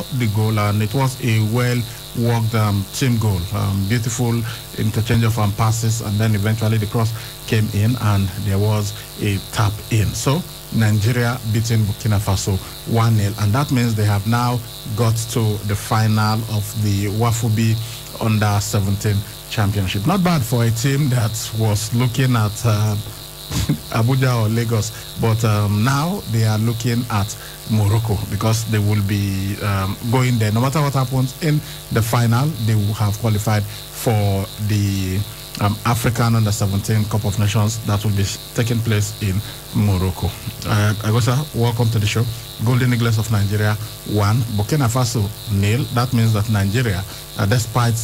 score the goal, and it was a well-worked team goal. Beautiful interchange of passes, and then eventually the cross came in, and there was a tap in. So Nigeria beating Burkina Faso 1-0, and that means they have now got to the final of the Wafubi Under-17 Championship. Not bad for a team that was looking at Abuja or Lagos, but now they are looking at Morocco, because they will be going there. No matter what happens in the final, they will have qualified for the African Under-17 Cup of Nations that will be taking place in Morocco. Agosa, welcome to the show. Golden Eagles of Nigeria 1, Burkina Faso 0. That means that Nigeria, despite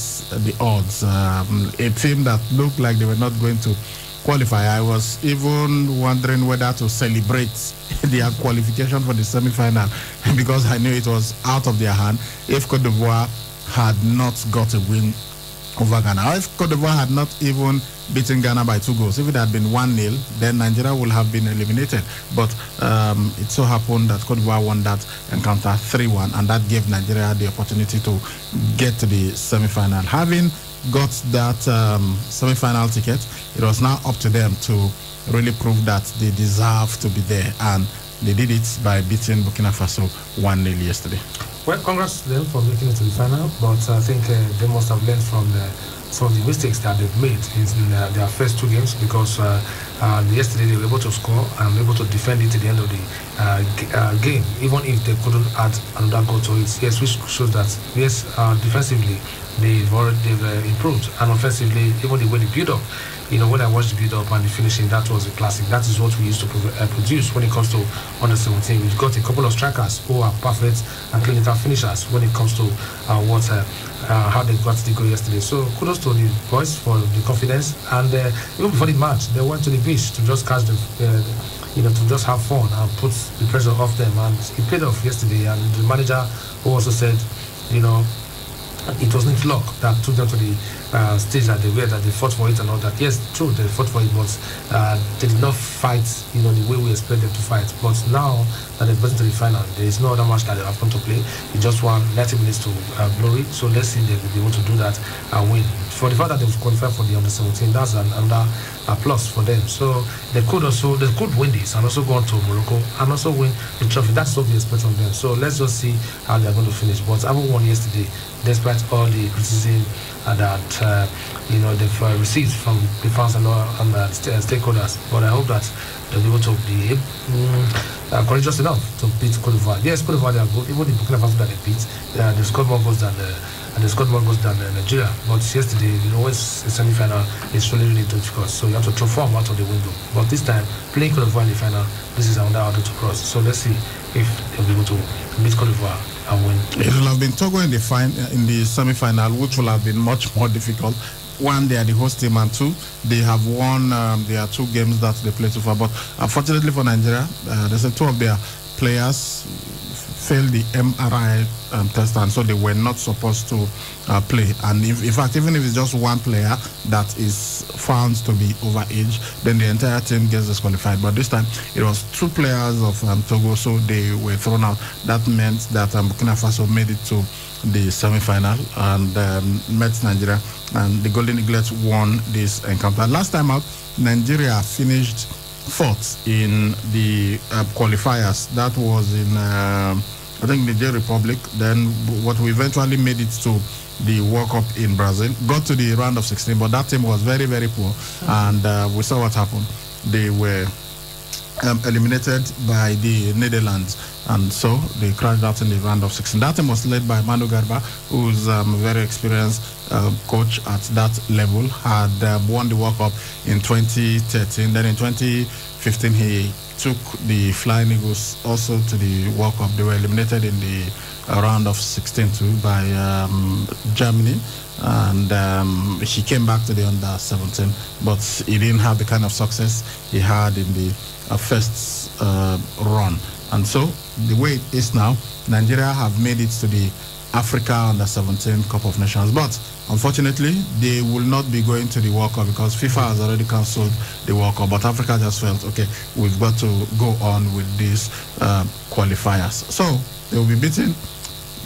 the odds, a team that looked like they were not going to qualify. I was even wondering whether to celebrate their qualification for the semi-final because I knew it was out of their hand if Cote d'Ivoire had not got a win over Ghana. Or if Cote d'Ivoire had not even beaten Ghana by 2 goals. If it had been 1-0, then Nigeria would have been eliminated. But it so happened that Cote d'Ivoire won that encounter 3-1, and that gave Nigeria the opportunity to get to the semi-final. Having got that semi-final ticket, it was now up to them to really prove that they deserve to be there, and they did it by beating Burkina Faso 1-0 yesterday. Well, congrats to them for making it to the final, but I think they must have learned from some of the mistakes that they've made in their first 2 games, because yesterday they were able to score and able to defend it at the end of the game, even if they couldn't add another goal to it. Yes, which shows that, yes, defensively they've improved, and offensively, even the way they build up. You know, when I watched the build-up and the finishing, that was a classic. That is what we used to produce when it comes to Under-17. We've got a couple of strikers who are perfect and clinical finishers when it comes to how they got the goal yesterday. So kudos to the boys for the confidence. And even before the match, they went to the beach to just catch to just have fun and put the pressure off them. And it paid off yesterday. And the manager who also said, it wasn't luck that took them to the stage that they were, that they fought for it and all that. Yes, true, they fought for it, but they did not fight, the way we expect them to fight. But now that they've gotten to the final, there is no other match that they have come to play. They just won 90 minutes to glory. So let's see if they will be able to do that and win. For the fact that they've qualified for the Under-17, that's another plus for them. So they could win this and also go on to Morocco and also win the trophy. That's what we expect from them. So let's just see how they're going to finish. But I haven't won yesterday, despite all the criticism that they've received from the fans and stakeholders. But I hope that they'll be able to be courageous enough to beat Cote d'Ivoire. Yes, Cote d'Ivoire, they are good. Even the Burkina Faso that they beat, they scored more goals than Nigeria. But yesterday, always a semi-final is really, really difficult. So you have to throw form out of the window. But this time, playing Cote d'Ivoire in the final, this is another hurdle to cross. So let's see if they'll be able to beat Cote d'Ivoire and win. It will have been Togo in the semi-final, which will have been much more difficult. 1, they are the host team, and 2, they have won their 2 games that they played so far. But unfortunately for Nigeria, there's 2 of their players failed the MRI test, and so they were not supposed to play. And in fact, even if it's just 1 player that is found to be overage, then the entire team gets disqualified. But this time, it was 2 players of Togo, so they were thrown out. That meant that Burkina Faso made it to the semi-final and met Nigeria, and the Golden Eagles won this encounter. Last time out, Nigeria finished 4th in the qualifiers. That was in I think Niger Republic. Then what we eventually made it to the World Cup in Brazil, got to the round of 16, but that team was very, very poor, and we saw what happened. They were eliminated by the Netherlands, and so they crashed out in the round of 16. That team was led by Manu Garba, who's a very experienced coach at that level, had won the World Cup in 2013. Then in 2015, he took the Flying Eagles also to the World Cup. They were eliminated in the round of 16 too by Germany, and he came back to the Under-17, but he didn't have the kind of success he had in the first run. And so the way it is now, Nigeria have made it to the Africa Under-17 Cup of Nations, but unfortunately they will not be going to the World Cup because FIFA has already cancelled the World Cup. But Africa just felt, okay, we've got to go on with these qualifiers. So they will be beating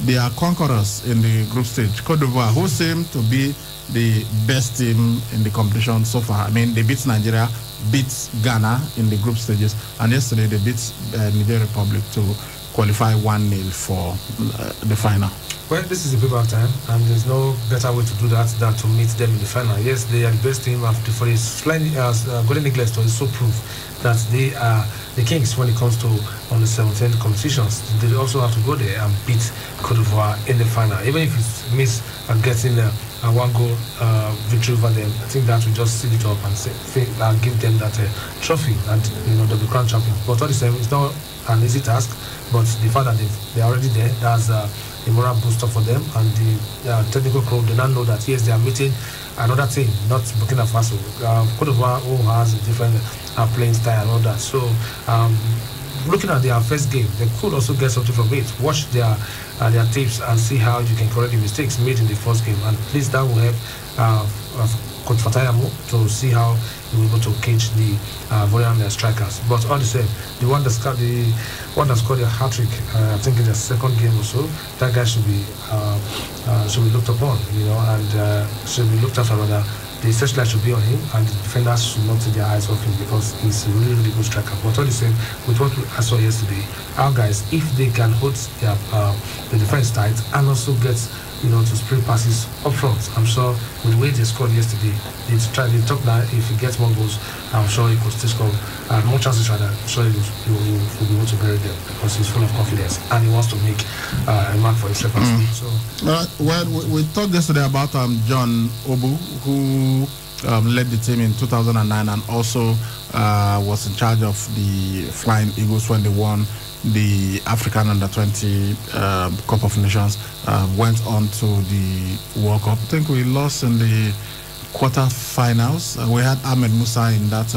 they are conquerors in the group stage. Cote d'Ivoire, who seem to be the best team in the competition so far. I mean, they beat Nigeria, beat Ghana in the group stages, and yesterday they beat Niger Republic to qualify 1-0 for the final. Well, this is a payback time, and there's no better way to do that than to meet them in the final. Yes, they are the best team. For this flying Golden Eagles to so prove that they are the kings when it comes to on the 17 competitions. They also have to go there and beat Cote d'Ivoire in the final, even if it means getting a one-goal victory over them. I think that will just seal it up and give them that trophy, and they'll be crowned champions. But all the same, it's not an easy task. But the fact that they're already there, that's a moral booster for them, and the technical crew, they now know that yes, they are meeting another team, not Burkina Faso. Cote d'Ivoire, who has a different playing style and all that. So looking at their first game, they could also get something from it. Watch their tapes and see how you can correct the mistakes made in the first game, and at least that will help Coach Fatayamo to see how he will be able to cage the Ivorian strikers. But all the same, the one that scored a hat-trick, I think in the second game or so, that guy should be looked upon, and should be looked after rather. The searchlight should be on him, and the defenders should not take their eyes off him because he's a really, really good striker. But all the same, with what I saw yesterday, our guys, if they can hold their the defense tight and also get to spray passes up front, I'm sure with the way they scored yesterday, they talk that if he gets more goals, I'm sure he could still score more chances rather. I'm sure he will be able to bury them because he's full of confidence and he wants to make a mark for himself. So, well, we talked yesterday about John Obu, who led the team in 2009 and also was in charge of the Flying Eagles when they won the African Under-20 Cup of Nations, went on to the World Cup. I think we lost in the quarterfinals. We had Ahmed Musa in that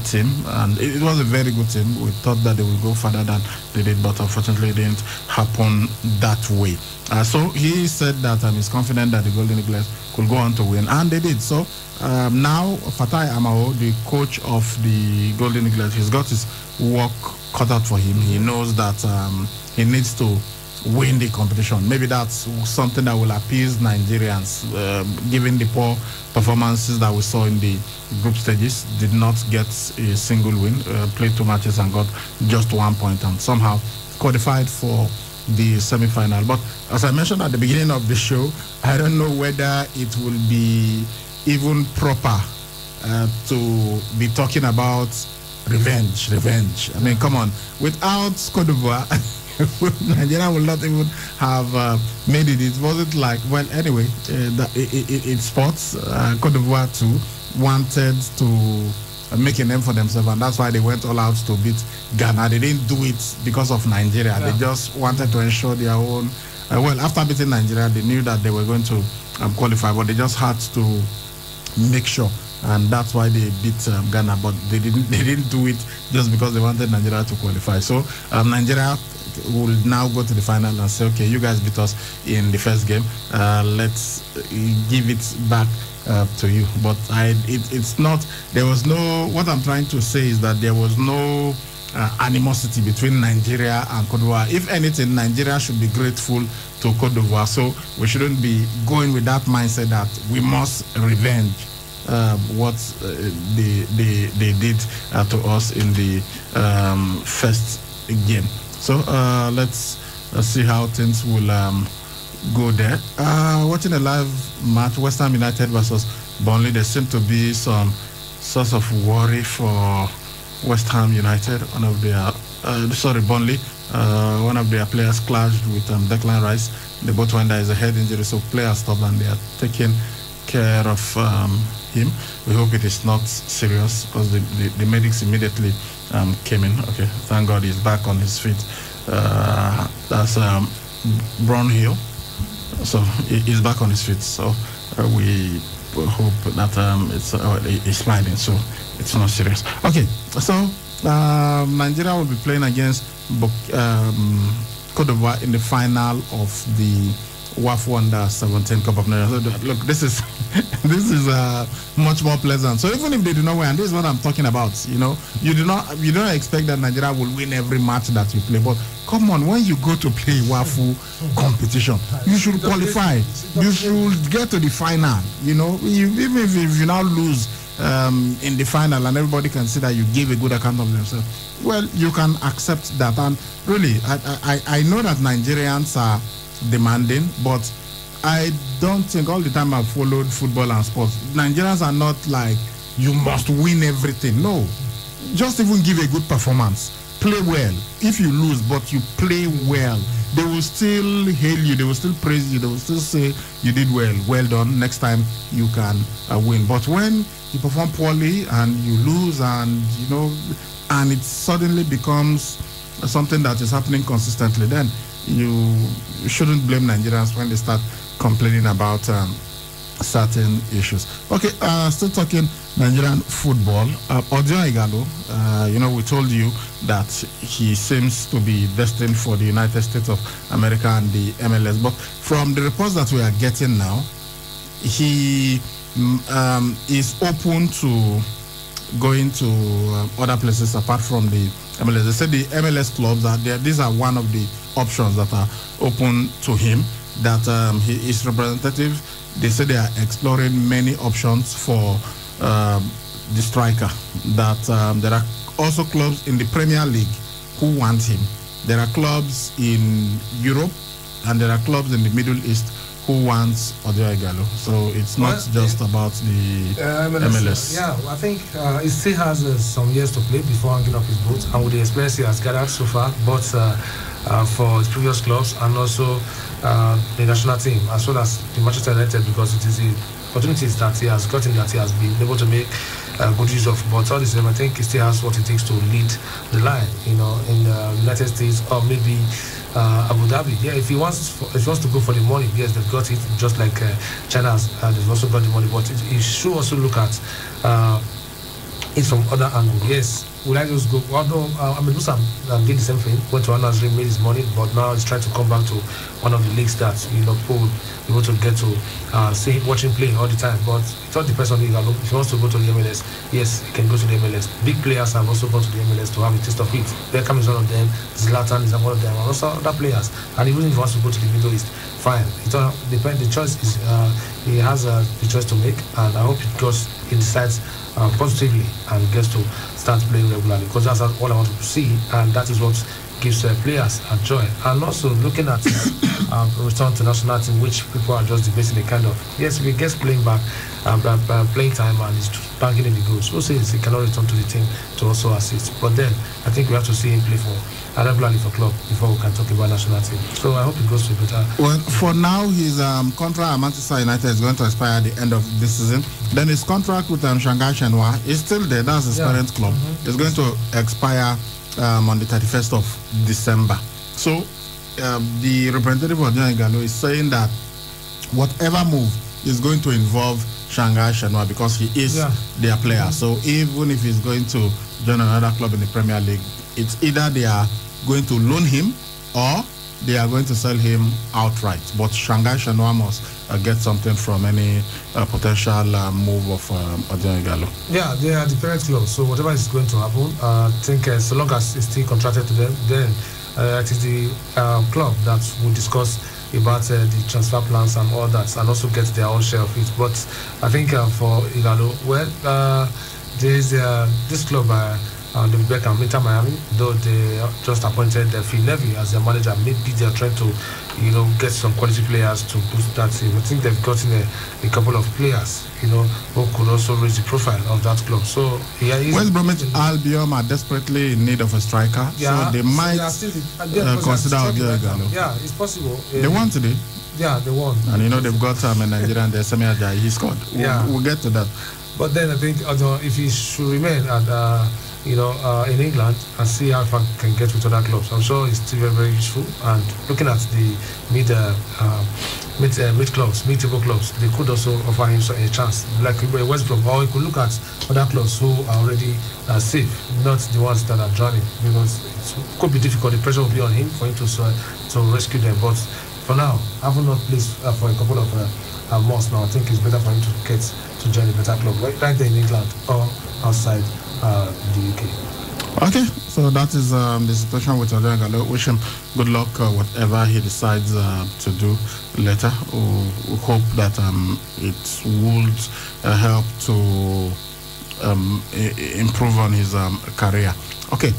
team, and it was a very good team. We thought that they would go further than they did, but unfortunately it didn't happen that way. So he said that he's confident that the Golden Eagles could go on to win, and they did. So now Fatai Amao, the coach of the Golden Eagles, he's got his work cut out for him. He knows that he needs to win the competition. Maybe that's something that will appease Nigerians, given the poor performances that we saw in the group stages. Did not get a single win, played 2 matches and got just 1 point, and somehow qualified for the semi-final. But as I mentioned at the beginning of the show, I don't know whether it will be even proper to be talking about revenge. I mean, come on. Without Cote d'Ivoire, Nigeria will not even have made it. It wasn't like, well, anyway, in sports, Cote d'Ivoire too wanted to make a name for themselves, and that's why they went all out to beat Ghana. They didn't do it because of Nigeria. Yeah. They just wanted to ensure their own. Well, after beating Nigeria, they knew that they were going to qualify, but they just had to make sure. And that's why they beat Ghana, but they didn't do it just because they wanted Nigeria to qualify. So Nigeria will now go to the final and say, okay, you guys beat us in the first game. Let's give it back to you. But it's not. There was no. What I'm trying to say is that there was no animosity between Nigeria and Cote d'Ivoire. If anything, Nigeria should be grateful to Cote d'Ivoire. So we shouldn't be going with that mindset that we must revenge what they did to us in the first game. So let's see how things will go there. Watching a live match, West Ham United versus Burnley, there seemed to be some source of worry for West Ham United. Burnley. One of their players clashed with Declan Rice. They both went there as a head injury, so players stopped and they are taking care of him. We hope it is not serious because the medics immediately came in. Okay, thank God he's back on his feet. That's Brownhill. So he's back on his feet. So we hope that it's sliding, so it's not serious. Okay, so Nigeria will be playing against Cote d'Ivoire in the final of the WAFU Under 17 Cup of Nations. So look, this is this is much more pleasant. So even if they do not win, and this is what I'm talking about. You know, you don't expect that Nigeria will win every match that you play, but come on, when you go to play WAFU competition, you should qualify. You should get to the final. You know, even if you now lose in the final and everybody can see that you give a good account of themselves, well, you can accept that. And really, I know that Nigerians are demanding, but I don't think all the time I've followed football and sports, Nigerians are not like, you must win everything. No, just even give a good performance, play well. If you lose but you play well, they will still hail you, they will still praise you, they will still say you did well done, next time you can win. But when you perform poorly and you lose, and you know, and it suddenly becomes something that is happening consistently, then you shouldn't blame Nigerians when they start complaining about certain issues. Okay, still talking Nigerian football. Odion Ighalo, you know, we told you that he seems to be destined for the United States of America and the MLS. But from the reports that we are getting now, he is open to going to other places apart from the MLS. They said the MLS clubs are there. These are one of the options that are open to him. That he is representative. They say they are exploring many options for the striker. That there are also clubs in the Premier League who want him. There are clubs in Europe and there are clubs in the Middle East who wants Odion Ighalo. So it's not just about the MLS. Yeah, I think he still has some years to play before hanging up his boots, and with the experience he has gathered so far, both for his previous clubs and also the national team, as well as the Manchester United, because it is the opportunities that he has gotten that he has been able to make good use of. But all the same, I think he still has what it takes to lead the line, you know, in the United States or maybe Abu Dhabi. Yeah, if he wants to go for the money, yes, they've got it. Just like China has, they've also got the money. But he should also look at it from other angle. Yes, would I just go? Although Musa did the same thing, went to Al-Nassr, made his money, but now he's trying to come back to one of the leagues that, you know, people be able to get to see, watch him play all the time. But it all depends on him. If he wants to go to the MLS, yes, he can go to the MLS. Big players have also gone to the MLS to have a taste of it. Beckham is one of them. Zlatan is one of them, and also other players. And even if he wants to go to the Middle East, fine. It all depends. The choice is he has the choice to make, and I hope he decides positively and gets to start playing regularly, because that's all I want to see, and that is what gives players a joy. And also looking at return to national team, which people are just debating a kind of, yes, if he gets playing back, playing time and is banging in the goals, who says he cannot return to the team to also assist? But then I think we have to see him play for regularly for club before we can talk about national team. So I hope it goes to better. Well, for now, his contract at Manchester United is going to expire at the end of this season. Then his contract with Shanghai Shenhua is still there. That's his parent club. It's going to expire on the 31st of December. So the representative of Odion Ighalo is saying that whatever move is going to involve Shanghai Shenhua, because he is their player. So even if he's going to join another club in the Premier League, it's either they are going to loan him or they are going to sell him outright. But Shanghai Shenhua must get something from any potential move of Odion Ighalo. Yeah, they are the parent club, so whatever is going to happen, I think so long as it's still contracted to them, then it is the club that will discuss about the transfer plans and all that, and also get their own share of it. But I think for Ighalo, well, there is this club, David Beckham, Inter Miami, though they just appointed Phil Neville as their manager. Maybe they are trying to, you know, get some quality players to boost that team. I think they've gotten a couple of players, you know, who could also raise the profile of that club. So West Bromwich Albion are desperately in need of a striker, so they might consider Odion Ighalo. Yeah, it's possible. They won today. Yeah, they won. And you know they've got a Nigerian there, Semi Ajayi. He scored. We'll get to that. But then I think if he should remain at in England and see how far can get with other clubs, I'm sure it's still very, very useful. And looking at the mid-table clubs, they could also offer him a chance, like West Brom, or he could look at other clubs who are already safe, not the ones that are drowning, because it could be difficult. The pressure will be on him for him to rescue them. But for now, having not played for a couple of months now, I think it's better for him to get to join a better club, right there in England or outside the UK. Okay, so that is the situation with Odion Ighalo. Wish him good luck, whatever he decides to do later. We hope that it would help to improve on his career. Okay,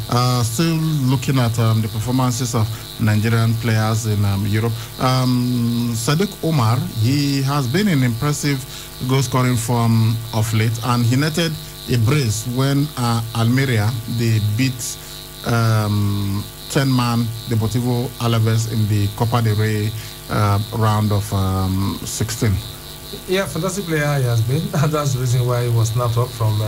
still looking at the performances of Nigerian players in Europe. Sadiq Umar, he has been in impressive goal-scoring form of late, and he netted a brace when Almeria, they beat 10-man Deportivo Alaves in the Copa del Rey round of 16. Yeah, fantastic player he has been. That's the reason why he was snapped up from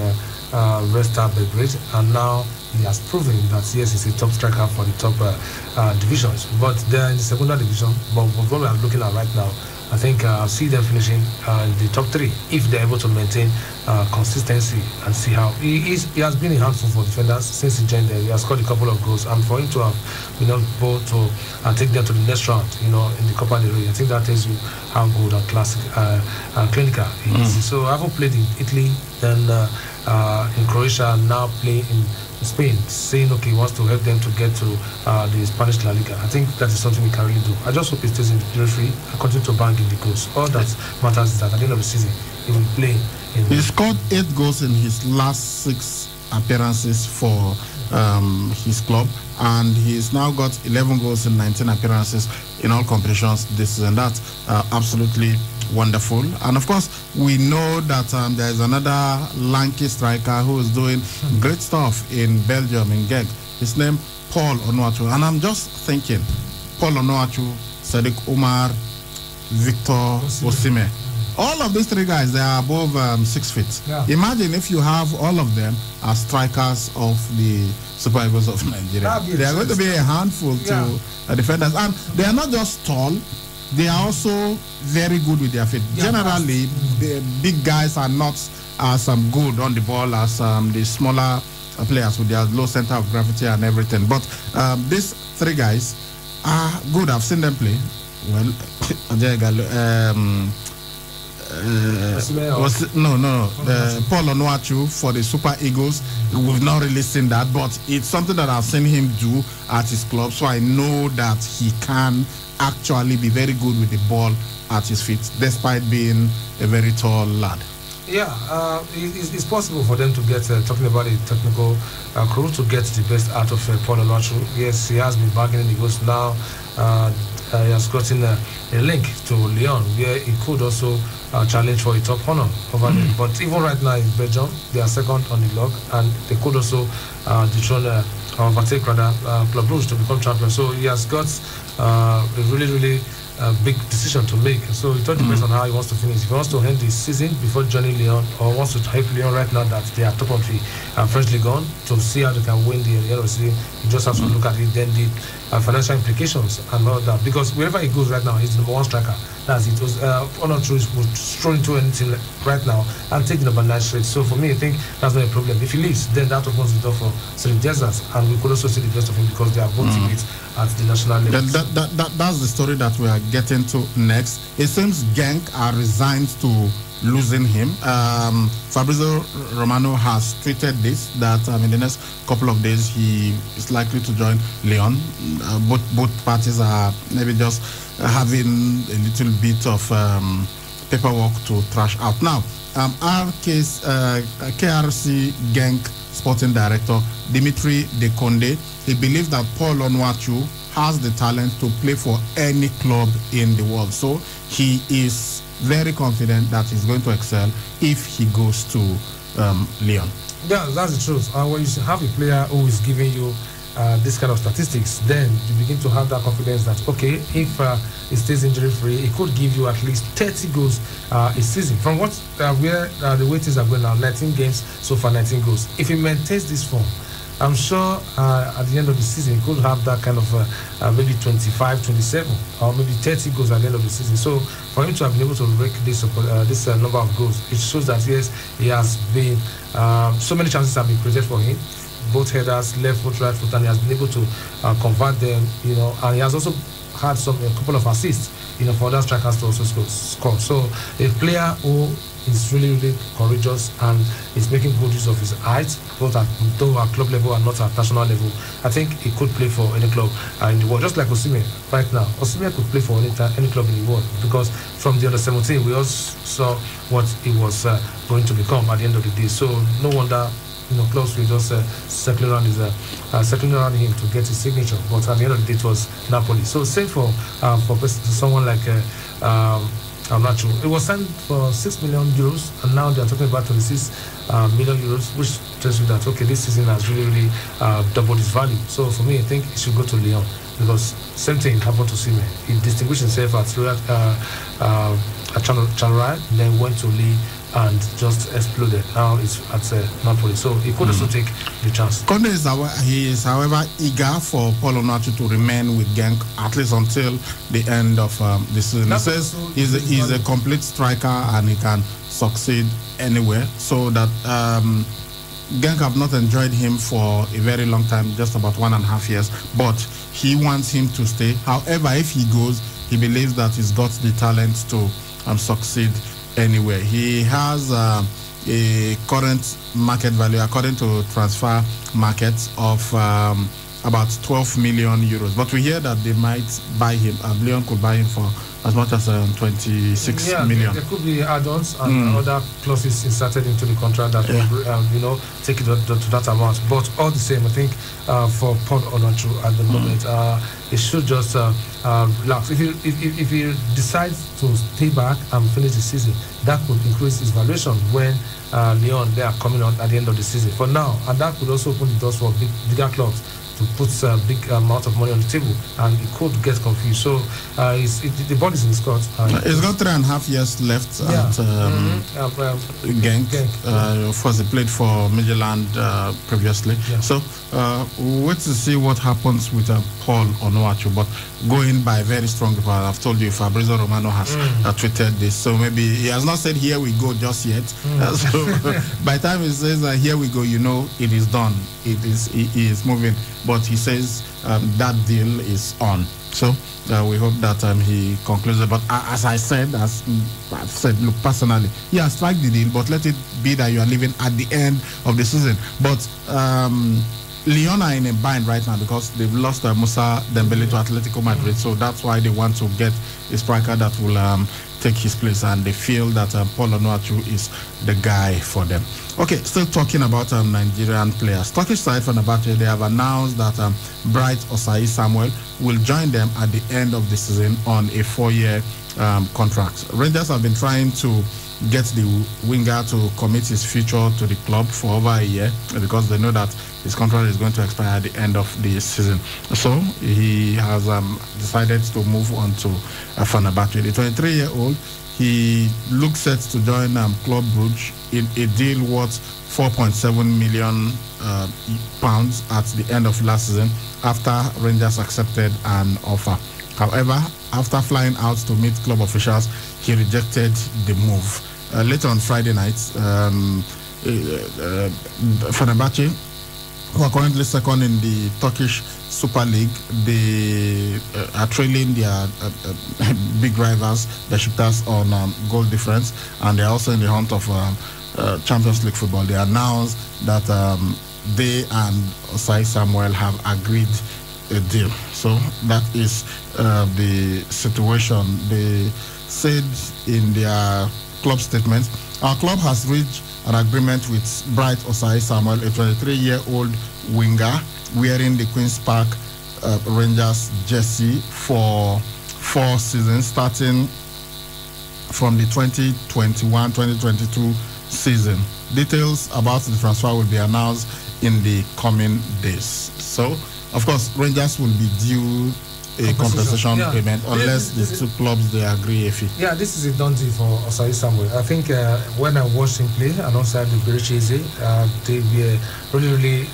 Red Star Belgrade, and now he has proven that yes, he's a top striker for the top divisions. But they're in the secondary division. But what we are looking at right now, I think I'll see them finishing in the top 3 if they're able to maintain consistency and see how he has been a handful for defenders since he joined there. He has scored a couple of goals, and for him to have been able to take them to the next round, in the Copa del Rey, I think that tells you how good and classic and clinical he is. So I haven't played in Italy, then in Croatia, now playing in Spain, saying okay, he wants to help them to get to the Spanish La Liga. I think that is something we can really do. I just hope he stays injury-free and continue to bang in the goals. All that matters is that at the end of the season, he will play. He scored 8 goals in his last 6 appearances for his club, and he's now got 11 goals in 19 appearances in all competitions this season. That's absolutely wonderful. And of course, we know that there is another lanky striker who is doing great stuff in Belgium, in Genk. His name, Paul Onuachu. And I'm just thinking, Paul Onuachu, Sadiq Umar, Victor Osimhen. All of these 3 guys, they are above 6 feet. Yeah. Imagine if you have all of them as strikers of the Super Eagles of Nigeria. They are going to be a handful to defenders. And they are not just tall, they are also very good with their feet. Yeah, generally, the big guys are not as good on the ball as the smaller players with their low center of gravity and everything. But these 3 guys are good. I've seen them play. Well, Paul Onuachu for the Super Eagles. We've not really seen that, but it's something that I've seen him do at his club, so I know that he can actually be very good with the ball at his feet, despite being a very tall lad. Yeah, it's possible for them to get, talking about a technical crew, to get the best out of Paul Onuachu. Yes, he has been bargaining the goals now. He has gotten a link to Lyon, where he could also challenge for a top honor over there. But even right now in Belgium, they are second on the log, and they could also dethrone overtake rather Club Brugge to become champion. So he has got a really big decision to make. So it all depends on how he wants to finish. If he wants to end the season before joining Lyon, or wants to help Lyon right now that they are top of the French League on, to see how they can win the end of the season, you just have to look at it, then the financial implications and all that. Because wherever he goes right now, he's the number 1 striker. That's it. Onuachu would throw into anything right now and take the number 9 straight. So for me, I think that's not a problem. If he leaves, then that opens the door for Cedric Desas, and we could also see the best of him because they are both teammates at the national level. That's the story that we are getting to next. It seems Genk are resigned to losing him. Fabrizio Romano has tweeted this, that in the next couple of days he is likely to join Lyon. Both parties are maybe just having a little bit of paperwork to thrash out. Now, KRC Genk sporting director Dimitri Dekonde, he believes that Paul Onuachu has the talent to play for any club in the world. So he is very confident that he's going to excel if he goes to Lyon. Yeah, that's the truth. When you have a player who is giving you this kind of statistics, then you begin to have that confidence that, okay, if he stays injury-free, he could give you at least 30 goals a season. From what where the way things are going now, 19 games so far, 19 goals. If he maintains this form, I'm sure at the end of the season, he could have that kind of maybe 25, 27, or maybe 30 goals at the end of the season. So for him to have been able to break this number of goals, it shows that, yes, he has been, so many chances have been created for him, both headers, left foot, right foot, and he has been able to convert them, and he has also had a couple of assists for other strikers to also score. So a player who is really courageous and is making good use of his height, both at club level and not at national level. I think he could play for any club in the world, just like Osimhen right now. Osimhen could play for any club in the world, because from the under-17 we also saw what he was going to become at the end of the day. So no wonder clubs will just circling around him to get his signature. But at the end of the day, it was Napoli. So same for someone like Nacho. It was signed for 6 million euros, and now they are talking about 26 million euros, which tells you that this season has really doubled its value. So for me, I think it should go to Lyon, because same thing happened to Osimhen. He distinguished himself at Charleroi, then went to Lille and just exploded. Now it's at Napoli, so he could also take the chance. Conte is however eager for Paul Onuachu to remain with Genk at least until the end of the season. He says he's a complete striker and he can succeed anywhere. So that Genk have not enjoyed him for a very long time, just about 1.5 years. But he wants him to stay. However, if he goes, he believes that he's got the talent to succeed anywhere. He has a current market value, according to transfer markets, of about 12 million euros. But we hear that they might buy him. Lyon could buy him for as much as 26 million. There could be add-ons and other clauses inserted into the contract that will, take it to that amount. But all the same, I think for Paul Onuachu at the moment, it should just relax. If he decides to stay back and finish the season, that could increase his valuation when Lyon, they are coming on at the end of the season. For now, and that could also open the doors for bigger clubs to put a big amount of money on the table, and it could get confused. So the ball is in his court. He's got 3.5 years left at Genk. Of course, he played for Midtjylland previously. Yeah. So we'll wait to see what happens with Paul Onuachu. But going by very strong people, I've told you, Fabrizio Romano has tweeted this. So maybe he has not said here we go just yet. So by the time he says here we go, it is done. He is moving. But he says that deal is on. So we hope that he concludes it. But as I've said, look, personally, strike the deal, but let it be that you are leaving at the end of the season. But Lyon are in a bind right now because they've lost Moussa Dembele to Atletico Madrid. So that's why they want to get a striker that will take his place, and they feel that Paul Onuachu is the guy for them. Okay, still talking about Nigerian players. Turkish side Fenerbahce, they have announced that Bright Osai Samuel will join them at the end of the season on a 4-year contract. Rangers have been trying to get the winger to commit his future to the club for over a year because they know that his contract is going to expire at the end of the season. So he has decided to move on to Fenerbahce. The 23-year-old, he looks set to join Club Brugge in a deal worth £4.7 million at the end of last season after Rangers accepted an offer. However, after flying out to meet club officials, he rejected the move. Later on Friday night, Fenerbahce, who are currently second in the Turkish Super League, they are trailing their big rivals, Beşiktaş, on goal difference, and they are also in the hunt of Champions League football. They announced that they and Osai Samuel have agreed a deal. So that is the situation. They said in their club statement, our club has reached an agreement with Bright Osai Samuel, a 23-year-old winger wearing the Queen's Park Rangers jersey for 4 seasons, starting from the 2021-2022 season. Details about the transfer will be announced in the coming days. So, of course, Rangers will be due a compensation payment unless the two clubs they agree a fee. Yeah, this is a done deal for Osai Samuel. I think when I watched him play alongside the Berechese, they were really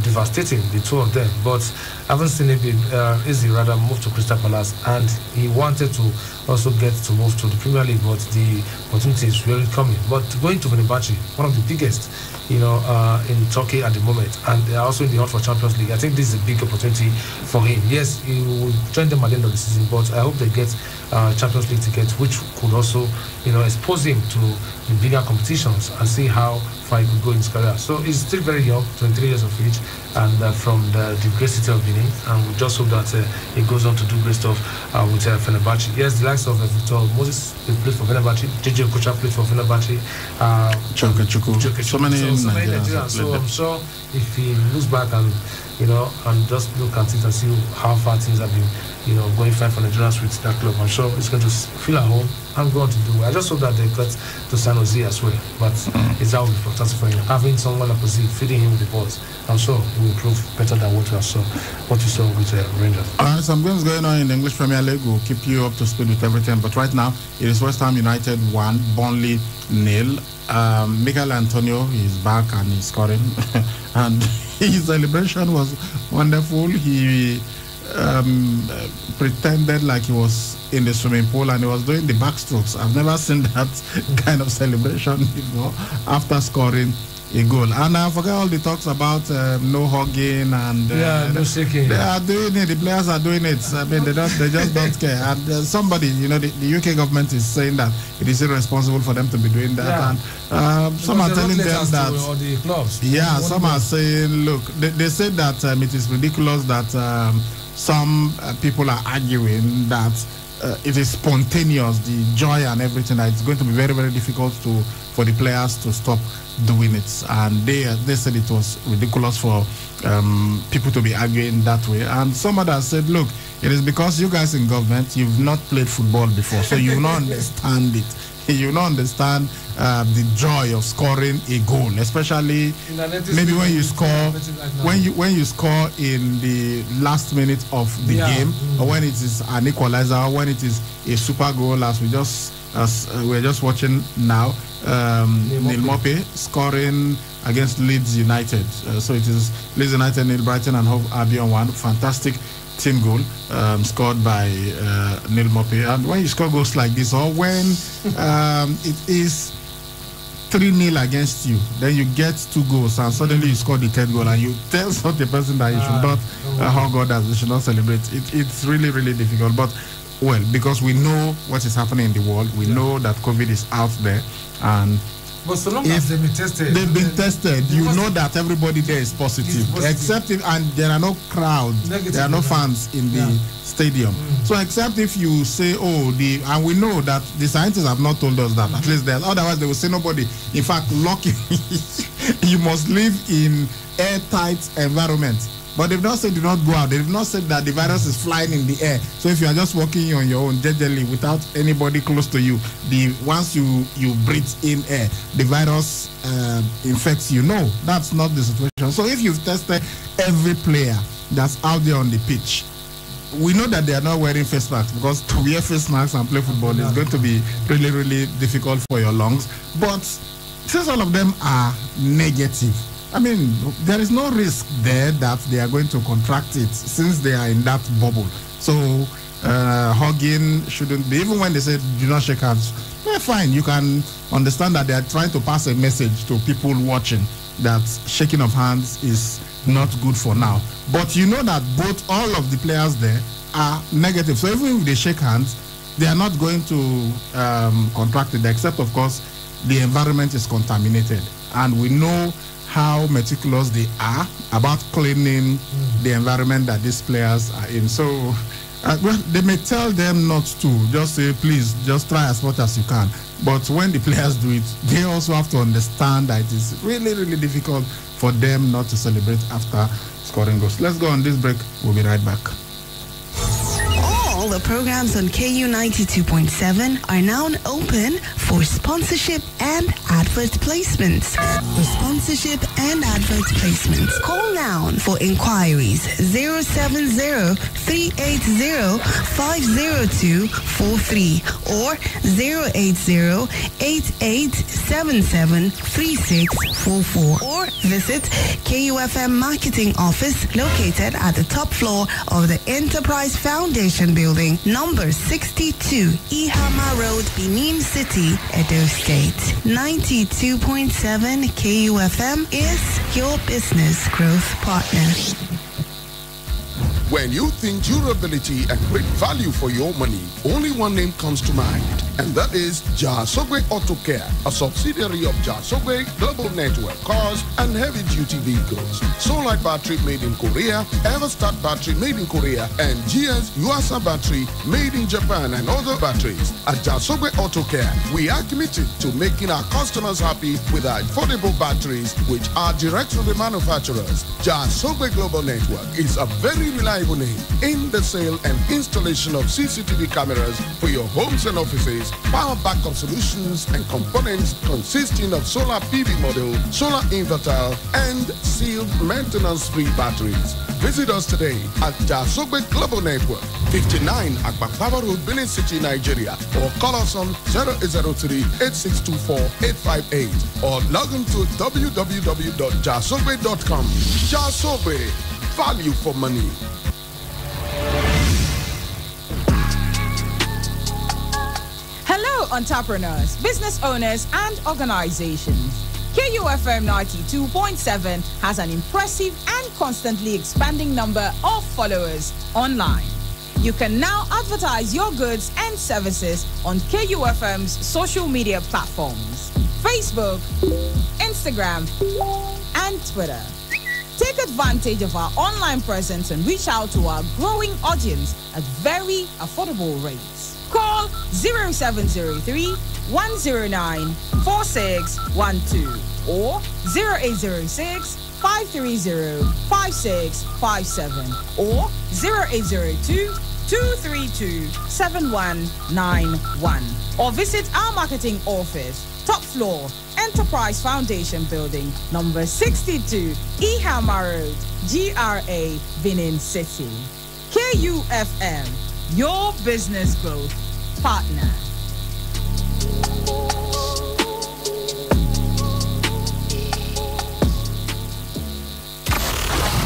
devastating, the two of them. But I haven't seen it be easy, rather move to Crystal Palace, and he wanted to also get to move to the Premier League, but the opportunity is really coming. But going to Fenerbahce, one of the biggest in Turkey at the moment, and they are also in the hunt for Champions League. I think this is a big opportunity for him. Yes, he we will join them at the end of the season. But I hope they get Champions League tickets, which could also, expose him to the bigger competitions and see how far he could go in his career. So he's still very young, 23 years of age, and from the great city of Benin. And we just hope that he goes on to do great stuff with Fenerbahce. Yes, the likes of Victor Moses, he played for Fenerbahce. JJ Okocha played for Fenerbahce. Chukwuechekwu. So many Nigerians. So I'm sure if he looks back and and just look at it and see how far things have been, going fine for Nigerians with that club, I'm sure it's going to feel at home and go on to do. I just hope that they got to San Jose as well. But it's that will be fantastic for him. Having someone opposite feeding him with the balls, I'm sure he will prove better than what we saw with Rangers. Some games going on in the English Premier League will keep you up to speed with everything. But right now, it is West Ham United 1, Burnley 0. Mikel Antonio is back and he's scoring. And his celebration was wonderful. He pretended like he was in the swimming pool and he was doing the backstrokes. I've never seen that kind of celebration before after scoring a goal. And I forget all the talks about no hugging and no shaking. They are doing it. The players are doing it. I mean, they just don't care. And somebody, the UK government is saying that it is irresponsible for them to be doing that. Yeah. And some are telling them that. All the clubs. Yeah, some are saying, look, they said that it is ridiculous that some people are arguing that it is spontaneous, the joy and everything. That it's going to be very, very difficult for the players to stop doing it, and they said it was ridiculous for people to be arguing that way. And some others said, look, it is because you guys in government, you've not played football before, so you will not understand it. You will not understand the joy of scoring a goal, especially maybe when you score when you score in the last minute of the game, or when it is an equalizer, or when it is a super goal, as we're just watching now. Neil Mope scoring against Leeds United. So it is Leeds United nil, Brighton and Hove Albion 1. Fantastic team goal scored by Neil Mope. And when you score goals like this, or when it is 3-0 against you, then you get 2 goals and suddenly you score the 3rd goal and you tell such a person that you should not hug others, you should not celebrate. It's really, really difficult. But well, because we know what is happening in the world, we know that COVID is out there, and but so long as they've been tested, you know that everybody there is positive. Except if, and there are no crowds, there are no fans in the stadium. So except if you say, and we know that the scientists have not told us that, at least there, otherwise they will say nobody. In fact, lucky you must live in airtight environment. But they've not said do not go out. They've not said that the virus is flying in the air. So if you are just walking on your own, gently, without anybody close to you, once you breathe in air, the virus infects you. No, that's not the situation. So if you've tested every player that's out there on the pitch, we know that they are not wearing face masks, because to wear face masks and play football is going to be really, really difficult for your lungs. But since all of them are negative, I mean, there is no risk there that they are going to contract it since they are in that bubble. So hugging shouldn't be, even when they say do not shake hands, fine. You can understand that they are trying to pass a message to people watching that shaking of hands is not good for now. But you know that all of the players there are negative. So even if they shake hands, they are not going to contract it, except, of course, the environment is contaminated. And we know how meticulous they are about cleaning the environment that these players are in. So they may tell them not to, just say, please, just try as much as you can. But when the players do it, they also have to understand that it is really, really difficult for them not to celebrate after scoring goals. Let's go on this break. We'll be right back. All the programs on KU 92.7 are now open for sponsorship and advert placements. For sponsorship and advert placements, call now for inquiries 070-380-50243 or 080-8877-3644, or visit KUFM Marketing Office located at the top floor of the Enterprise Foundation Building, number 62, Ihama Road, Benin City, Edo State. 92.7 KUFM is your business growth partner. When you think durability and great value for your money, only one name comes to mind, and that is Jasogwe Auto Care, a subsidiary of Jasogwe Global Network Cars and Heavy-Duty Vehicles. Solite Battery made in Korea, Everstart Battery made in Korea, and GS Yuasa Battery made in Japan and other batteries. At Jasogwe Auto Care, we are committed to making our customers happy with our affordable batteries, which are direct from the manufacturers. Jasogwe Global Network is a very reliable name in the sale and installation of CCTV cameras for your homes and offices, power backup solutions and components consisting of solar PV module, solar inverter, and sealed maintenance-free batteries. Visit us today at Jasogwe Global Network, 59 Akbakbaba Road, Benin City, Nigeria, or call us on 0803-8624-858 or log on to www.jasogwe.com. Jasogwe, value for money. Hello, entrepreneurs, business owners, and organizations. KUFM 92.7 has an impressive and constantly expanding number of followers online. You can now advertise your goods and services on KUFM's social media platforms, Facebook, Instagram, and Twitter. Take advantage of our online presence and reach out to our growing audience at very affordable rates. Call 0703 109 4612 or 0806 530 5657 or 0802 232 7191 or visit our marketing office, top floor, Enterprise Foundation Building, number 62, Ihama Road, GRA, Benin City. KUFM, your business growth partner.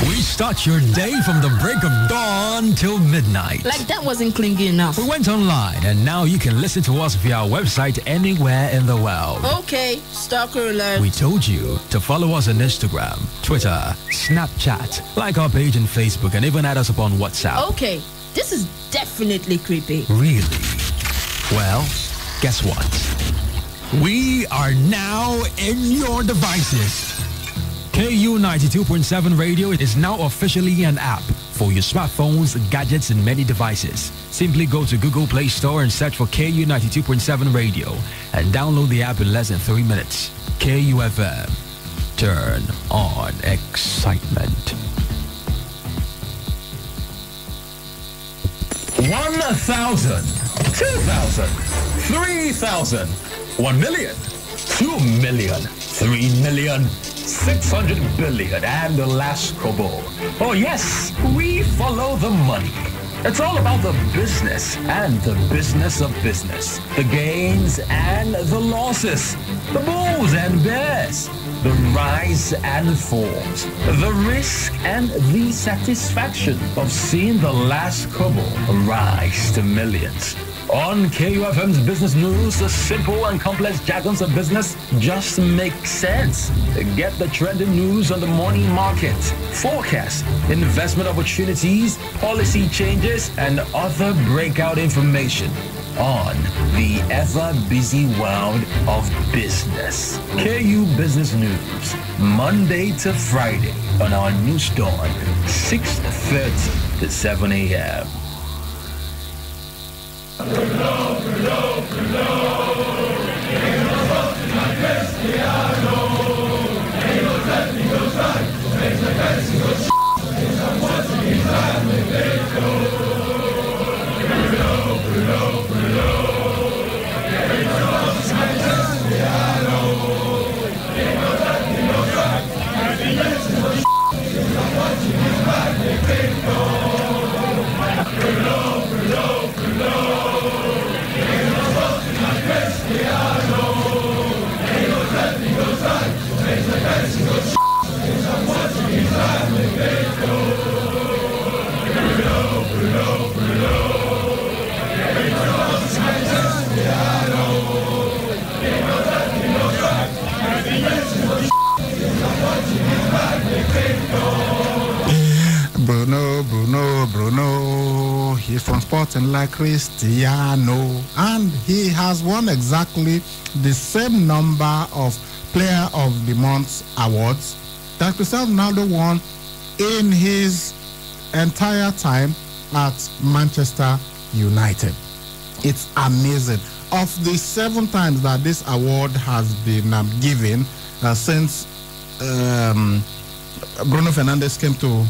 We start your day from the break of dawn till midnight. Like that wasn't clingy enough. We went online and now you can listen to us via our website anywhere in the world. Okay, stalker alert. We told you to follow us on Instagram, Twitter, Snapchat, like our page on Facebook, and even add us upon WhatsApp. Okay, this is definitely creepy. Really? Well, guess what? We are now in your devices. KU 92.7 Radio is now officially an app for your smartphones, gadgets, and many devices. Simply go to Google Play Store and search for KU 92.7 Radio and download the app in less than 3 minutes. KUFM. Turn on excitement. 1,000, 2,000, 3,000, 1 million, 2 million, 3 million. 600 billion and the last kobo. Oh yes, we follow the money. It's all about the business and the business of business. The gains and the losses. The bulls and bears. The rise and falls. The risk and the satisfaction of seeing the last kobo rise to millions. On KUFM's Business News, the simple and complex jargons of business just make sense. Get the trending news on the morning market, forecast, investment opportunities, policy changes, and other breakout information on the ever-busy world of business. KU Business News, Monday to Friday on our news dawn, 6:30 to 7 a.m. sporting like Cristiano, and he has won exactly the same number of Player of the Month awards that Cristiano Ronaldo won in his entire time at Manchester United. It's amazing. Of the 7 times that this award has been given since Bruno Fernandes came to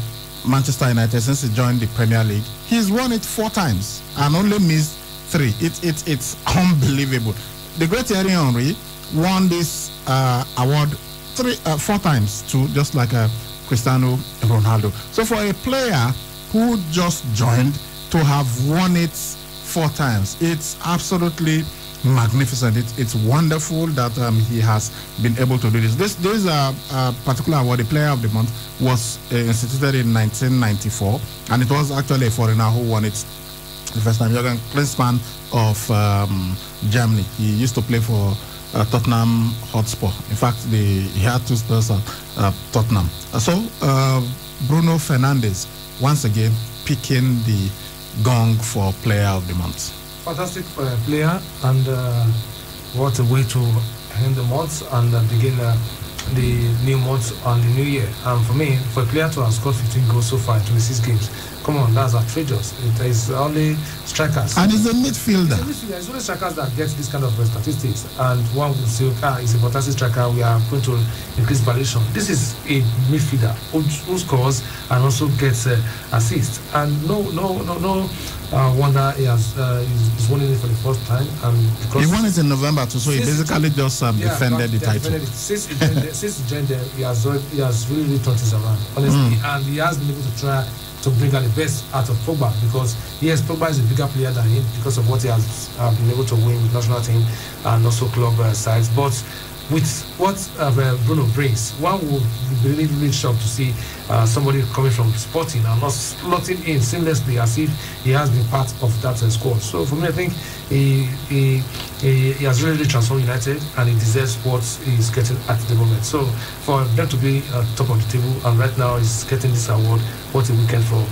Manchester United, since he joined the Premier League, he's won it 4 times and only missed 3. It's unbelievable. The great Thierry Henry won this award 4 times too, just like Cristiano Ronaldo. So for a player who just joined to have won it 4 times, it's absolutely magnificent. It's wonderful that he has been able to do this. This particular award, the Player of the Month, was instituted in 1994, and it was actually a foreigner who won it the first time. Jürgen Klinsmann of Germany. He used to play for Tottenham Hotspur. In fact, he had 2 spells at Tottenham. So Bruno Fernandes once again picking the gong for Player of the Month. Fantastic player, and what a way to end the month and begin the new month and the new year. And for me, for a player to have scored 15 goals so far in 26 games, come on, that's outrageous. It is only strikers. And he's a midfielder. It's only strikers that get this kind of statistics. And one would say, he's a fantastic striker, we are going to increase variation. This is a midfielder who scores and also gets assists. And no wonder he has he's winning it for the first time. And because he won it in November too, so he basically just defended the title. Since he joined them, he has really turned things around, honestly. And he has been able to try to bring out the best out of Pogba, because yes, Pogba is a bigger player than him because of what he has been able to win with national team and also club sides. But with what Bruno brings, one would be really shocked to see somebody coming from Sporting and not slotting in seamlessly as if he has been part of that squad. So for me, I think he has really transformed United, and he deserves what he's getting at the moment. So for them to be top of the table, and right now he's getting this award, what a weekend for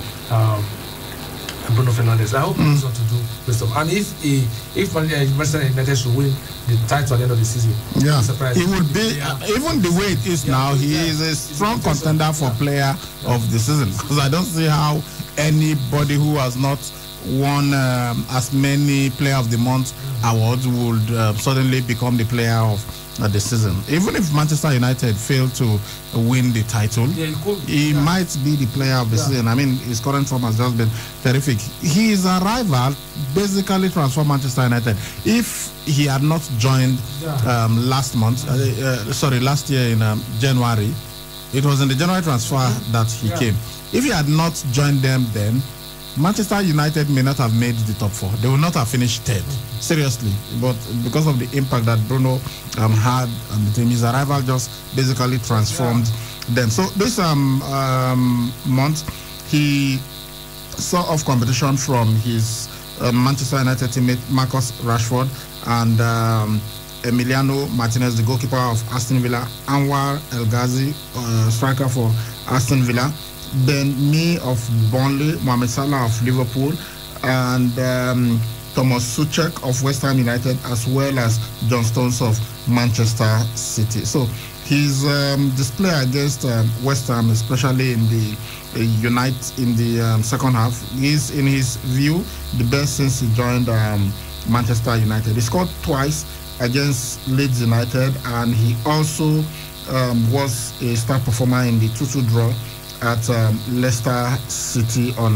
Bruno Fernandes. I hope he knows what to do with stuff. And if Manchester United should win the title at the end of the season, yeah, he would be even the way it is now. He is a strong contender for Player of the Season, because I don't see how anybody who has not won as many Player of the Month awards would suddenly become the Player of the season. Even if Manchester United fail to win the title, he might be the Player of the season. I mean, his current form has just been terrific. His arrival basically transformed Manchester United. If he had not joined last year in January, it was in the January transfer that he came. If he had not joined them then, Manchester United may not have made the top 4. They will not have finished 3rd. Seriously. But because of the impact that Bruno had on the team, his arrival just basically transformed them. So this month, he saw off competition from his Manchester United teammate Marcus Rashford and Emiliano Martinez, the goalkeeper of Aston Villa, Anwar El Ghazi, striker for Aston Villa, then me of Burnley, Mohamed Salah of Liverpool, and Thomas Suchek of West Ham United, as well as John Stones of Manchester City. So his display against West Ham, especially in the second half, is, in his view, the best since he joined Manchester United. He scored twice against Leeds United, and he also was a star performer in the 2-2 draw at Leicester City on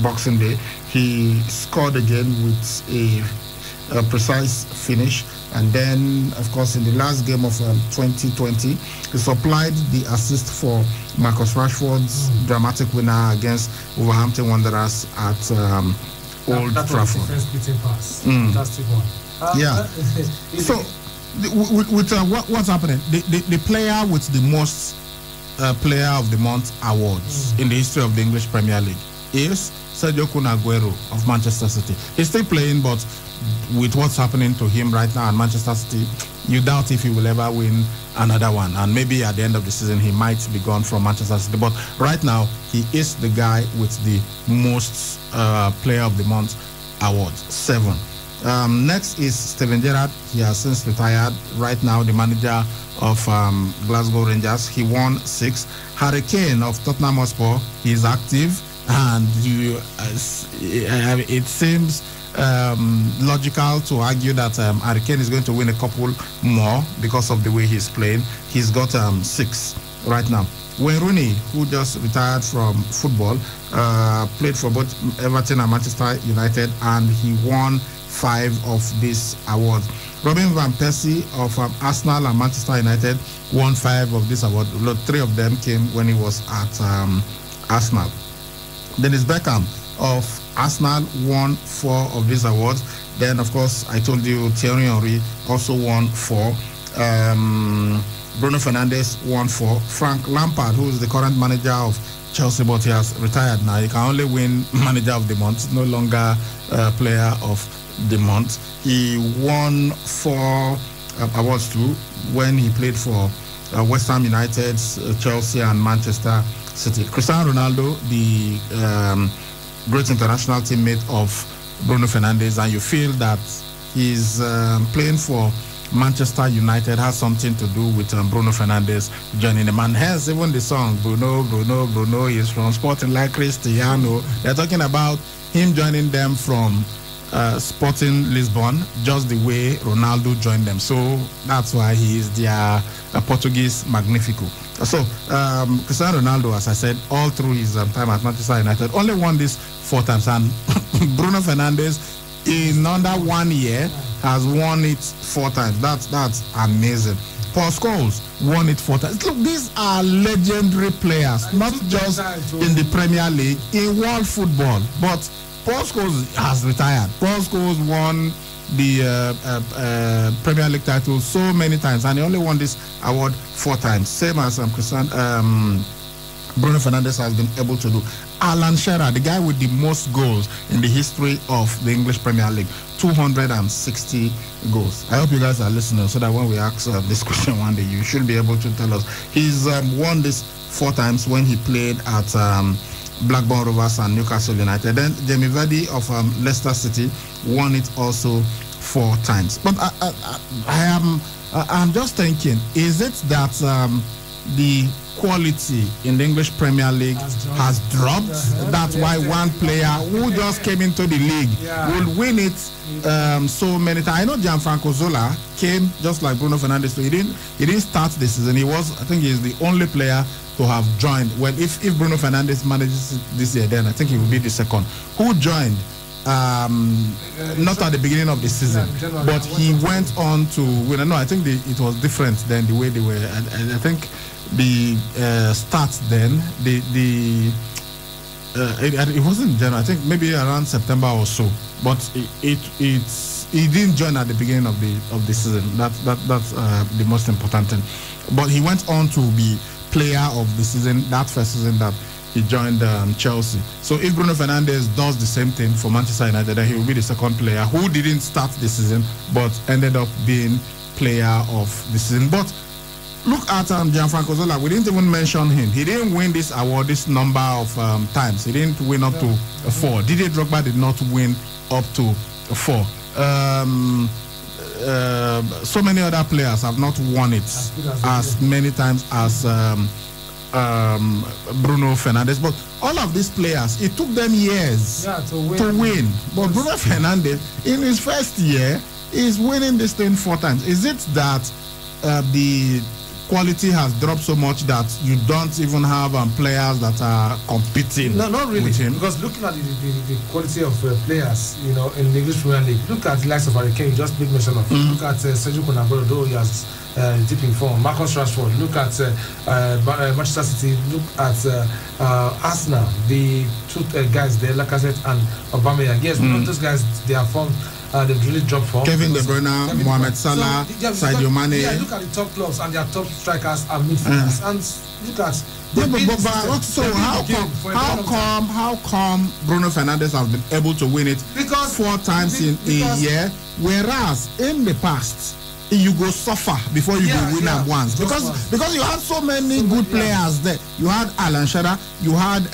Boxing Day. He scored again with a precise finish, and then, of course, in the last game of 2020, he supplied the assist for Marcus Rashford's dramatic winner against Wolverhampton Wanderers at Old Trafford. Pass. Fantastic one. So, what's happening? The player with the most Player of the Month awards in the history of the English Premier League is Sergio Kun Aguero of Manchester City. He's still playing, but with what's happening to him right now at Manchester City, you doubt if he will ever win another one. And maybe at the end of the season, he might be gone from Manchester City. But right now, he is the guy with the most Player of the Month awards, 7. Next is Steven Gerrard. He has since retired. Right now, the manager of Glasgow Rangers. He won 6. Harry Kane of Tottenham Hotspur. He is active, and it seems logical to argue that Harry Kane is going to win a couple more because of the way he's playing. He's got 6 right now. Wayne Rooney, who just retired from football, played for both Everton and Manchester United, and he won 5 of these awards. Robin van Persie of Arsenal and Manchester United won 5 of these awards. 3 of them came when he was at Arsenal. Dennis Beckham of Arsenal won 4 of these awards. Then, of course, I told you Thierry Henry also won 4. Bruno Fernandes won 4. Frank Lampard, who is the current manager of Chelsea, but he has retired now. He can only win manager of the month, no longer player of the month. He won 4 awards too when he played for West Ham United, Chelsea, and Manchester City. Cristiano Ronaldo, the great international teammate of Bruno Fernandes, and you feel that he's playing for Manchester United has something to do with Bruno Fernandes joining him. And hence, even the song, Bruno, Bruno, Bruno, is from Sporting like Cristiano. They're talking about him joining them from Sporting Lisbon, just the way Ronaldo joined them. So that's why he is their Portuguese Magnifico. So Cristiano Ronaldo, as I said, all through his time at Manchester United, only won this 4 times. And Bruno Fernandes, in under 1 year, has won it 4 times. That's amazing. Paul Scholes won it 4 times. Look, these are legendary players, not just in the Premier League, in world football. But Paul Scholes has retired. Paul Scholes won the Premier League title so many times, and he only won this award 4 times, same as Bruno Fernandes has been able to do. Alan Shearer, the guy with the most goals in the history of the English Premier League, 260 goals. I hope you guys are listening so that when we ask this question one day, you should be able to tell us. He's won this 4 times when he played at Blackburn Rovers and Newcastle United. Then Jamie Vardy of Leicester City won it also 4 times. But I'm just thinking, is it that the quality in the English Premier League has dropped? That's why one player who just came into the league will win it so many times. I know Gianfranco Zola came just like Bruno Fernandes, so he didn't start the season. I think he's the only player to have joined. Well, if Bruno Fernandes manages this year, then I think he will be the second. Who joined? Not at the beginning of the season, but he went on to win. No, I think it was different than the way they were. I think the start then, it wasn't January. I think maybe around September or so. But he didn't join at the beginning of the season. That's the most important thing. But he went on to be player of the season, that first season that he joined Chelsea. So if Bruno Fernandes does the same thing for Manchester United, then he will be the second player who didn't start the season but ended up being player of the season. But look at Gianfranco Zola. We didn't even mention him. He didn't win this award this number of times. He didn't win up to 4. Didier Drogba did not win up to 4. So many other players have not won it as many times as Bruno Fernandes. But all of these players, it took them years to win. But Bruno Fernandes, in his first year, is winning this thing 4 times. Is it that the quality has dropped so much that you don't even have players that are competing? No, not really. With him? Because looking at the quality of players, in the English Premier League, look at the likes of Harry Kane, just big mention of. Look at Sergio Gnabry, though he has deep in form. Marcus Rashford. Look at Manchester City. Look at Arsenal. The 2 guys there, Lacazette and Aubameyang. Yes, those guys, they are formed. They've really dropped form. Kevin De Bruyne, Mohamed Salah, Sadio Mane. Yeah, look at the top clubs and their top strikers and midfielders. And look at. So how come Bruno Fernandes has been able to win it 4 times in a year, whereas in the past you go suffer before you go win at once. Because you had so many good players there. You had Alan Shearer, you had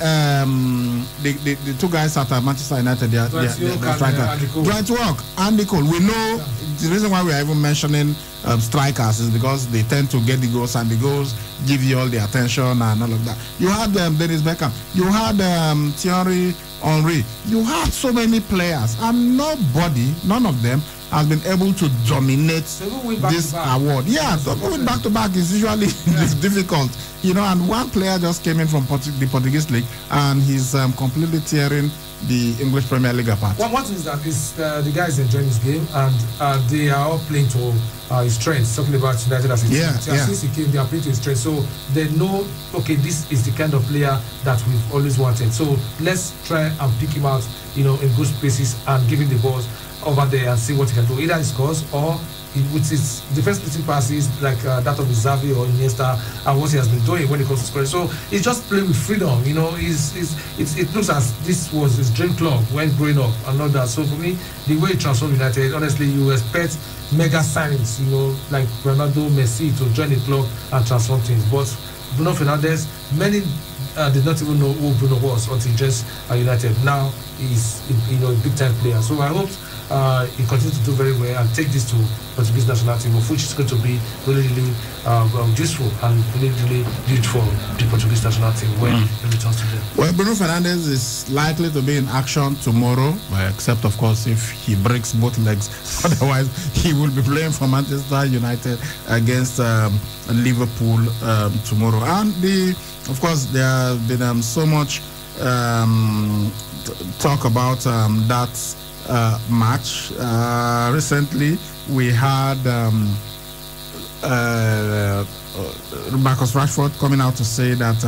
the two guys at Manchester United, their striker. Dwight York, Andy Cole. We know the reason why we are even mentioning strikers is because they tend to get the goals, and the goals give you all the attention and all of that. You had Dennis Beckham, you had Thierry Henry, you had so many players, and none of them has been able to dominate this award. Yeah, so going back to back is usually difficult, and one player just came in from the Portuguese league, and he's completely tearing the English Premier League apart. One thing is that the guys enjoying this game, and they are all playing to his strengths. Talking about United as since he came, they are playing to his strengths. So they know, okay, this is the kind of player that we've always wanted. So let's try and pick him out, in good spaces and give him the balls over there and see what he can do. Either he scores or with his defense splitting passes like that of Xavi or Iniesta, and what he has been doing when it comes to scoring. So he's just playing with freedom. It looks as this was his dream club when growing up and all that. So for me, the way he transformed United, honestly, you expect mega signings, like Ronaldo, Messi to join the club and transform things. But Bruno Fernandes, many did not even know who Bruno was until he just United. Now he's a big time player. So I hope he continues to do very well and take this to Portuguese national team, which is going to be really, really useful and really, really huge for the Portuguese national team when it returns to them. Well, Bruno Fernandes is likely to be in action tomorrow, except of course if he breaks both legs. Otherwise, he will be playing for Manchester United against Liverpool tomorrow. And of course, there has been so much talk about that match. Recently, we had Marcus Rashford coming out to say that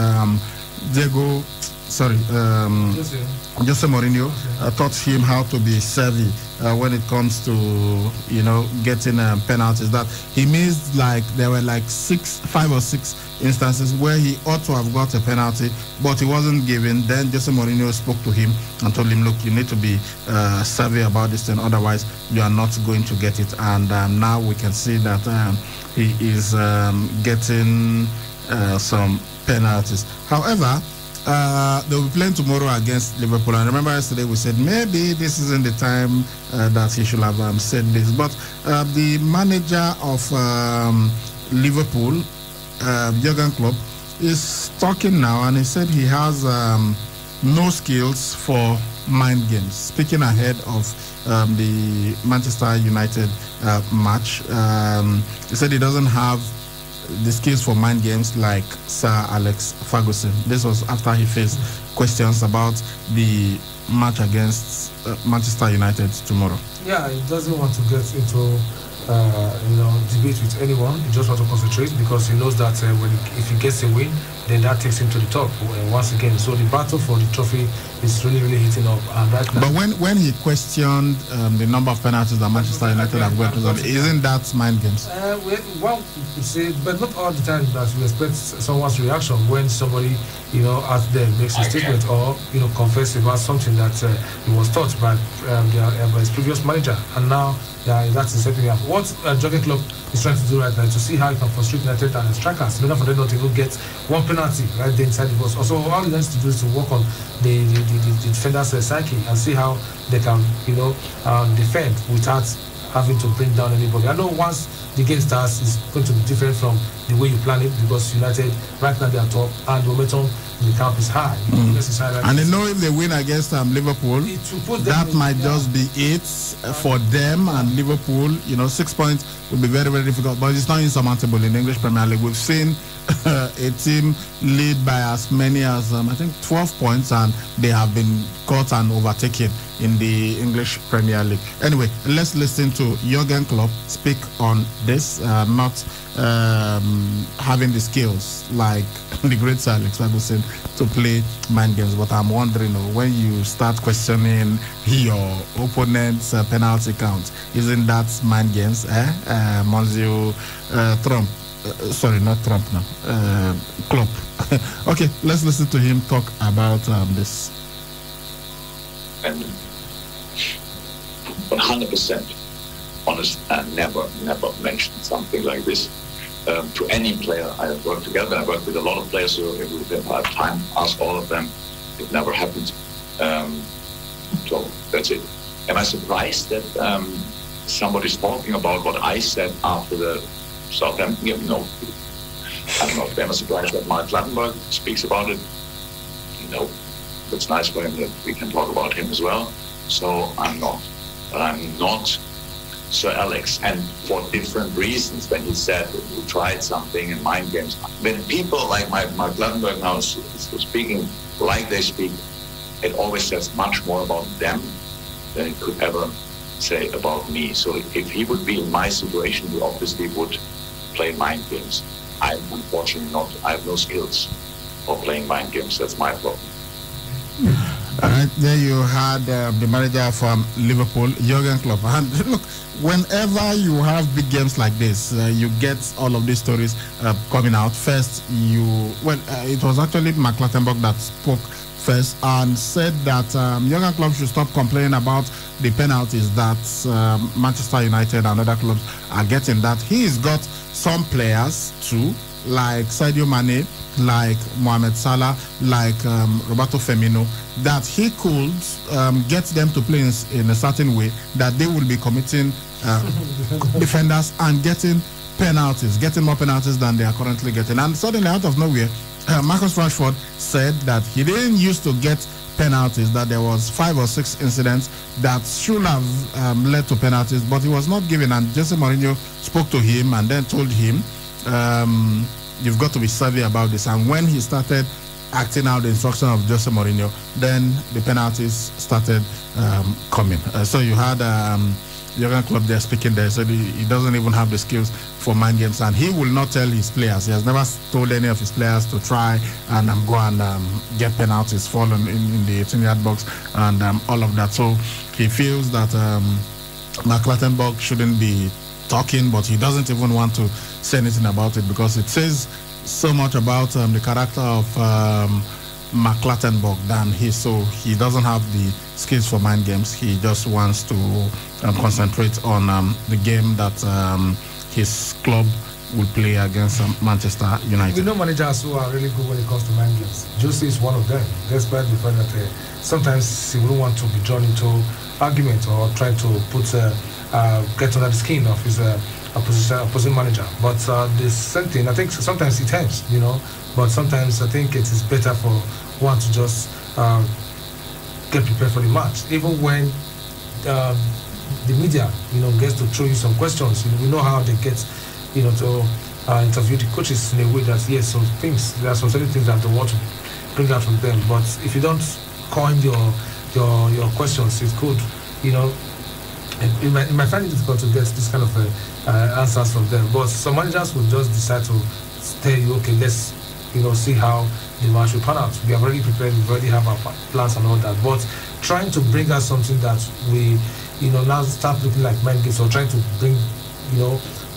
Jose Mourinho taught him how to be savvy when it comes to getting penalties. That he missed, like there were like 5 or 6 instances where he ought to have got a penalty, but he wasn't given. Then Jose Mourinho spoke to him and told him, look, you need to be savvy about this thing, otherwise you are not going to get it. And now we can see that he is getting some penalties. However, they'll be playing tomorrow against Liverpool. And remember yesterday we said maybe this isn't the time that he should have said this. But the manager of Liverpool, Jurgen Klopp, is talking now, and he said he has no skills for mind games. Speaking ahead of the Manchester United match, he said he doesn't have the skills for mind games like Sir Alex Ferguson. This was after he faced questions about the match against Manchester United tomorrow. Yeah, he doesn't want to get into debate with anyone. He just wants to concentrate because he knows that if he gets a win, then that takes him to the top once again. So the battle for the trophy is really, really heating up. And right now, but when he questioned the number of penalties that Manchester United have got, isn't that mind games? One could say, but not all the time that you expect someone's reaction when somebody, out there makes a statement or, confess about something that he was taught by his previous manager. And now that's the second half. What Jurgen Klopp is trying to do right now is to see how he can frustrate United and strikers in order for them not to even get one penalty right there inside the box. Also, all he needs to do is to work on the defender's psyche and see how they can, defend without having to bring down anybody. I know once the game starts, it's going to be different from the way you plan it because United right now they are top and the momentum in the camp is high. And they know if they win against Liverpool, that might just be it for them and Liverpool. 6 points will be very, very difficult, but it's not insurmountable in the English Premier League. We've seen a team lead by as many as I think 12 points, and they have been caught and overtaken in the English Premier League. Anyway, let's listen to Jurgen Klopp speak on this, not having the skills like the great Sir Alex Ferguson to play mind games. But I'm wondering, when you start questioning your opponent's penalty count, isn't that mind games? Monsieur Trump. Sorry, not Trump now. Klopp. Okay, let's listen to him talk about this. And 100% honest, and never mentioned something like this to any player I have worked together. I worked with a lot of players, so if I have time, ask all of them. It never happened. So that's it. Am I surprised that somebody's talking about what I said after the Southampton game? No. I'm not. Am I surprised that Mark Clattenburg speaks about it? No. It's nice for him that we can talk about him as well. So I'm not. But I'm not Sir Alex, and for different reasons. When he said that he tried something in mind games, when people like Mark Clattenburg now is speaking like they speak, it always says much more about them than it could ever say about me. So if he would be in my situation, he obviously would play mind games. I'm unfortunately not. I have no skills for playing mind games. That's my problem. All right, there you had the manager from Liverpool, Jurgen Klopp. And look, whenever you have big games like this, you get all of these stories coming out. First, it was actually Mark Clattenburg that spoke first and said that Jurgen Klopp should stop complaining about the penalties that Manchester United and other clubs are getting. That he's got some players too, like Sadio Mane, like Mohamed Salah, like Roberto Firmino, that he could get them to play in a certain way that they will be committing defenders and getting penalties, getting more penalties than they are currently getting. And suddenly, out of nowhere, Marcus Rashford said that he didn't used to get penalties, that there was 5 or 6 incidents that should have led to penalties, but he was not given. And Jose Mourinho spoke to him and then told him, you've got to be savvy about this. And when he started acting out the instruction of Jose Mourinho, then the penalties started coming. So you had Jurgen Klopp there speaking there, said he doesn't even have the skills for mind games, and he will not tell his players. He has never told any of his players to try and go and get penalties, fall in the 18-yard box, and all of that. So he feels that Mark Clattenburg shouldn't be talking, but he doesn't even want to say anything about it because it says so much about the character of Mark Clattenburg than so he doesn't have the skills for mind games. He just wants to concentrate on the game that his club will play against Manchester United. We know managers who are really good when it comes to mind games. Jose is one of them, despite the fact that sometimes he wouldn't want to be drawn into argument or try to get under the skin of his opposing manager. But the same thing, I think sometimes it helps, but sometimes I think it is better for one to just get prepared for the match. Even when the media, gets to throw you some questions, we know how they get, to interview the coaches in a way that, yes, there are some certain things that they want to bring out from them. But if you don't coin your questions, it could, it might find it difficult to get this kind of answers from them. But some managers will just decide to tell you, okay, let's see how the match will pan out. We have already prepared, we already have our plans and all that. But trying to bring out something that we, now start looking like mind games, or trying to bring,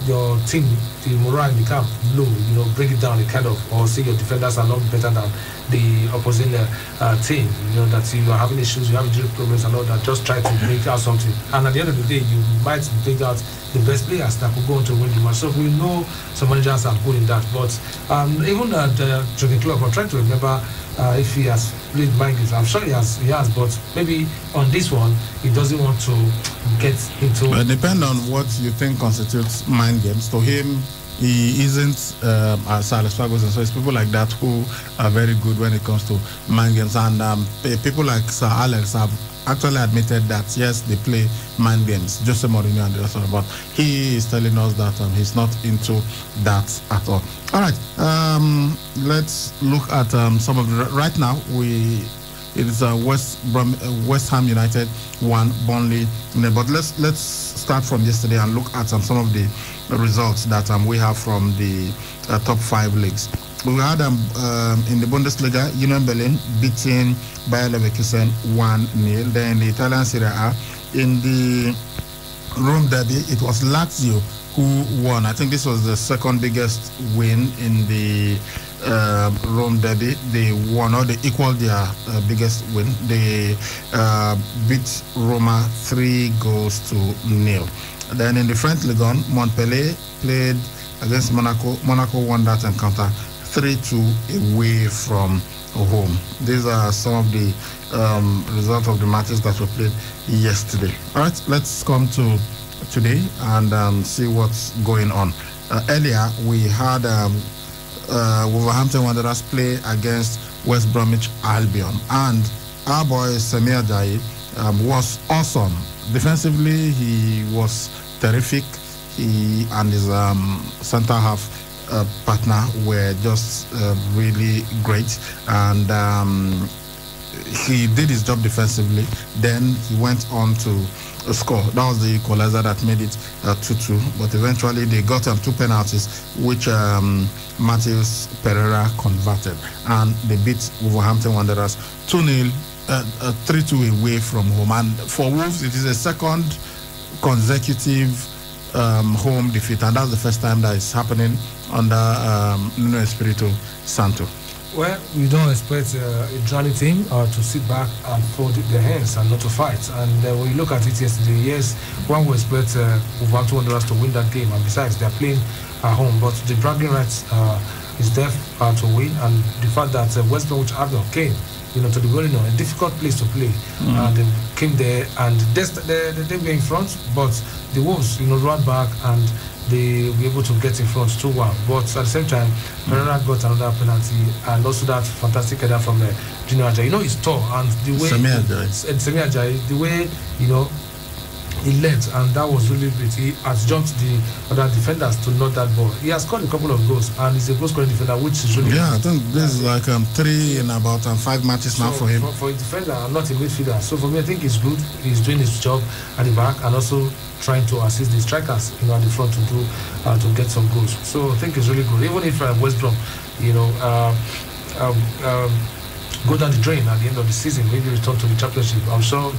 your team, the morale in the camp low, bring it down, or say your defenders are not better than the opposing team, that you are having issues, you have injury problems and all that. Just try to bring out something, and at the end of the day, you might bring out the best players that could go on to win the match. So we know some managers are good in that, but even at Jurgen Klopp, I'm trying to remember if he has played mind games. I'm sure he has, but maybe on this one, he doesn't want to get into. It depends on what you think constitutes mind games. To him, he isn't as Alex Ferguson. So it's people like that who are very good when it comes to mind games. And people like Sir Alex have actually admitted that, yes, they play mind games, Jose Mourinho and the rest of them, but he is telling us that he's not into that at all. All right, let's look at some of the... Right now, it is West Ham United 1, Burnley. But let's start from yesterday and look at some of the results that we have from the top 5 leagues. We had in the Bundesliga, Union Berlin beating Bayer Leverkusen 1-0. Then the Italian Serie A, in the Rome derby, it was Lazio who won. I think this was the second biggest win in the Rome derby. They won, or they equaled their biggest win. They beat Roma 3-0. Then in the French Ligue 1, Montpellier played against Monaco. Monaco won that encounter 3-2 away from home. These are some of the results of the matches that were played yesterday. All right, let's come to today and see what's going on. Earlier, we had Wolverhampton Wanderers play against West Bromwich Albion, and our boy Semi Ajayi was awesome. Defensively, he was terrific. He and his centre half partner were just really great, and he did his job defensively. Then he went on to score. That was the equalizer that made it 2-2. But eventually they got 2 penalties, which Matheus Pereira converted, and they beat Wolverhampton Wanderers 2-0, 3-2 away from home. And for Wolves, it is a second consecutive home defeat, and that's the first time that it's happening under Nuno Espirito Santo. Well, we don't expect a drowning team to sit back and fold their hands and not to fight. And when you look at it yesterday, yes, one would expect Wolverhampton Wanderers to win that game. And besides, they're playing at home. But the bragging rights is there to win. And the fact that West Bromwich Albion came, to the Molino, a difficult place to play. They came there and they were in front, but the Wolves, ran back and they were able to get in front 2-1. But at the same time, Pereira got another penalty, and also that fantastic header from Junior Ajayi. He's tall, and the way Semi Ajayi, the way he led, and that was really great. He has jumped the other defenders to knock that ball. He has scored a couple of goals, and he's a goal scoring defender, which is really I think this is like 3 in about 5 matches now for him. For a defender, I'm not a midfielder. So for me, I think it's good. He's doing his job at the back, and also trying to assist the strikers, at the front to get some goals. So I think it's really good. Even if West Brom, go down the drain at the end of the season, maybe return to the championship, I'm sure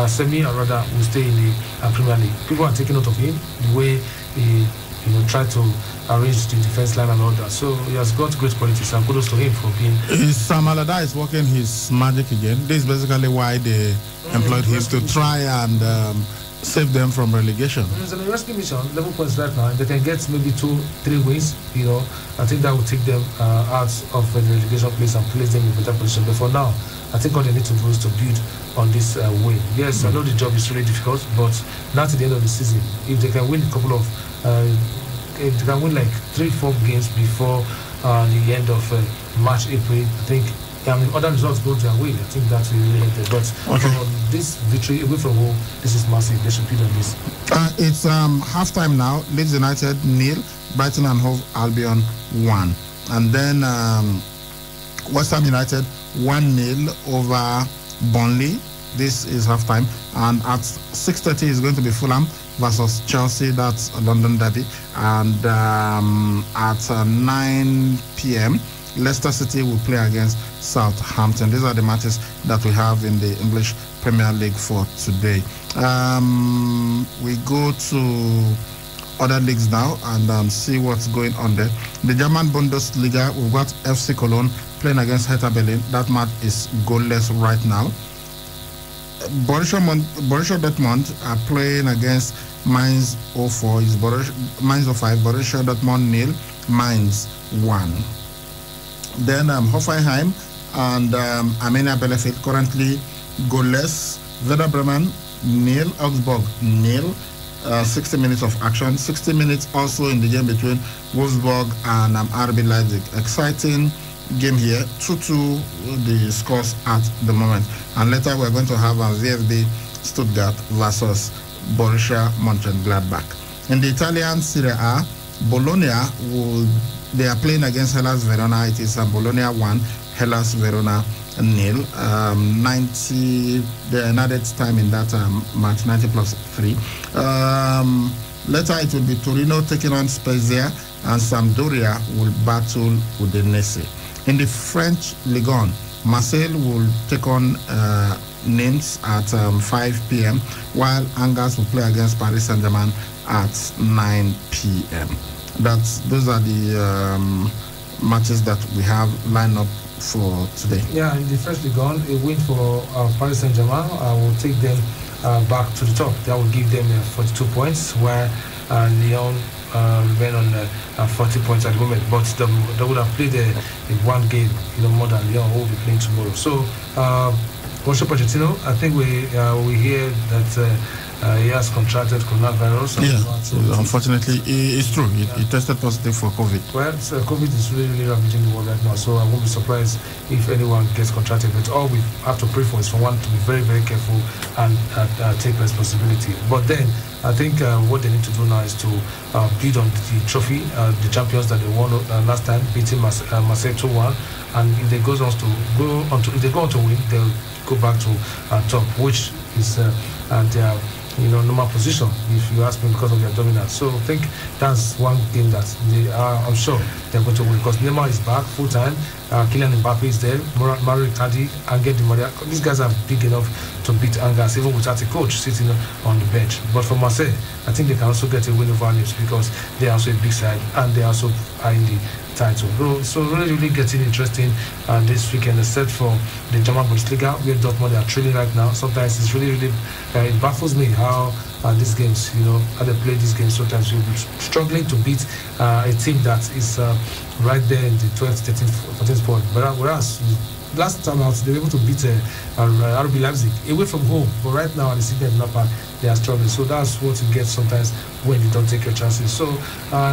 Semi Arada will stay in the Premier League. People are taking note of him, the way he tried to arrange the defense line and all that. So he has got great qualities, and kudos to him for being. Sam Allardyce is working his magic again. This is basically why they employed him to try and save them from relegation. It's a rescue mission, 11 points right now, and they can get maybe 2-3 wins. I think that will take them out of the relegation place and place them in a better position. But for now, I think all they need to do is to build on this win. Yes, I know the job is really difficult, but not at the end of the season. If they can win a couple of, if they can win like 3-4 games before the end of March, April, I think. Other results go their way. I think that's really helped them. But for this victory away from home, this is massive. They should build on this. It's halftime now. Leeds United 0, Brighton and Hove Albion 1, and then West Ham United 1-0 over Burnley. This is halftime, and at 6:30 is going to be Fulham versus Chelsea. That's a London derby, and at 9 p.m. Leicester City will play against Southampton. These are the matches that we have in the English Premier League for today. We go to other leagues now and see what's going on there. The German Bundesliga, we've got FC Cologne playing against Hertha Berlin. That match is goalless right now. Borussia Dortmund are playing against Mainz 04. It's Mainz 05, Borussia Dortmund 0, Mainz 1. Then Hoffenheim and Arminia Bielefeld currently goalless. Werder Bremen 0, Augsburg 0. 60 minutes of action. 60 minutes also in the game between Wolfsburg and RB Leipzig. Exciting game here. 2-2 the scores at the moment. And later we're going to have VfB Stuttgart versus Borussia Mönchengladbach. In the Italian Serie A, Bologna they are playing against Hellas Verona. It is Bologna 1, Hellas Verona 0. 90, they added time in that match, 90 plus 3. Later it will be Torino taking on Spezia, and Sampdoria will battle Udinese. In the French Ligue 1, Marseille will take on Nice at 5 p.m., while Angers will play against Paris Saint-Germain at 9 p.m. Those are the matches that we have lined up for today. Yeah, in the French Ligue 1, a win for Paris Saint-Germain will take them back to the top. That will give them 42 points, where Lyon remain on 40 points at the moment. But they would have played one game, more than Lyon, who will be playing tomorrow. So, Mauricio Pochettino, I think we hear that he has contracted coronavirus. Yeah, unfortunately, it's true. He tested positive for COVID. Well, COVID is really ravaging the world right now, so I won't be surprised if anyone gets contracted. But all we have to pray for is for one to be very, very careful and take responsibility. But then, I think what they need to do now is to build on the trophy, the champions that they won last time, beating Marseille 2-1. And if they go on to win, they'll go back to top, which is their normal position, if you ask me, because of their dominance. So I think that's one thing that I'm sure they're going to win, because Neymar is back full time, Kylian Mbappe is there, Mario Icardi, Angel Di Maria. These guys are big enough to beat Angers, even without a coach sitting on the bench. But for Marseille, I think they can also get a win over Nice, because they are also a big side and they also are in the title. So really getting interesting this weekend, except for the German Bundesliga, where Dortmund are trailing right now. Sometimes it's really it baffles me how these games, how they play these games. Sometimes you'll be struggling to beat a team that is right there in the 12th, 13th, 14th spot. But whereas last time out, they were able to beat RB Leipzig away from home. But right now, at the City of Park, they are struggling. So that's what you get sometimes when you don't take your chances. So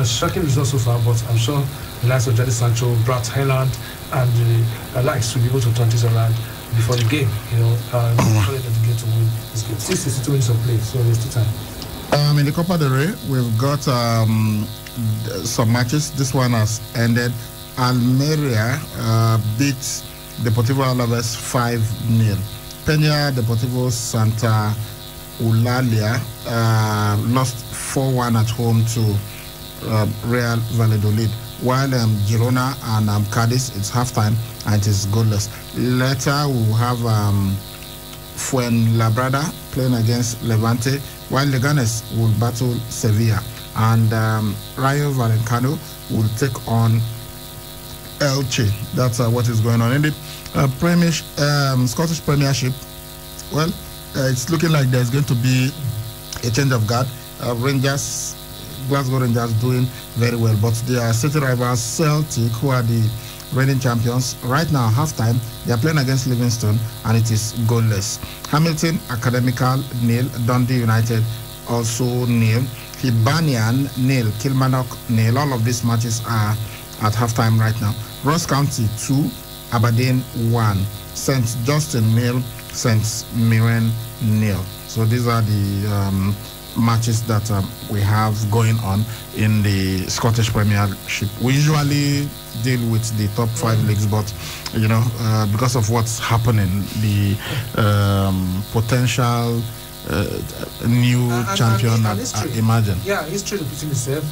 shocking results so far, but I'm sure the likes of Jadon Sancho, Brad Haaland, and likes to be able to turn this around before the game. Before they get to win this game. 62 minutes of play, so there's still time. In the Copa del Rey, we've got some matches. This one has ended. Almeria beat Deportivo Alaves 5-0. Peña Deportivo Santa Eulalia lost 4-1 at home to Real Valladolid. While Girona and Cadiz, it's halftime and it is goalless. Later we'll have Fuenlabrada playing against Levante, while Leganes will battle Sevilla, and Rayo Vallecano will take on Elche. That's what is going on in the Scottish Premiership. Well, it's looking like there's going to be a change of guard. Glasgow Rangers doing very well, but their city rivals Celtic, who are the reigning champions, right now halftime they are playing against Livingston and it is goalless. Hamilton Academical 0, Dundee United also 0, Hibernian 0, Kilmarnock 0. All of these matches are at halftime right now. Ross County 2, Aberdeen 1, St. Justin 0, St. Mirren 0. So these are the matches that we have going on in the Scottish Premiership. We usually deal with the top 5 leagues, but because of what's happening, the potential new champion imagine. Yeah, history repeating itself.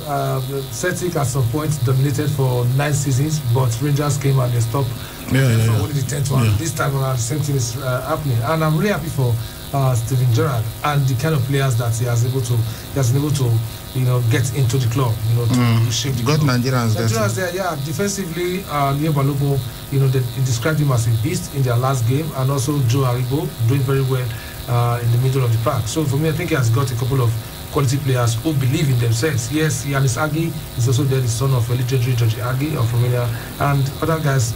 Celtic at some point dominated for 9 seasons, but Rangers came and they stopped. Only the 10th one. This time around, the same thing is happening, and I'm really happy for Steven Gerrard and the kind of players that he has been able to get into the club, to shape the club. Nigerians there, yeah. Defensively, Leo Balogun, they described him as a beast in their last game, and also Joe Aribo doing very well in the middle of the park. So for me, I think he has got a couple of quality players who believe in themselves. Yes, Yanis Agui is also there, the son of legendary George Agui of Romania, and other guys.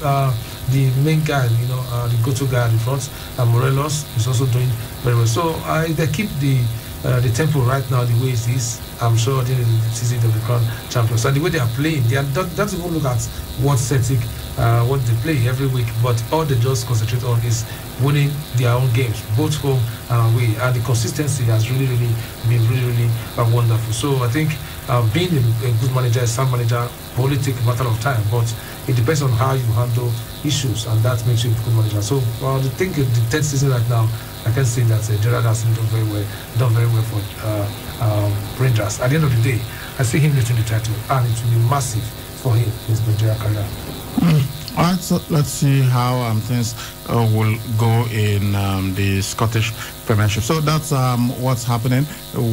The main guy, the go-to guy at the front, Morelos, is also doing very well. So they keep the tempo right now the way it is. I'm sure at the end of the season they'll become champions. And the way they are playing, they don't even look at what Celtic, what they play every week, but all they just concentrate on is winning their own games, both home and away. And the consistency has really been really wonderful. So I think being a good manager, a sound manager, will only take a matter of time, but it depends on how you handle issues, and that makes you a good manager. So I think the 10th season right now, I can say that Gerrard has done very well for Rangers. At the end of the day, I see him lifting the title, and it will be massive for him, his Nigeria career. All right, so let's see how things will go in the Scottish Premiership. So that's what's happening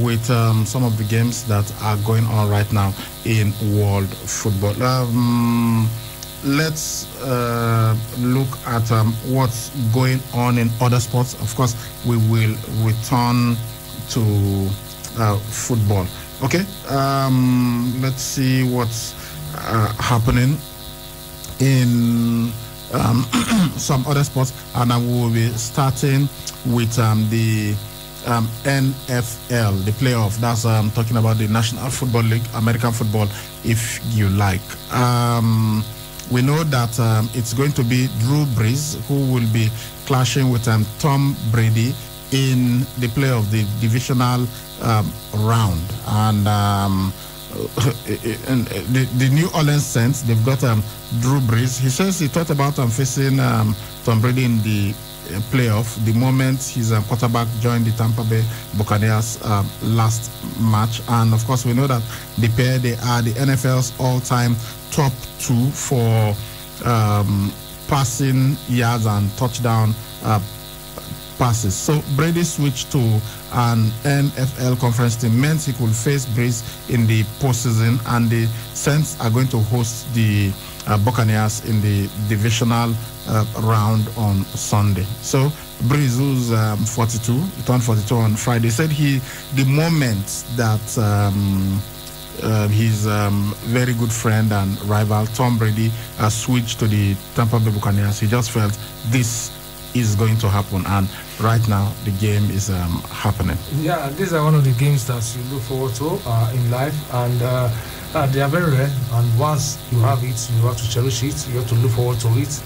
with some of the games that are going on right now in world football. let's look at what's going on in other sports. Of course, we will return to football. Okay, let's see what's happening in some other sports, and I will be starting with the NFL, the playoff. That's talking about the National Football League, American football, if you like. We know that it's going to be Drew Brees who will be clashing with Tom Brady in the playoff, the divisional round. And the New Orleans Saints, they've got Drew Brees. He says he thought about facing Tom Brady in the playoff the moment his quarterback joined the Tampa Bay Buccaneers last match. And of course, we know that the pair, they are the NFL's all-time top two for passing yards and touchdown passes. So Brady switched to an NFL conference team meant he could face Brees in the postseason, and the Saints are going to host the Buccaneers in the divisional round on Sunday. So Brees, who's 42, he turned 42 on Friday, said the moment that his very good friend and rival Tom Brady switched to the Tampa Bay Buccaneers, he just felt this is going to happen, and right now the game is happening. Yeah, these are one of the games that you look forward to in life, and they are very rare, and once you have it, you have to cherish it, you have to look forward to it,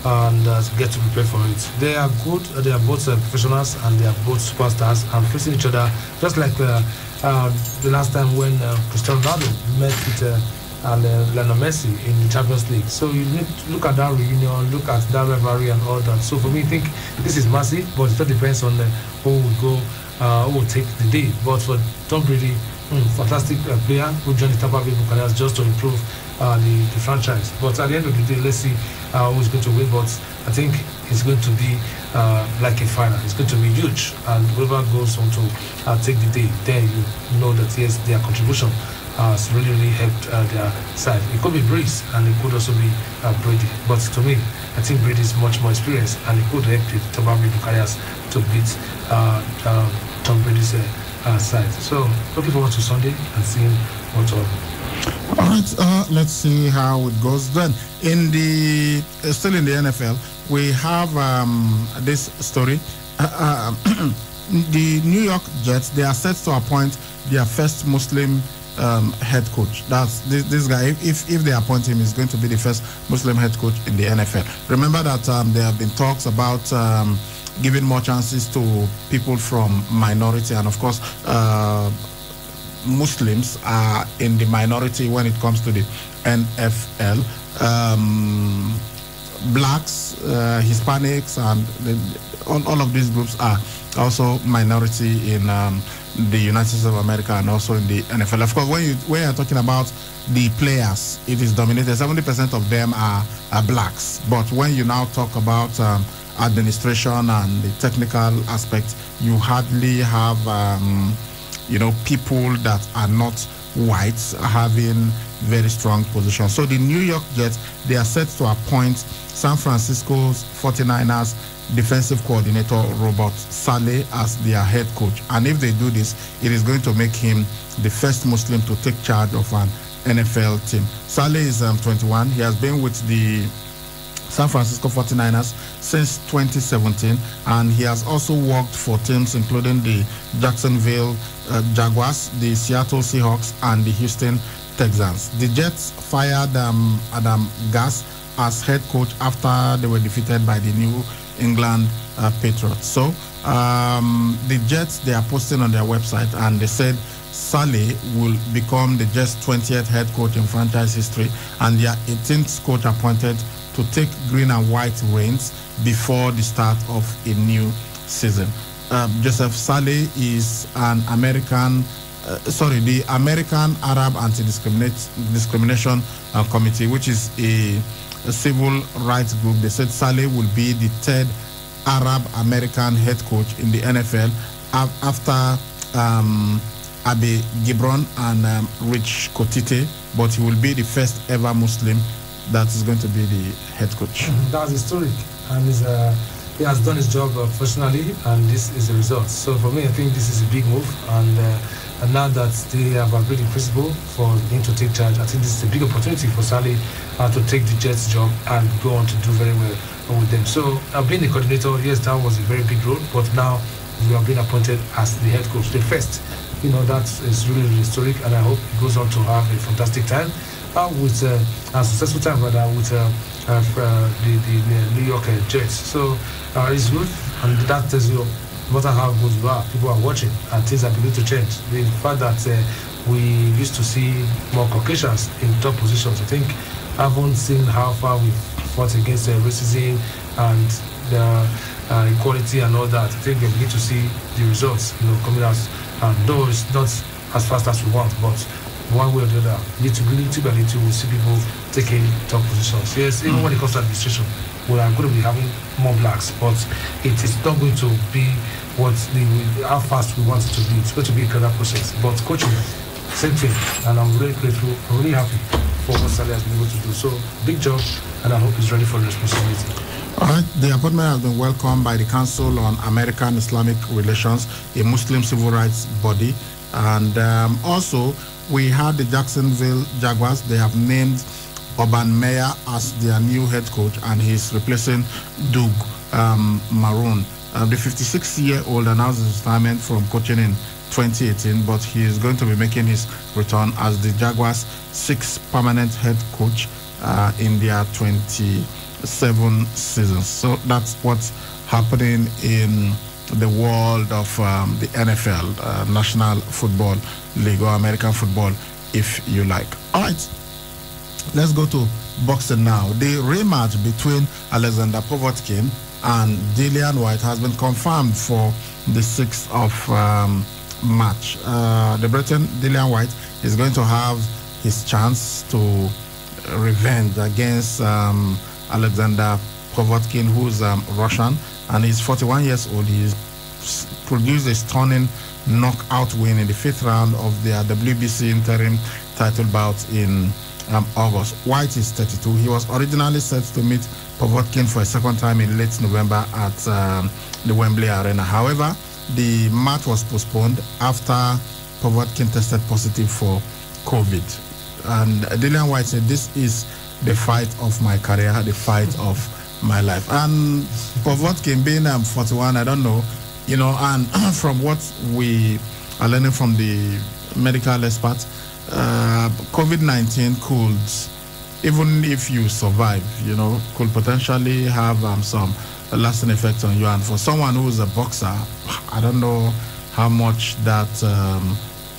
and get to prepare for it. They are good, they are both professionals, and they are both superstars, and facing each other, just like the last time when Cristiano Ronaldo met with Lionel Messi in the Champions League. So you need to look at that reunion, look at that rivalry and all that. So for me, I think this is massive, but it all depends on who will go, who will take the day. But for Tom Brady, fantastic player who joined the Tampa Bay Buccaneers just to improve the franchise. But at the end of the day, let's see who's going to win. But I think it's going to be like a final. It's going to be huge, and whoever goes on to take the day, then you know that yes, their contribution has really helped their side. It could be Brees, and it could also be Brady. But to me, I think Brady is much more experienced, and it could help the Tampa Bay Buccaneers to beat Tom Brady's side. So looking forward to Sunday and seeing what will happen. All right, let's see how it goes. Then, still in the NFL, we have this story. The New York Jets, they are set to appoint their first Muslim head coach. That's this guy. If they appoint him, he's going to be the first Muslim head coach in the NFL. Remember that there have been talks about giving more chances to people from minority, and of course, Muslims are in the minority when it comes to the NFL. Blacks, Hispanics, and all of these groups are also minority in the United States of America and also in the NFL. Of course, when you're talking about the players, it is dominated. 70% of them are blacks. But when you now talk about administration and the technical aspect, you hardly have people that are not whites having very strong positions. So the New York Jets, they are set to appoint San Francisco's 49ers defensive coordinator Robert Saleh as their head coach. And if they do this, it is going to make him the first Muslim to take charge of an NFL team. Saleh is 21. He has been with the San Francisco 49ers since 2017, and he has also worked for teams including the Jacksonville Jaguars, the Seattle Seahawks, and the Houston Texans. The Jets fired Adam Gase as head coach after they were defeated by the New England Patriots. So the Jets, they are posting on their website, and they said Saleh will become the Jets' 20th head coach in franchise history, and their 18th coach appointed to take green and white reins before the start of a new season. Joseph Saleh is an the American Arab Anti-Discrimination Committee, which is a civil rights group. They said Saleh will be the third Arab American head coach in the NFL after Abe Gibron and Rich Kotite, but he will be the first ever Muslim that is going to be the head coach. That's historic, and he has done his job professionally, and this is the result. So for me, I think this is a big move, and now that they have agreed in principle for him to take charge, I think this is a big opportunity for Sally to take the Jets job and go on to do very well with them. So being the coordinator, yes, that was a very big role, but now you have been appointed as the head coach, the first. That is really, really historic, and I hope he goes on to have a fantastic time with a successful time with the New York Jets. So it's good, and that tells you no matter how good you are, people are watching, and things are beginning to change. The fact that we used to see more Caucasians in top positions, I think I haven't seen how far we've fought against racism and the equality and all that. I think we begin to see the results, coming out. Though it's not as fast as we want, but one way or the other, little by little, we'll see people taking top positions. Yes, even when it comes to administration, we are going to be having more blacks, but it is not going to be how fast we want it to be. It's going to be a gradual process. But coaching, same thing, and I'm really grateful, I'm really happy for what Sally has been able to do. So, big job, and I hope he's ready for the responsibility. All right, the appointment has been welcomed by the Council on American Islamic Relations, a Muslim civil rights body. And also, we had the Jacksonville Jaguars. They have named Urban Meyer as their new head coach, and he's replacing Doug Marrone. The 56-year-old announced his retirement from coaching in 2018, but he is going to be making his return as the Jaguars' sixth permanent head coach in their 27 seasons. So that's what's happening in the world of the NFL, National Football League, or American football, if you like. All right, let's go to boxing now. The rematch between Alexander Povetkin and Dillian Whyte has been confirmed for the 6th of March. The Briton, Dillian Whyte, is going to have his chance to revenge against Alexander Povetkin, who's Russian, and he's 41 years old. He's produced a stunning knockout win in the 5th round of their WBC interim title bout in August. Whyte is 32. He was originally set to meet Povetkin for a second time in late November at the Wembley Arena. However, the match was postponed after Povetkin tested positive for COVID. And Dillian Whyte said, "This is the fight of my career, the fight of my life." And Povetkin being 41, I don't know, and from what we are learning from the medical experts, COVID-19 could, even if you survive, could potentially have some lasting effects on you. And for someone who's a boxer, I don't know how much that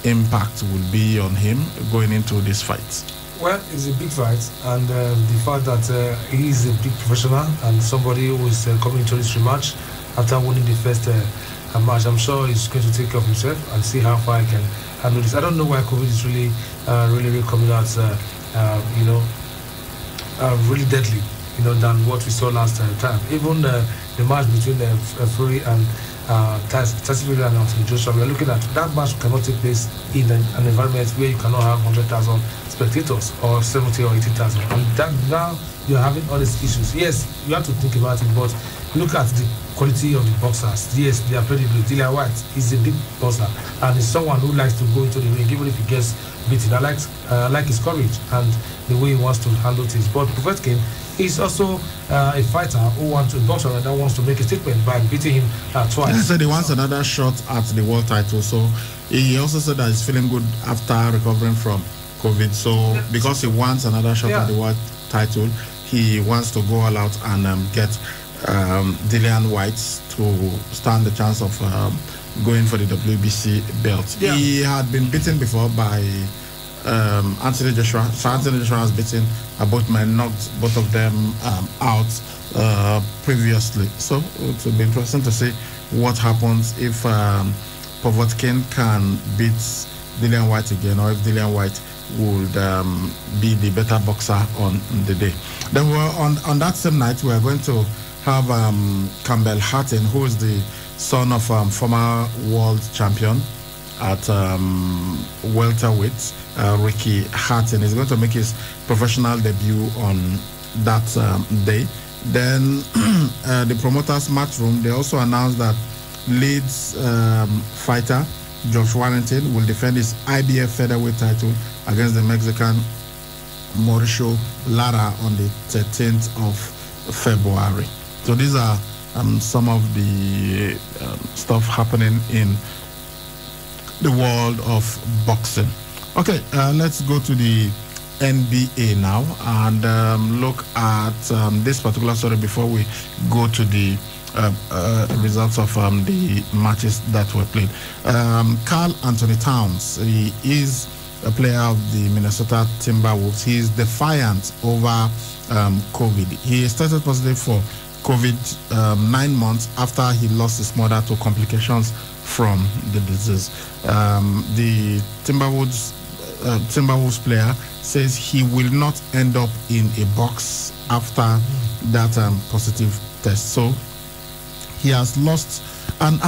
impact will be on him going into this fight. Well, it's a big fight, and the fact that he is a big professional and somebody who is coming into this rematch after winning the first match, I'm sure he's going to take care of himself and see how far he can handle this. I don't know why COVID is really coming out, really deadly, than what we saw last time. Even the match between Fury and Tyson Fury and Anthony Joshua, we are looking at that match cannot take place in an environment where you cannot have 100,000 spectators or 70 or 80,000. And that now you're having all these issues. Yes, you have to think about it, but look at the quality of the boxers. Yes, they are pretty good. Dillian Whyte is a big boxer, and he's someone who likes to go into the ring, even if he gets beaten. I like his courage and the way he wants to handle things. But Povetkin is also a fighter who wants to boxer that wants to make a statement by beating him twice. He said he wants another shot at the world title. So he also said that he's feeling good after recovering from COVID. So because he wants another shot at the world title, he wants to go all out and get Dillian Whyte to stand the chance of going for the WBC belt. Yeah. He had been beaten before by Anthony Joshua. So Anthony Joshua has beaten both men, knocked both of them out previously. So it will be interesting to see what happens if Povetkin can beat Dillian Whyte again, or if Dillian Whyte would be the better boxer on the day. Then on that same night, we are going to have Campbell Hatton, who is the son of former world champion at welterweight, Ricky Hatton. He's going to make his professional debut on that day. Then the promoters Matchroom, they also announced that Leeds fighter George Warrington will defend his IBF featherweight title against the Mexican Mauricio Lara on the 13th of February. So these are some of the stuff happening in the world of boxing. Okay, let's go to the NBA now and look at this particular story before we go to the results of the matches that were played. Karl Anthony Towns, he is a player of the Minnesota Timberwolves. He is defiant over COVID. He tested positive for COVID 9 months after he lost his mother to complications from the disease. The Timberwolves player says he will not end up in a box after that positive test. So he has lost, and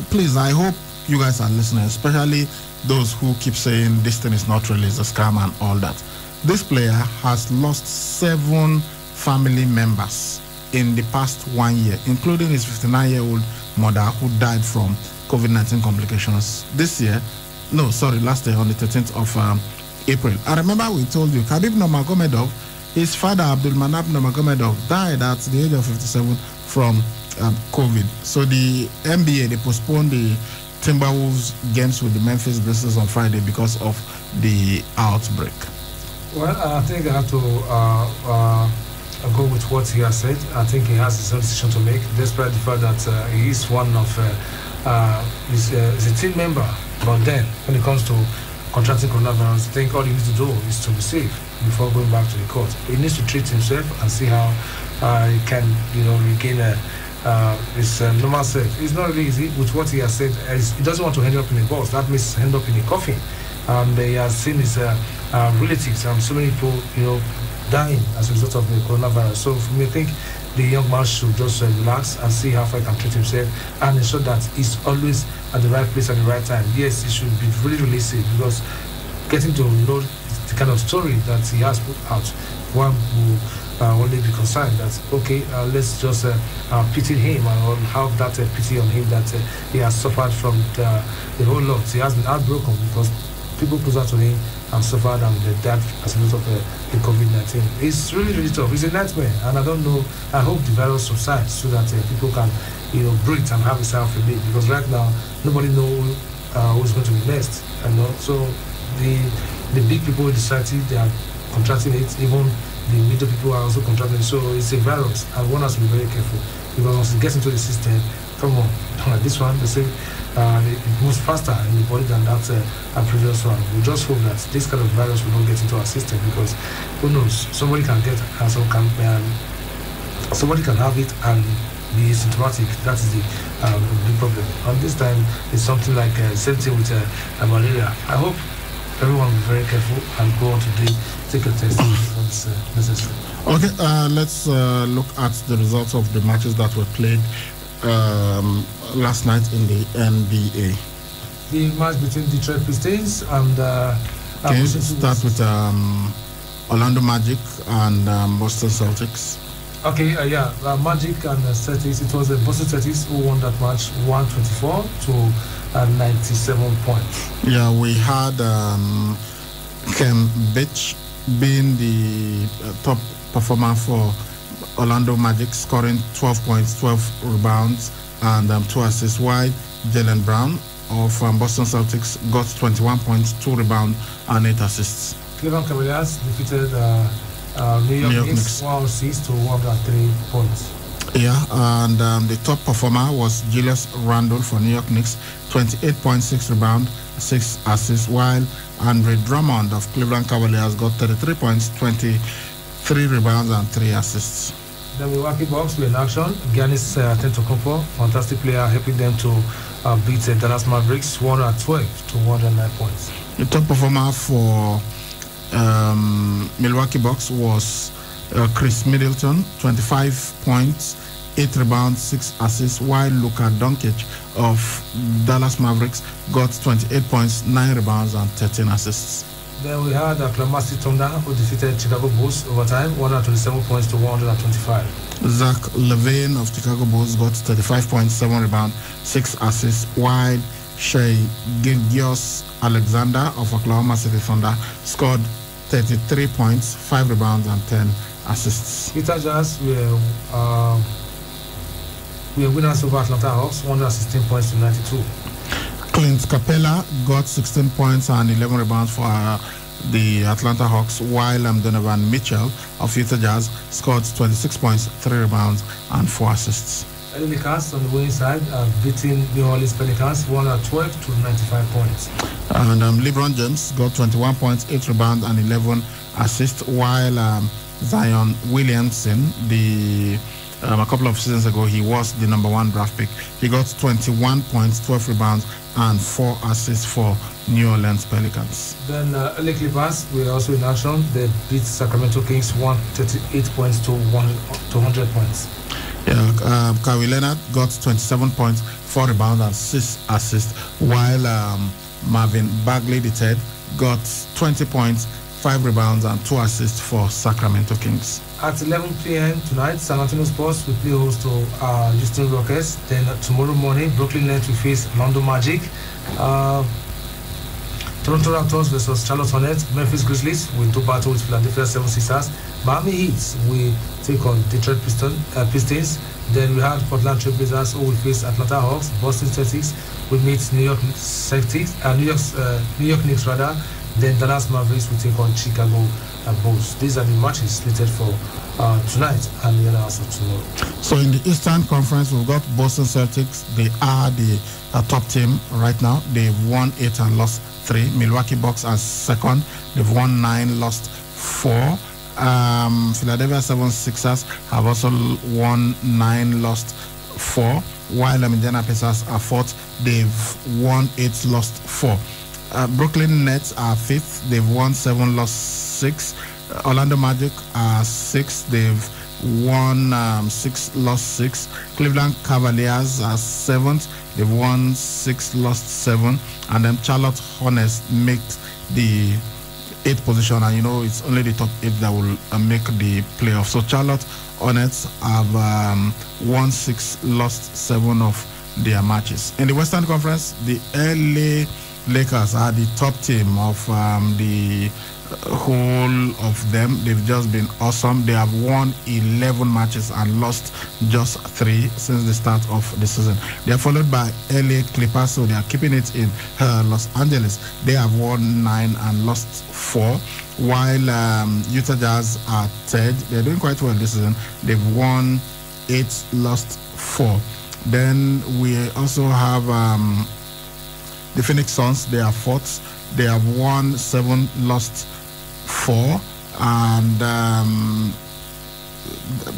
please, I hope you guys are listening, especially those who keep saying this thing is not really a scam and all that. This player has lost 7 family members in the past 1 year, including his 59-year-old mother who died from COVID-19 complications last year on the 13th of April. I remember we told you Khabib Nurmagomedov, his father Abdulmanap Nurmagomedov died at the age of 57 from COVID. So the NBA, they postponed the Timberwolves games with the Memphis Grizzlies on Friday because of the outbreak. Well, I think I have to go with what he has said. I think he has his own decision to make, despite the fact that he is one of he's a team member. But then, when it comes to contracting coronavirus, I think all he needs to do is to be safe before going back to the court. He needs to treat himself and see how he can, regain his normal self. It's not really easy with what he has said. He doesn't want to end up in a box. That means end up in a coffin. He has seen his relatives and so many people, dying as a result of the coronavirus. So for me, I think the young man should just relax and see how far he can treat himself and ensure that he's always at the right place at the right time. Yes, he should be really safe, because getting to know the kind of story that he has put out, one will only be concerned that, okay, let's just pity him and have that pity on him that he has suffered from the whole lot. He has been heartbroken because people closer to him have suffered and died as a result of the COVID-19. It's really tough. It's a nightmare, and I don't know. I hope the virus subsides so that people can, breathe and have a sigh of relief. Because right now, nobody knows who's going to be next. So the big people in the society, they are contracting it. Even the middle people are also contracting it. So it's a virus, and one has to be very careful, because once it gets into the system, come on, this one, they say it moves faster in the body than that previous one. We just hope that this kind of virus will not get into our system, because who knows, somebody can get somebody can have it and be symptomatic. That is the big problem. And this time it's something like same thing with malaria. I hope everyone will be very careful and go on today, take a test if it's necessary. Okay, let's look at the results of the matches that were played last night in the NBA. The match between Detroit Pistons and okay, start with Orlando Magic and Boston Celtics. Okay, Magic and Celtics. It was the Boston Celtics who won that match, 124 to 97 points. Yeah, we had Kem Bitch being the top performer for Orlando Magic, scoring 12 points, 12 rebounds, and 2 assists, while Jaylen Brown of Boston Celtics got 21 points, 2 rebounds, and 8 assists. Cleveland Cavaliers defeated New York Knicks 106 to 103 points. Yeah, and the top performer was Julius Randle for New York Knicks, 28 points, 6 rebounds, 6 assists, while Andre Drummond of Cleveland Cavaliers got 33 points, 23 rebounds, and 3 assists. The Milwaukee Bucks were in action. Giannis Antetokounmpo, fantastic player, helping them to beat Dallas Mavericks 112 to 109 points. The top performer for Milwaukee Bucks was Chris Middleton, 25 points, 8 rebounds, 6 assists, while Luka Doncic of Dallas Mavericks got 28 points, 9 rebounds, and 13 assists. Then we had Oklahoma City Thunder, who defeated Chicago Bulls overtime, 127 points to 125. Zach LaVine of Chicago Bulls got 35 points, 7 rebounds, 6 assists, while Shai Gilgeous-Alexander of Oklahoma City Thunder scored 33 points, 5 rebounds, and 10 assists. Utah Jazz were winners over Atlanta Hawks, 116 points to 92. Clint Capella got 16 points and 11 rebounds for the Atlanta Hawks, while Donovan Mitchell of Utah Jazz scored 26 points, 3 rebounds, and 4 assists. LA Lakers on the winning side beating New Orleans Pelicans 112 to 95 points. And LeBron James got 21 points, 8 rebounds, and 11 assists, while Zion Williamson, a couple of seasons ago, he was the #1 draft pick. He got 21 points, 12 rebounds, and 4 assists for New Orleans Pelicans. Then LA Clippers were also in action. They beat Sacramento Kings 138 points to 100 points. Yeah, Kawhi Leonard got 27 points, 4 rebounds, and 6 assists, while Marvin Bagley III got 20 points, 5 rebounds, and 2 assists for Sacramento Kings. At 11 p.m. tonight, San Antonio Spurs will play host to Houston Rockets. Then tomorrow morning, Brooklyn Nets will face Orlando Magic. Toronto Raptors versus Charlotte Hornets. Memphis Grizzlies will do battle with Philadelphia 76ers. Miami Heat will take on Detroit Pistons. Then we have Portland Trail Blazers who will face Atlanta Hawks. Boston Celtics will meet New York Knicks rather. Then Dallas Mavericks will take on Chicago Bulls. These are the matches slated for tonight and the other also tomorrow. So in the Eastern Conference, we've got Boston Celtics. They are the top team right now. They've won 8 and lost 3. Milwaukee Bucks are second. They've won 9, lost 4. Philadelphia 76ers have also won 9, lost 4. While Indiana Pacers are fourth. They've won 8, lost 4. Brooklyn Nets are 5th. They've won 7, lost 6. Orlando Magic are 6th. They've won 6, lost 6. Cleveland Cavaliers are 7th. They've won 6, lost 7. And then Charlotte Hornets make the 8th position. And it's only the top 8 that will make the playoffs. So Charlotte Hornets have won 6, lost 7 of their matches. In the Western Conference, the LA Lakers are the top team of the whole of them. They've just been awesome. They have won 11 matches and lost just 3 since the start of the season. They are followed by LA Clippers, so they are keeping it in Los Angeles. They have won 9 and lost 4, while Utah Jazz are third. They're doing quite well this season. They've won 8, lost 4. Then we also have the Phoenix Suns. They are fourth. They have won 7, lost 4. And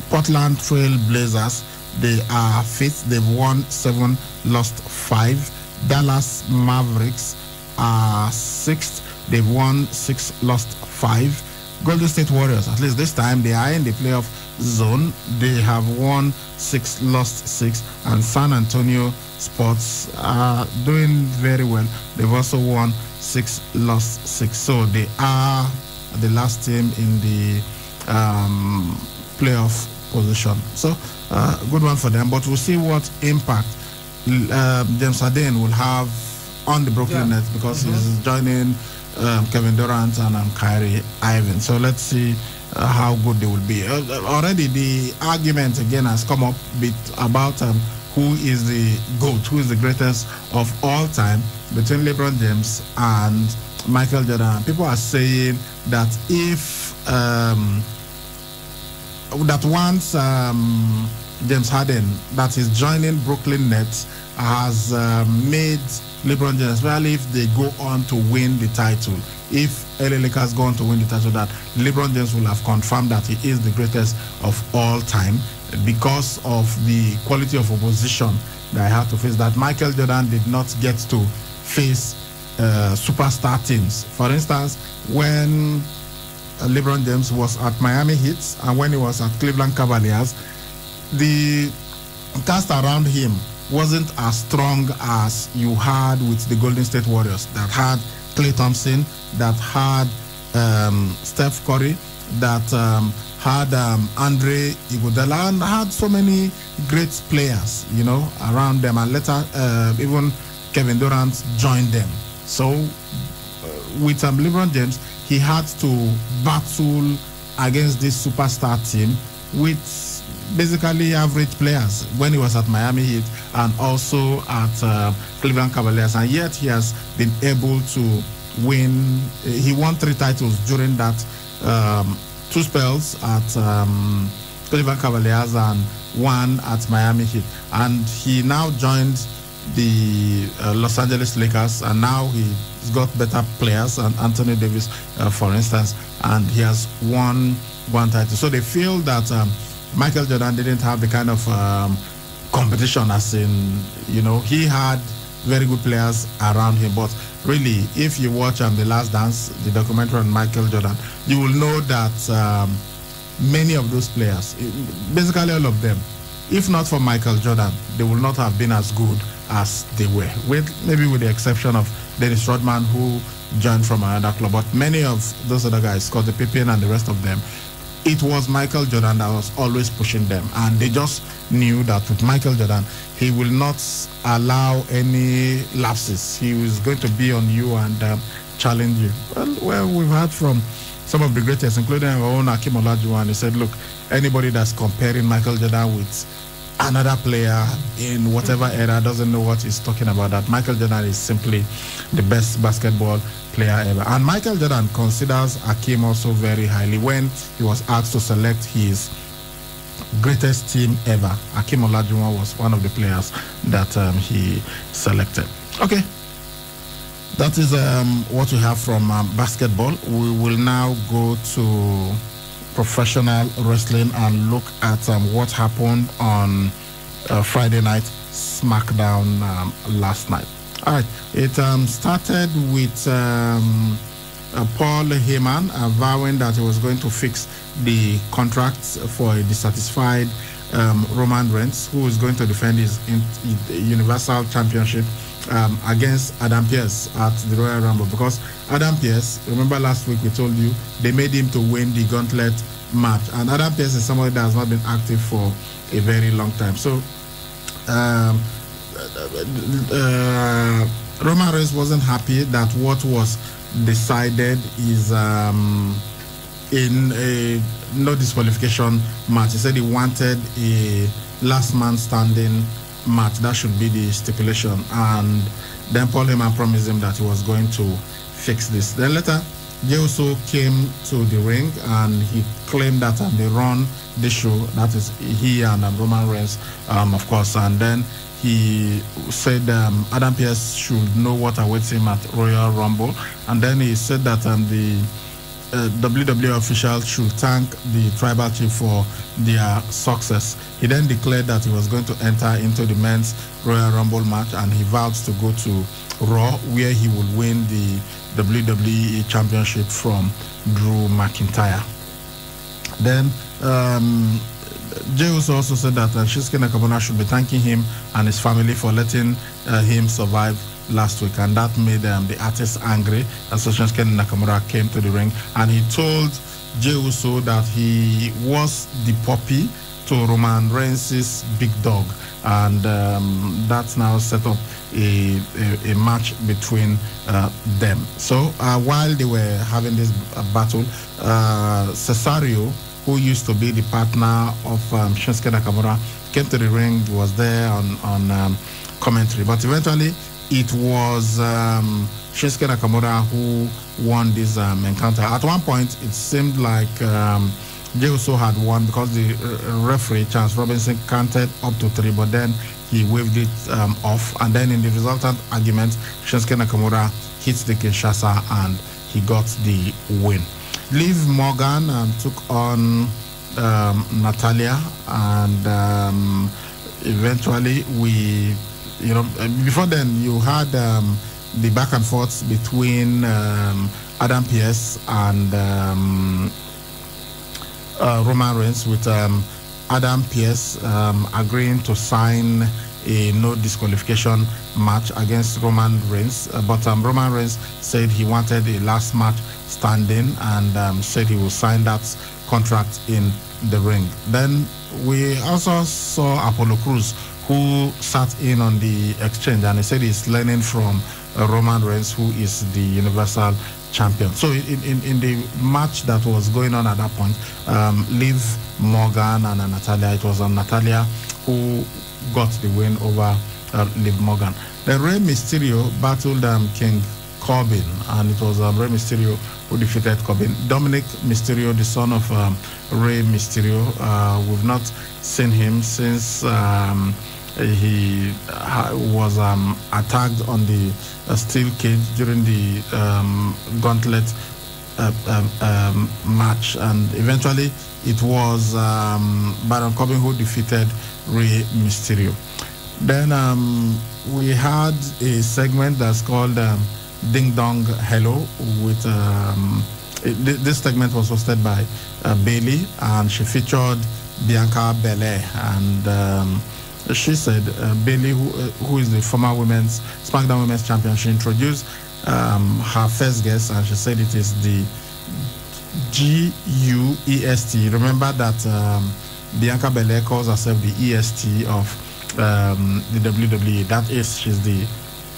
Portland Trail Blazers, they are 5th. They've won 7, lost 5. Dallas Mavericks are 6th. They've won 6, lost 5. Golden State Warriors, at least this time, they are in the playoff zone. They have won 6, lost 6. And San Antonio Spurs are doing very well. They've also won 6, lost 6. So they are the last team in the playoff position. So good one for them. But we'll see what impact James Harden will have on the Brooklyn Nets, because he's joining Kevin Durant and Kyrie Irving. So let's see how good they will be. Already the argument again has come up about who is the GOAT, who is the greatest of all time, between LeBron James and Michael Jordan. People are saying that if that once James Harden, that is joining Brooklyn Nets, has made LeBron James, especially if they go on to win the title, if LA Lakers go on to win the title, that LeBron James will have confirmed that he is the greatest of all time, because of the quality of opposition that I have to face, that Michael Jordan did not get to face superstar teams. For instance, when LeBron James was at Miami Heat and when he was at Cleveland Cavaliers, the cast around him wasn't as strong as you had with the Golden State Warriors that had Klay Thompson, that had Steph Curry, that had Andre Iguodala, and had so many great players, around them, and later even Kevin Durant joined them. So with LeBron James, he had to battle against this superstar team with basically average players when he was at Miami Heat and also at Cleveland Cavaliers, and yet he has been able to win. He won 3 titles during that 2 spells at Cleveland Cavaliers and 1 at Miami Heat, and he now joined the Los Angeles Lakers, and now he's got better players, and Anthony Davis, for instance, and he has won 1 title. So they feel that Michael Jordan didn't have the kind of competition, as in, he had very good players around him. But really, if you watch The Last Dance, the documentary on Michael Jordan, you will know that many of those players, basically all of them, if not for Michael Jordan, they would not have been as good as they were, maybe with the exception of Dennis Rodman, who joined from another club. But many of those other guys, Scottie Pippen and the rest of them, it was Michael Jordan that was always pushing them, and they just knew that with Michael Jordan, he will not allow any lapses. He was going to be on you and challenge you. Well, we've heard from some of the greatest, including our own Hakeem Olajuwon. He said, look, anybody that's comparing Michael Jordan with another player in whatever era doesn't know what he's talking about. That Michael Jordan is simply the best basketball player ever. And Michael Jordan considers Hakeem also very highly. When he was asked to select his greatest team ever, Hakeem Olajuwon was one of the players that he selected. Okay, that is what we have from basketball. We will now go to professional wrestling and look at what happened on Friday night SmackDown last night. All right, it started with Paul Heyman vowing that he was going to fix the contracts for a dissatisfied Roman Reigns, who is going to defend his Universal Championship against Adam Pearce at the Royal Rumble. Because Adam Pearce, remember last week we told you, they made him to win the gauntlet match, and Adam Pearce is somebody that has not been active for a very long time. So Roman Reigns wasn't happy that what was decided is in a no disqualification match. He said he wanted a last man standing match. That should be the stipulation. And then Paul Heyman promised him that he was going to fix this. Then later, Jey Uso came to the ring and he claimed that they run the show. That is he and Roman Reigns, of course. And then he said Adam Pearce should know what awaits him at Royal Rumble. And then he said that the WWE officials should thank the tribal chief for their success. He then declared that he was going to enter into the men's Royal Rumble match, and he vowed to go to Raw, where he would win the WWE Championship from Drew McIntyre. Then Jey Uso also said that Shinsuke Nakamura should be thanking him and his family for letting him survive last week, and that made the artist angry. And so Shinsuke Nakamura came to the ring and he told Jey Uso that he was the puppy to Roman Reigns' big dog, and that's now set up a match between them. So while they were having this battle, Cesaro, who used to be the partner of Shinsuke Nakamura, came to the ring. He was there on commentary, but eventually it was Shinsuke Nakamura who won this encounter. At one point, it seemed like Jey Uso had won because the referee, Chance Robinson, counted up to 3, but then he waved it off. And then in the resultant argument, Shinsuke Nakamura hit the Kinshasa and he got the win. Liv Morgan took on Natalia, and eventually before then you had the back and forth between Adam Pearce and Roman Reigns, with Adam Pearce agreeing to sign a no disqualification match against Roman Reigns, but Roman Reigns said he wanted a last match standing and said he will sign that contract in the ring. Then we also saw Apollo Crews, who sat in on the exchange, and he said he's learning from Roman Reigns, who is the Universal Champion. So in the match that was going on at that point, Liv Morgan and Natalia, it was Natalia who got the win over Liv Morgan. Then Rey Mysterio battled King Corbin, and it was Rey Mysterio who defeated Corbin. Dominic Mysterio, the son of Rey Mysterio, we've not seen him since he was attacked on the steel cage during the gauntlet match, and eventually it was Baron Corbin who defeated Rey Mysterio. Then we had a segment that's called Ding Dong Hello with this segment was hosted by Bayley, and she featured Bianca Belair, and she said Bayley, who is the former SmackDown Women's Champion, she introduced her first guest, and she said it is the GUEST. Remember that Bianca Belair calls herself the EST of the WWE. That is, she's the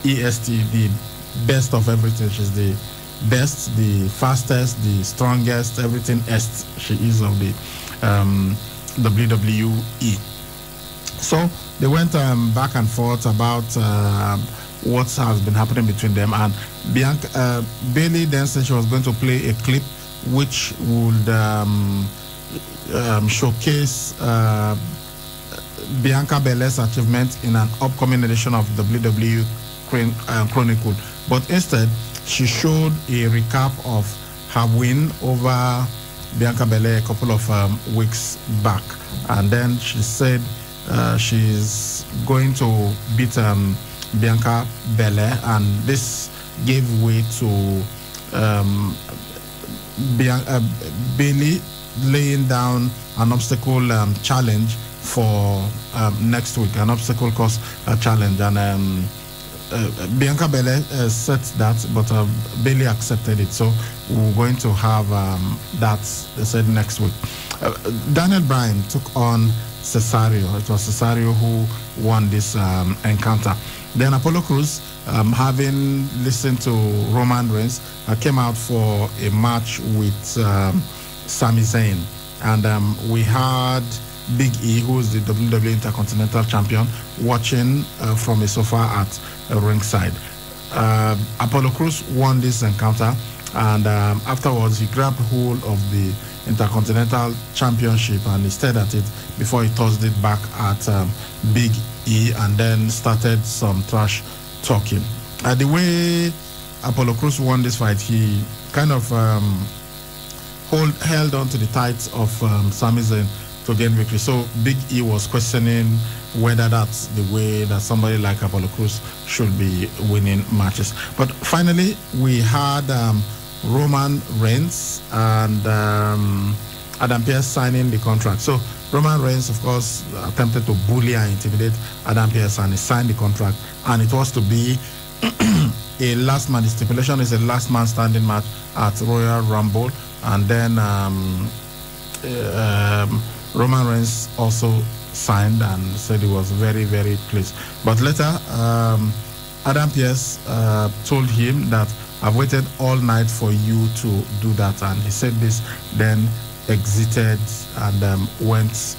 EST, the best of everything. She's the best, the fastest, the strongest, everything est she is of the WWE. So they went back and forth about what has been happening between them, and Bayley then said she was going to play a clip which would showcase Bianca Belair's achievement in an upcoming edition of WWE Chronicle. But instead, she showed a recap of her win over Bianca Belair a couple of weeks back, and then she said she's going to beat Bianca Belair, and this gave way to Bayley laying down an obstacle challenge for next week, an obstacle course challenge, and Bianca Belair said that, but Bayley accepted it. So we're going to have that, they said, next week. Daniel Bryan took on Cesaro. It was Cesaro who won this encounter. Then Apollo Crews, having listened to Roman Reigns, came out for a match with Sami Zayn. And we had Big E, who is the WWE Intercontinental Champion, watching from a sofa at ringside. Apollo Crews won this encounter, and afterwards he grabbed hold of the Intercontinental Championship and he stared at it before he tossed it back at Big E, and then started some trash talking. The way Apollo Crews won this fight, he kind of held on to the tights of Sami Zayn to gain victory. So Big E was questioning whether that's the way that somebody like Apollo Crews should be winning matches. But finally, we had Roman Reigns and Adam Pearce signing the contract. So Roman Reigns, of course, attempted to bully and intimidate Adam Pearce, and he signed the contract, and it was to be a last man. The stipulation is a last man standing match at Royal Rumble, and then Roman Reigns also signed and said he was very, very pleased. But later, Adam Pearce told him that I've waited all night for you to do that, and he said this, then exited and went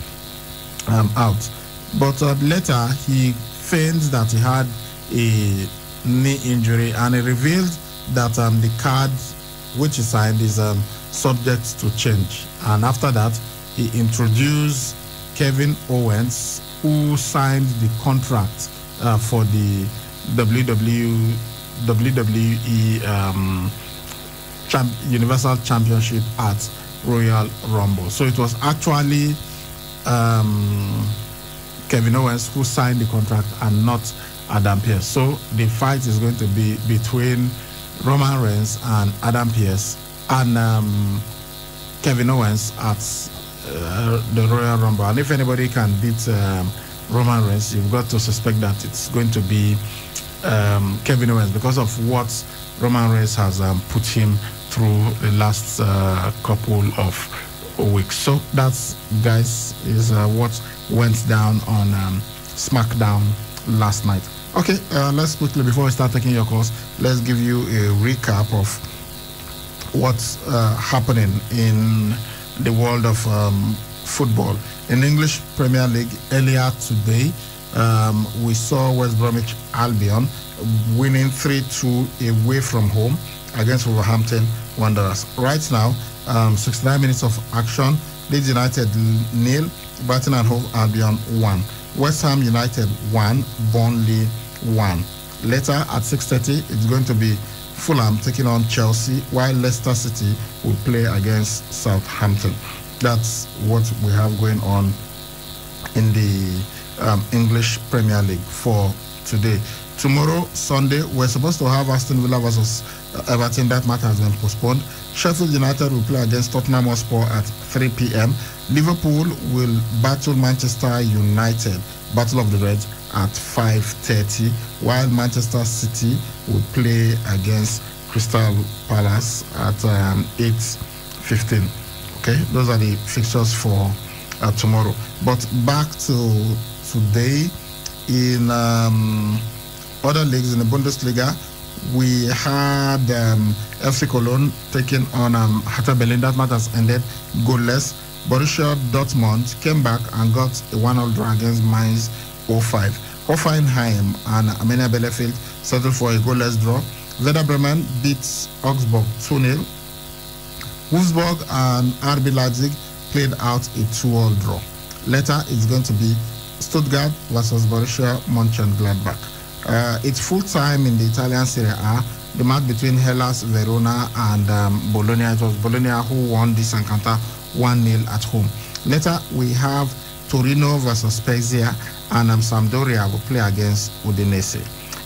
out. But later, he feigned that he had a knee injury, and he revealed that the card which he signed is subject to change. And after that, he introduced Kevin Owens, who signed the contract for the WWE Universal Championship at Royal Rumble. So it was actually Kevin Owens who signed the contract and not Adam Pearce. So the fight is going to be between Roman Reigns and Adam Pearce and Kevin Owens at the Royal Rumble. And if anybody can beat Roman Reigns, you've got to suspect that it's going to be Kevin Owens, because of what Roman Reigns has put him through the last couple of weeks. So that's, guys, is what went down on SmackDown last night. Okay, let's quickly, before we start taking your calls, let's give you a recap of what's happening in the world of football. In English Premier League, earlier today, we saw West Bromwich Albion winning 3-2 away from home against Wolverhampton Wanderers. Right now, 69 minutes of action. Leeds United 0, Brighton and Hove Albion 1. West Ham United 1, Burnley 1. Later at 6:30, it's going to be Fulham taking on Chelsea, while Leicester City will play against Southampton. That's what we have going on in the English Premier League for today. Tomorrow, Sunday, we're supposed to have Aston Villa versus Everton. That match has been postponed. Sheffield United will play against Tottenham Hotspur at 3 p.m. Liverpool will battle Manchester United, Battle of the Reds, at 5:30, while Manchester City will play against Crystal Palace at 8:15. Okay, those are the fixtures for tomorrow. But back to today, in other leagues in the Bundesliga, we had FC Cologne taking on Hertha Berlin. That match has ended goalless. Borussia Dortmund came back and got a 1-0 draw against Mainz 05. Hoffenheim and Arminia Bielefeld settled for a goalless draw. Werder Bremen beats Augsburg 2-0. Wolfsburg and RB Leipzig played out a 2-2 draw. Later, it's going to be Stuttgart versus Borussia Mönchengladbach. It's full time in the Italian Serie A. The match between Hellas Verona and Bologna. It was Bologna who won this encounter 1-0 at home. Later, we have Torino versus Spezia, and Sampdoria will play against Udinese.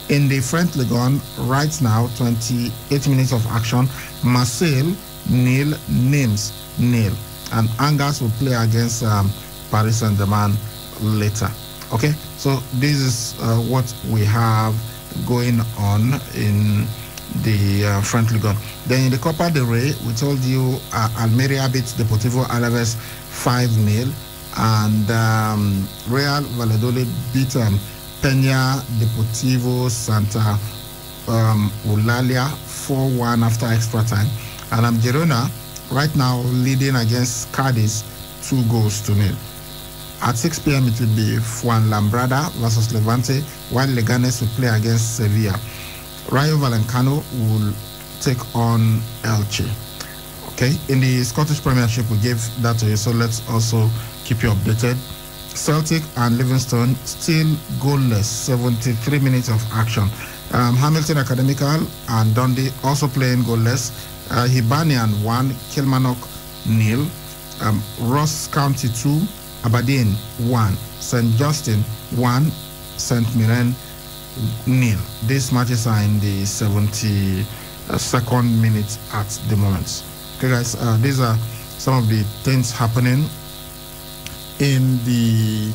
In the French Ligue 1, right now, 28 minutes of action. Marseille 0, Nimes 0, and Angers will play against Paris Saint-Germain later. Okay, so this is what we have going on in the French Ligue 1. Then in the Copa del Rey, we told you Almeria beat Deportivo Alaves 5-0, and Real Valladolid beat Peña Deportivo Santa Eulalia 4-1 after extra time. And Girona right now leading against Cadiz 2-0. At 6 p.m. it will be Fuenlabrada versus Levante, while Leganes will play against Sevilla. Rayo Vallecano will take on Elche. Okay, in the Scottish Premiership, we gave that to you, so let's also keep you updated. Celtic and Livingston still goalless, 73 minutes of action. Hamilton Academical and Dundee also playing goalless. Hibernian 1, Kilmarnock 0. Ross County 2, Aberdeen 1, St. Justin 1, St. Mirren 0. These matches are in the 72nd minute at the moment. Okay, guys, these are some of the things happening in the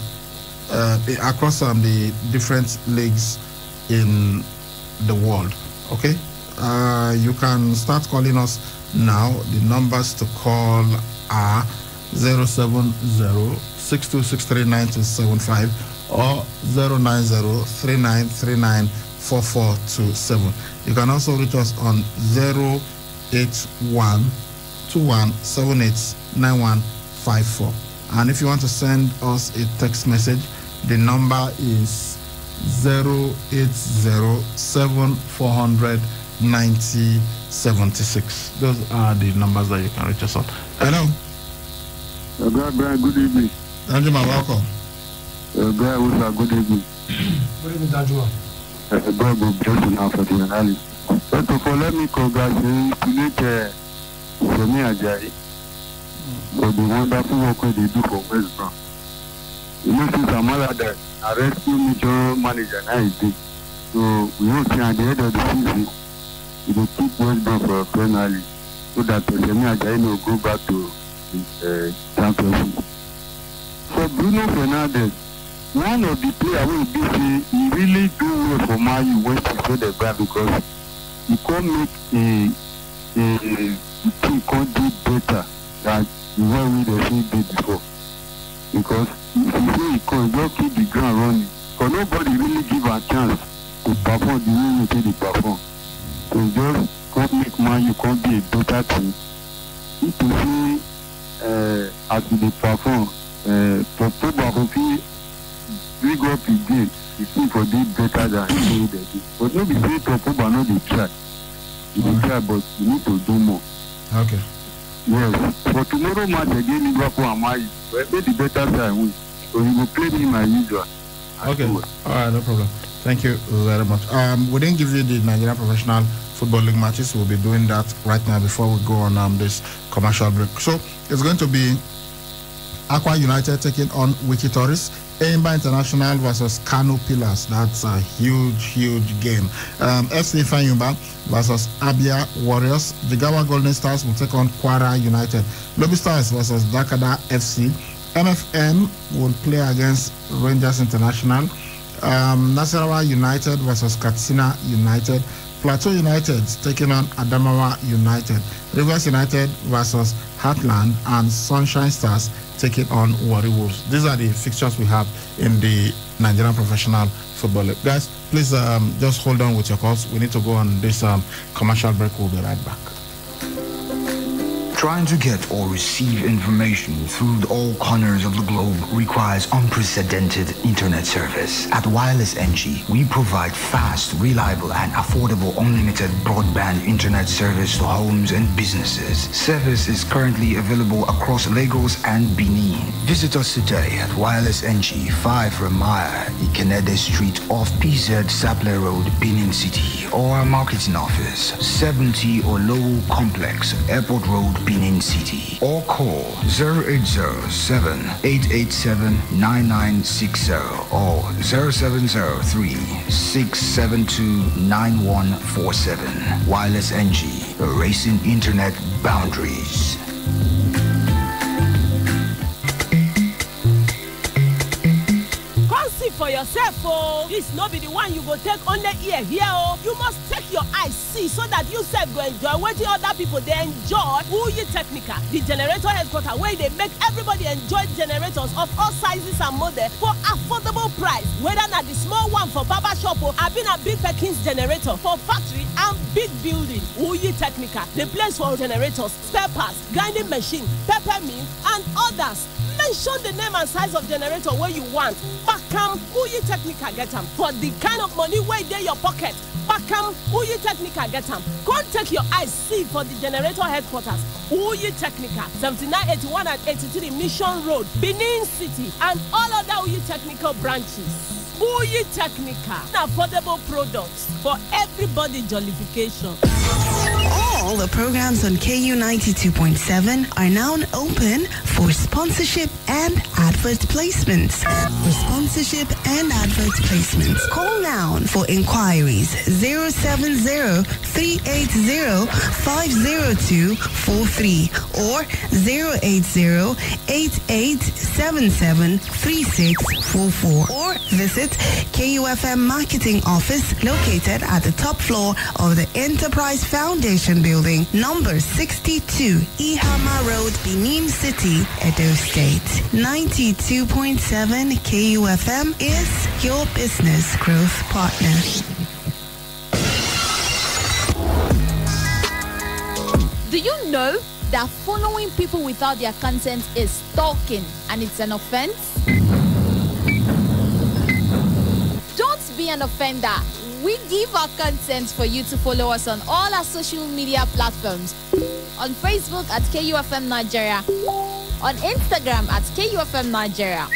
across the different leagues in the world. Okay, you can start calling us now. The numbers to call are 070-6263-9275 or 090-3939-4427. You can also reach us on 081-2178-9154. And if you want to send us a text message, the number is 080-7400-9076. Those are the numbers that you can reach us on. Hello. Brian, good evening. Danjuma, welcome. Brian, good evening. Good evening, Danjuma. God will bless you now for the analysis. First of all, let me congratulate Semi Ajayi for the wonderful work they do for West Brom. You know, since Amala that a rescue mutual manager now is big. So we hope at the end of the season, we will keep West Brom for Premier League so that Semi Ajayi will go back to the championship. So Bruno Fernandes, one of the players who be say he really do well for Man U when he play the ground because he can make a team can do better than the way we did before. Because if you say he can just keep the ground running, because nobody really give a chance to perform the way we say they perform. So just can't make Man U can be a better team. If you see as they perform, for football, if we go up again, the team for do better than they did. But no be say for football, no they try. They try, but you need to do more. Okay. Yes. For tomorrow match again, Liverpool and Man U, maybe the better side win. So you will play me my usual. Okay. All right, no problem. Thank you very much. We didn't give you the Nigerian Professional Football League matches. We'll be doing that right now before we go on this commercial break. So it's going to be Aqua United taking on Wiki Tourists. Eimba International versus Kano Pillars. That's a huge game. FC Fanyumba versus Abia Warriors. Jigawa Golden Stars will take on Kwara United. Lobby Stars versus Dakada FC. MFM will play against Rangers International. Nasarawa United versus Katsina United. Plateau United taking on Adamawa United. Rivers United versus Heartland, and Sunshine Stars taking on Warri Wolves. These are the fixtures we have in the Nigerian Professional Football League. Guys, please just hold on with your calls. We need to go on this commercial break. We'll be right back. Trying to get or receive information through all corners of the globe requires unprecedented internet service. At Wireless NG, we provide fast, reliable, and affordable unlimited broadband internet service to homes and businesses. Service is currently available across Lagos and Benin. Visit us today at Wireless NG, 5 Ramaya, Ikenede Street off PZ Saple Road, Benin City, or our marketing office, 70 Olowo Complex, Airport Road, Benin City, or call 0807-887-9960 or 0703-672-9147. Wireless NG, erasing internet boundaries. For yourself, oh, this no be the one you go take only ear here, oh. You must take your eyes see so that you self go enjoy what the other people they enjoy. Uyi Technica, the generator headquarter where they make everybody enjoy generators of all sizes and models for affordable price. Whether not the small one for barber shop or I've been a big Perkins generator for factory and big building. Uyi Technica, the place for generators, spare parts, grinding machine, peppermint, and others. Mention the name and size of generator where you want. Bakam Uyi Technica get them. For the kind of money where they your pocket. Bakam Uyi Technica get them. Go take your eyes see for the generator headquarters. Uyi Technica, 7981 and 83 Mission Road, Benin City, and all other Uyi Technical branches. Uyi Technica, affordable products for everybody jollification. All the programs on KU 92.7 are now open for sponsorship and advert placements. For sponsorship and advert placements, call now for inquiries 070-380-50243 or 080-8877-3644 or visit KUFM Marketing Office located at the top floor of the Enterprise Foundation Building, number 62, Ihama Road, Benin City, Edo State. 92.7 KUFM is your business growth partner. Do you know that following people without their consent is stalking and it's an offense? Don't be an offender. We give our consent for you to follow us on all our social media platforms. On Facebook at KUFM Nigeria. On Instagram at KUFM Nigeria.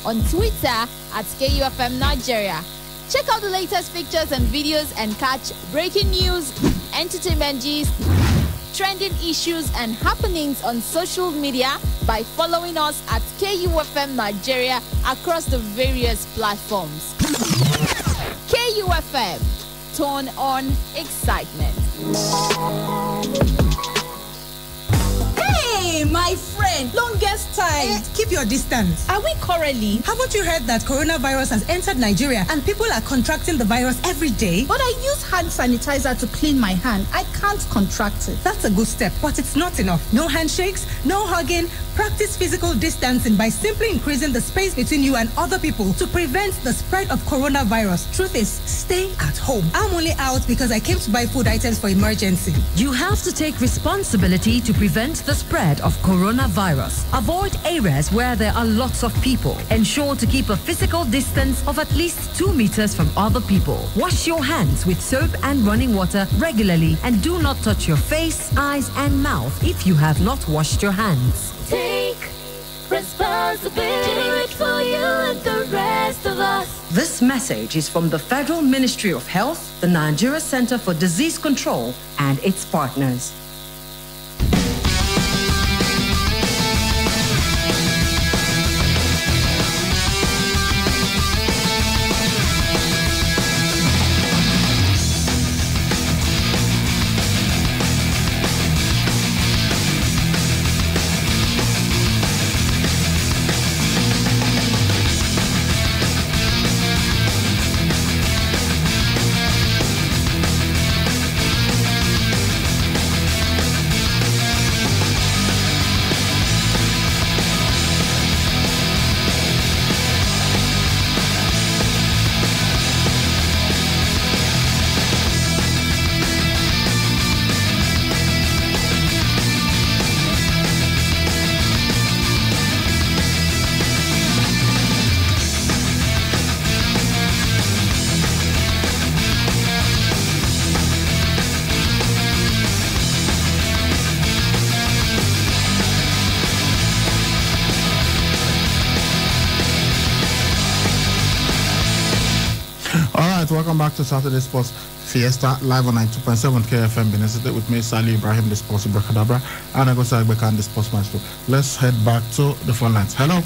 On Twitter at KUFM Nigeria. Check out the latest pictures and videos and catch breaking news, entertainment gist, trending issues and happenings on social media by following us at KUFM Nigeria across the various platforms. KUFM, turn on excitement. Hey, my friend. Longest time. Keep your distance. Are we quarreling? Haven't you heard that coronavirus has entered Nigeria and people are contracting the virus every day? But I use hand sanitizer to clean my hand. I can't contract it. That's a good step, but it's not enough. No handshakes, no hugging. Practice physical distancing by simply increasing the space between you and other people to prevent the spread of coronavirus. Truth is, stay at home. I'm only out because I came to buy food items for emergency. You have to take responsibility to prevent the spread of coronavirus. Avoid areas where there are lots of people. Ensure to keep a physical distance of at least 2 meters from other people. Wash your hands with soap and running water regularly, and do not touch your face, eyes, and mouth if you have not washed your hands. Take responsibility. Do it for you and the rest of us. This message is from the Federal Ministry of Health, the Nigeria Center for Disease Control, and its partners. Welcome back to Saturday Sports Fiesta, live on 92.7 KFM Benin City with me, Sally Ibrahim, the Sports Ibrahadabra, and I go to Agbekan, the Sports Maestro. Let's head back to the phone lines. Hello?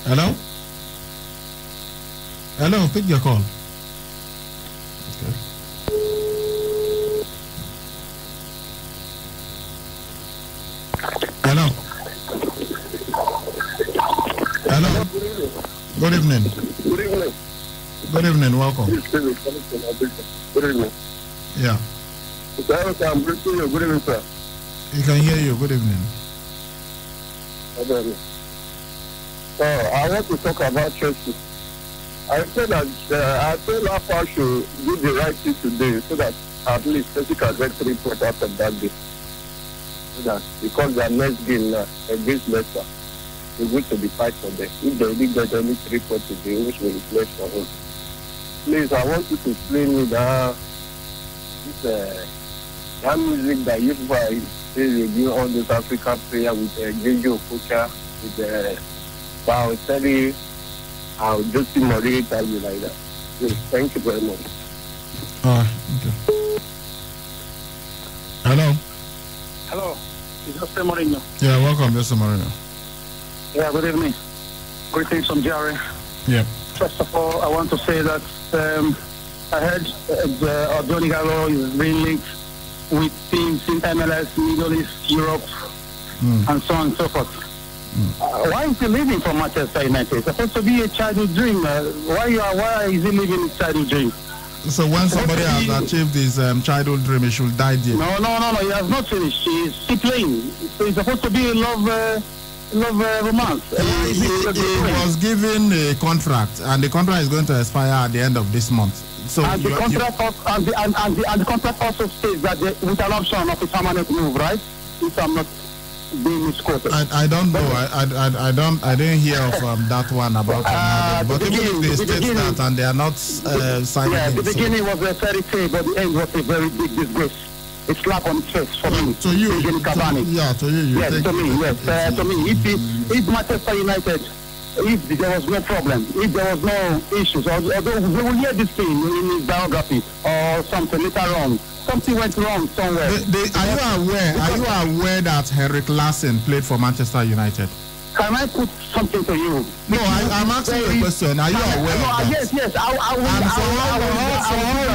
Hello? Hello, pick your call. Okay. Hello? Hello? Good evening. Good evening. Good evening, welcome. Good evening. Yeah. I'm greeting you. Good evening, sir. You can hear you. Good evening. So I want to talk about Chelsea. I said that I feel Lafa should do the right thing today so that at least Chelsea can get 3 points out of that game. So that because their next game against Leicester, we're going to be fight for them. If they only get only 3 points today, which will replace for him. Please, I want you to explain me that that music that you play review all those African players with Jojo Okocha, with Baoteri, and Josie Mori, tell me like that. Please, thank you very much. Okay. Hello. Hello, it's Jose Mourinho. Yeah, welcome, Jose Mourinho. Yeah, good evening. Greetings from Jerry. Yeah. First of all, I want to say that I heard Johnny Gallo is being linked with teams in MLS, Middle East, Europe, and so on and so forth. Why is he leaving for Manchester United? It's supposed to be a childhood dream. Why is he living his childhood dream? So when somebody has achieved his childhood dream, he should die there? No, he has not finished. He's still playing. So it's supposed to be a love romance. He was given a contract, and the contract is going to expire at the end of this month. So and the contract also states that with an option of a permanent move, right? If I'm not being misquoted. I don't know. I didn't hear of that one about but even if they state that and they are not signing it. The beginning so. was a fairy tale, but the end was a very big disgrace. It's slap on the face for me. To you, to me. Yes, to me. If Manchester United, if there was no problem, if there was no issues, although we will hear this thing in his biography or something later on, something went wrong somewhere. Are you aware that Henrik Larsson played for Manchester United? Can I put something to you? No, I'm asking you a question. Are you aware of that? Yes. And for how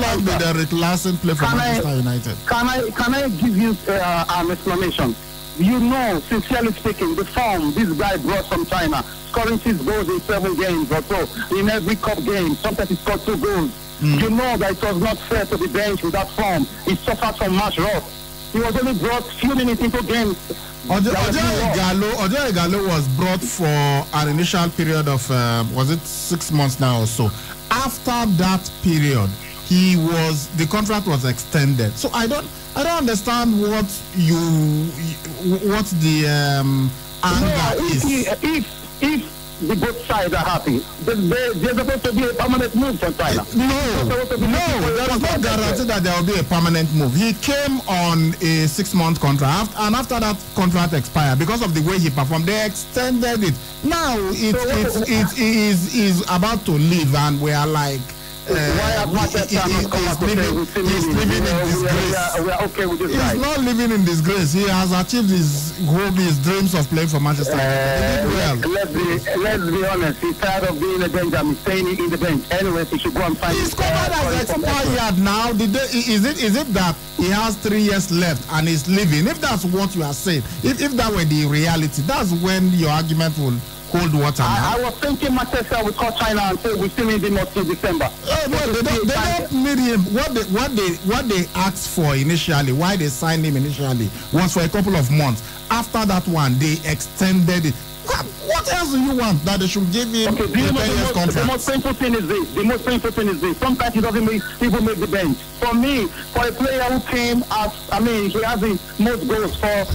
long did Derek Larsson play for Manchester United? Can I give you an explanation? You know, sincerely speaking, the form this guy brought from China, scoring 6 goals in 7 games or so, in every cup game, sometimes he scored 2 goals. You know that it was not fair to the bench with that form. He suffered from match rust. He was only brought few minutes into games. Ojo Igalo was brought for an initial period of, was it 6 months now or so? After that period, the contract was extended. So I don't understand what the anger is. If the both sides are happy, there's supposed to be a permanent move from China. No, there is no guarantee that there will be a permanent move. He came on a 6-month contract, and after that contract expired, because of the way he performed, they extended it. Now it is about to leave, and we are like, he's living in disgrace. We are okay with this guy. He's not living in disgrace. He has achieved his dreams of playing for Manchester United. Let's be honest. He's tired of being a bench and he's staying in the bench. Anyway, he should go and find. He's covered as expired now. Is it that he has 3 years left and he's leaving? If that's what you are saying, if that were the reality, that's when your argument will hold water. I was thinking Manchester would call China and say we still need him until December. They don't need him. What they asked for initially, why they signed him initially, was for a couple of months. After that one, they extended it. What else do you want that they should give him a 10-year contract? The most painful thing is this. Sometimes he doesn't even make the bench. For me, for a player who came as, he has the most goals for a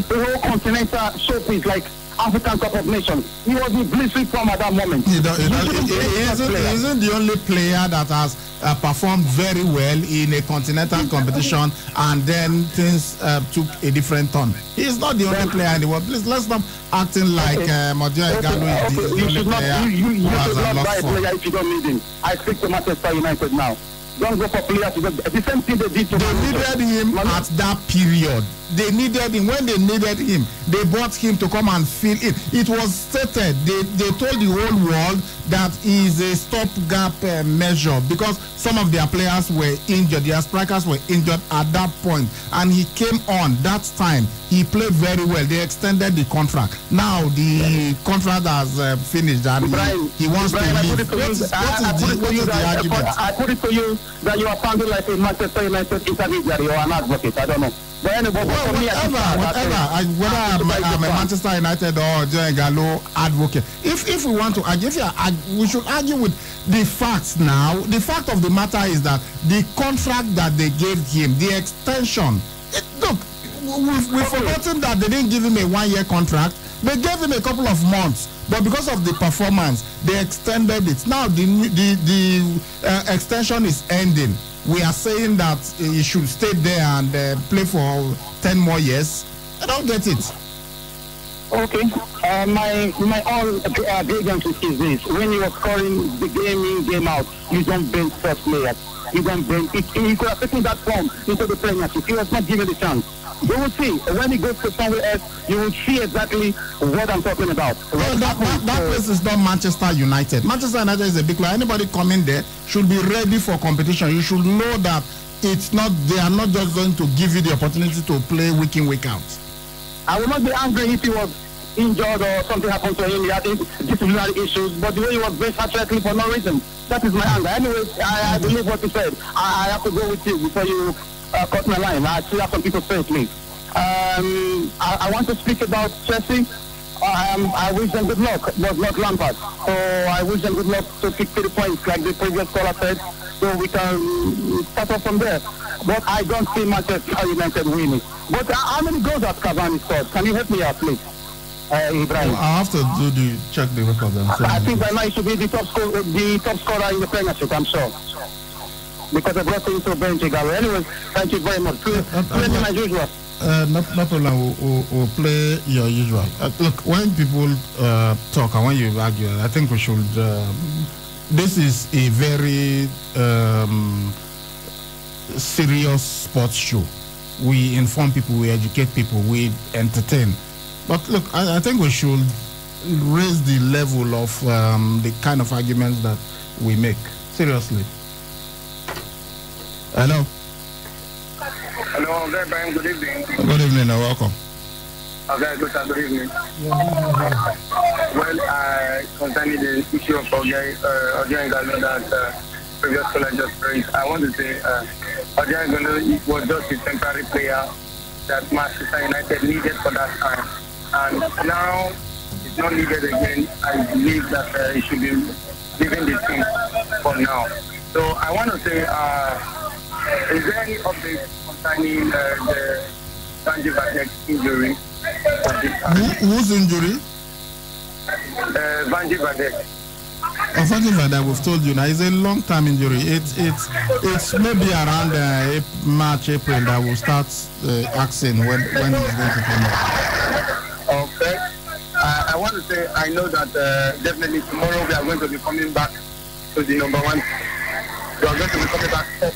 whole continental showpiece like African Cup of Nations. He was in blissful form at that moment. He isn't the only player that has performed very well in a continental competition and then things took a different turn. He's not the only player in the world. Please, let's stop acting like Ojo Igalo is the only player who has a lot for. If you don't need him. I speak to Manchester United now. Don't go for players. The same thing they did to They needed him at that period. They needed him. When they needed him, they brought him to come and fill it. It was stated. They told the whole world that he is a stopgap measure because some of their players were injured. Their strikers were injured at that point. And he came on that time. He played very well. They extended the contract. Now the contract has finished and he wants to leave. What is the argument? I put it to you that you are sounding like a Manchester United intermediary or an advocate. I don't know. But anyway, whether I'm a Manchester United or Ojo Igalo advocate, if we want to argue, we should argue with the facts now. The fact of the matter is that the contract that they gave him, the extension, look, we've forgotten that they didn't give him a 1-year contract. They gave him a couple of months, but because of the performance, they extended it. Now the extension is ending. We are saying that he should stay there and play for 10 more years. I don't get it. Okay. My own grievance is this. When you are scoring the game in, game out, you don't bench such players. You don't bench. He could have taken that form into the Premiership. He was not given the chance. You will see. When he goes to somewhere else, you will see exactly what I'm talking about. Well, that place is not Manchester United. Manchester United is a big club. Anybody coming there should be ready for competition. You should know that they are not just going to give you the opportunity to play week in, week out. I would not be angry if he was injured or something happened to him. He had disciplinary issues, but the way he was based accurately for no reason. That is my anger. Anyway, I believe what you said. I have to go with you before you cut my line. I still have some people say it, please. I want to speak about Chelsea. I wish them good luck, but not Lampard. So I wish them good luck to pick 3 points, like the previous caller said, so we can start off from there. But I don't see Manchester United winning. But how many goals has Cavani scored? Can you help me out, please? Ibrahim. I have to check the record. I think by now he should be the top scorer in the Premiership, I'm sure. Because I brought him to bench Igalo. Anyway, thank you very much. Play as usual. No problem. We'll play your usual. Look, when people talk and when you argue, I think we should. This is a very serious sports show. We inform people, we educate people, we entertain. But look, I think we should raise the level of the kind of arguments that we make. Seriously. Hello. Hello, very fine. Good evening. Good evening and welcome. Okay, good evening. Well, concerning the issue of Odion Igalo that previous caller just raised, I want to say Odion Igalo was just a temporary player that Manchester United needed for that time. And now it's not needed again. I believe that he should be leaving the team for now. So I want to say, is there any update concerning the Vanji Vadek injury? Whose injury? Vanji Vadek. Vanji Vadek, we've told you now, it's a long-term injury. It's maybe around March, April that we'll start asking when he's going to come back. Okay. I want to say, I know that definitely tomorrow we are going to be coming back to the number one. We are going to be coming back up.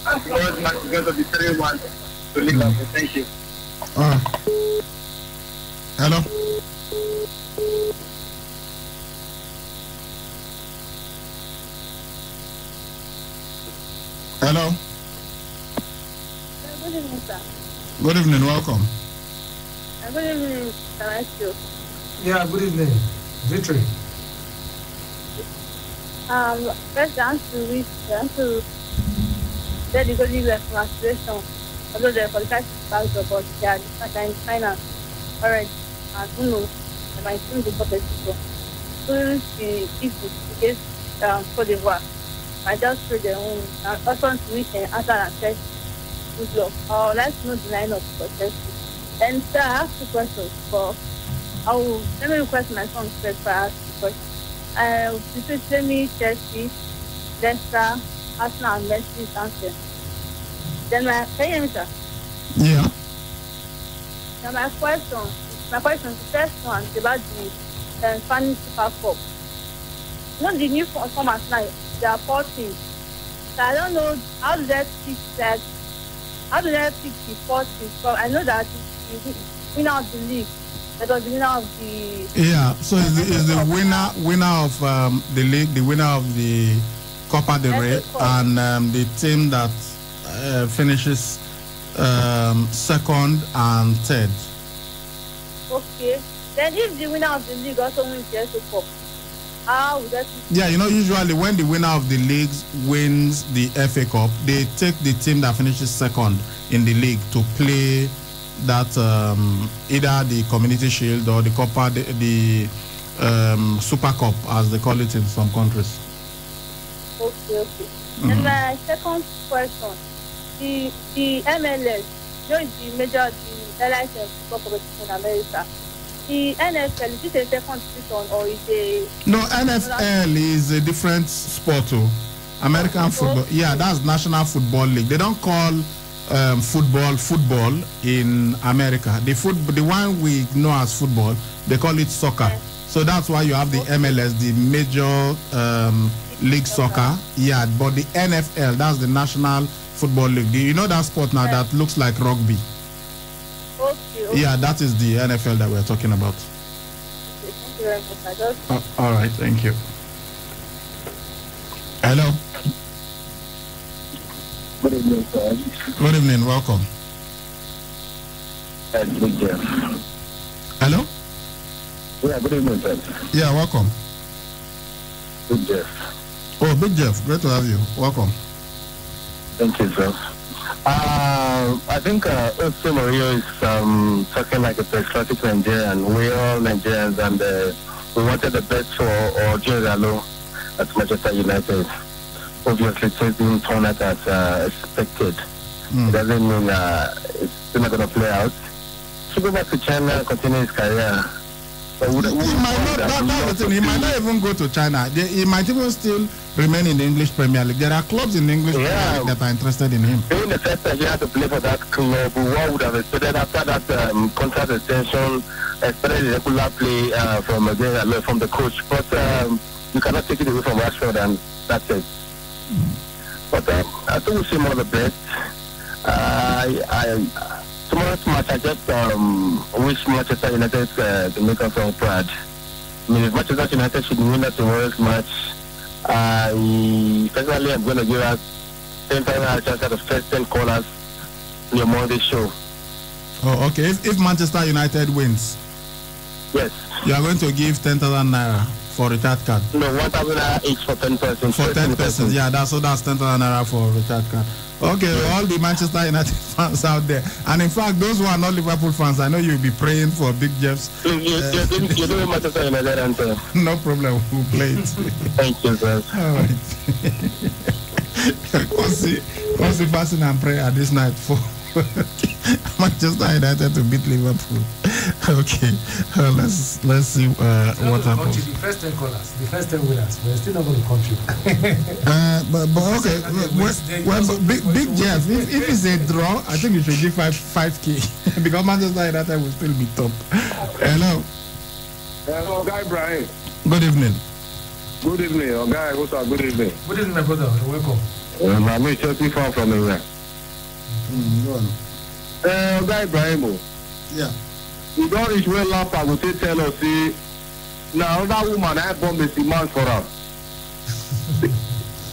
And tomorrow's match is going to be 3-1 to Liverpool. Thank you. Hello. Hello. Good evening, sir. Good evening. Welcome. Good evening, sir. Yeah, good evening. Victory. First, I want to get the Golden Eagles congratulations. Although they're qualified to pass the ball, they are in final already. And who knows, they might soon be competitive. During the issue against Cote d'Ivoire, I just pray their own. And also to wish and answer and test good luck. I would like to know the lineup for Chelsea. And sir, I have 2 questions. But let me request my son first for I ask the question. Let me Chelsea, Leicester, Arsenal, and Messi answer. Then can you hear me, sir? Yeah. Now my question, the first one is about the Spanish Super Cup. You know the new format now, there are 4 teams. So I don't know how do they pick the 4 teams? So I know that the winner of the league, that was the winner of the. Yeah. So is the winner of the league, the winner of the Copa del Rey, and the team that finishes second and third. Okay. Then if the winner of the league also wins the FA Cup, how would that be? Yeah, usually when the winner of the league wins the FA Cup, they take the team that finishes second in the league to play that either the Community Shield or the Copa, the Super Cup, as they call it in some countries. Okay. And my second question, the MLS, the major, the license football competition in America. The NFL, is it a second season or is it No, NFL is a different sport too. American football. Yeah, that's National Football League. They don't call football in America. The one we know as football, they call it soccer. So that's why you have the MLS, the major league soccer. Yeah, but the NFL, that's the National Football League. Do you know that sport now that looks like rugby? Okay. Yeah, that is the NFL that we're talking about. Okay, thank you very much. All right, thank you. Hello. Good evening, sir. Good evening, welcome. Big Jeff. Hello? Yeah, good evening, sir. Yeah, welcome. Big Jeff. Oh, Big Jeff, great to have you. Welcome. Thank you, sir. I think Jose Mourinho is talking like a patriotic Nigerian. We're all Nigerians, and we wanted the best for Odion Igalo at Manchester United. Obviously, it didn't turn out as expected. It doesn't mean it's still not going to play out. Should go back to China and continue his career. But he might not even go to China. He might even still remain in the English Premier League. There are clubs in the English Premier League that are interested in him. During the first time he had to play for that club, what would have expected after that contract extension, expected the regular play from the coach. But you cannot take it away from Rashford, and that's it. But I think we see more of the best. To tomorrow's match, I just wish Manchester United to make us all proud. I mean, if Manchester United should win tomorrow's match, personally, I'm going to give us 10,000 chance at the first 10 callers in your Monday show. Oh, okay. If Manchester United wins, yes, you are going to give 10,000 naira for recharge card. No, 1,000 naira each for 10 persons. For 10 persons, yeah. That's 10,000 naira for recharge card. Okay, all the Manchester United fans out there, and in fact, those who are not Liverpool fans, I know you'll be praying for Big Jeffs. You know Manchester United answer. No problem. We'll play it. Thank you, sir. All right. What's the fasting and prayer this night for Manchester United to beat Liverpool? Okay, let's see what happens. The first 10 callers, the first 10 winners, we're still not going to contribute. but okay, well, Big Jeff, if it's a draw, I think you should give 5K because Manchester United will still be top. Hello. Hello, Guy Brian. Good evening. Good evening, Guy. What's up? Good evening. Good evening, my brother. Welcome. I'm Chelsea fan from England. Go on. Guy Brian. Yeah. You don't reach well last I will tell us, see, now that woman I bomb is demand for her.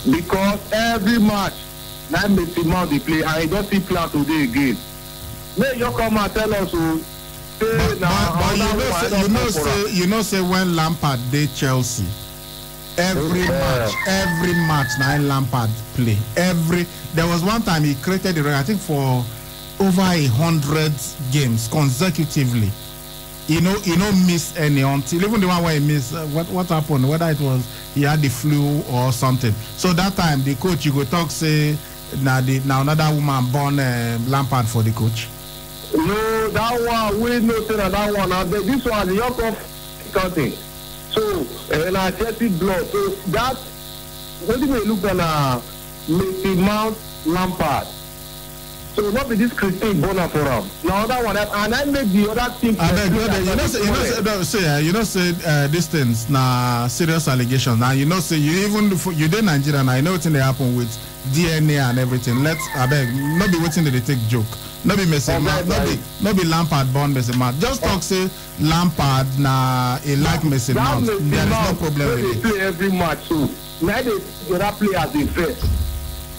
Because every match, now Messi man they play, and I don't see plan today again. May you come and tell us who say now. You know, say when Lampard did Chelsea, every match now Lampard play. There was one time he created the record, I think for over 100 games consecutively. You know, miss any until even the one where he missed. What happened? Whether it was he had the flu or something. So that time the coach, you go talk say now another woman born Lampard for the coach. No, that one we know say that one. And this one the young counting. So and I Chelsea blood. So that when we look at Messi Mount Lampard. So not be this Christine Bonner for him. Now that one, and I make the other thing. These things now serious allegations. Now you did Nigeria. Now you know what's going to happen with DNA and everything. I beg, not be waiting that they take joke. Not be messing mouth. Not be Lampard born messing mouth. Just talk say Lampard na a like messing mouth. There is no problem with it. They play every match so now they the other players they first.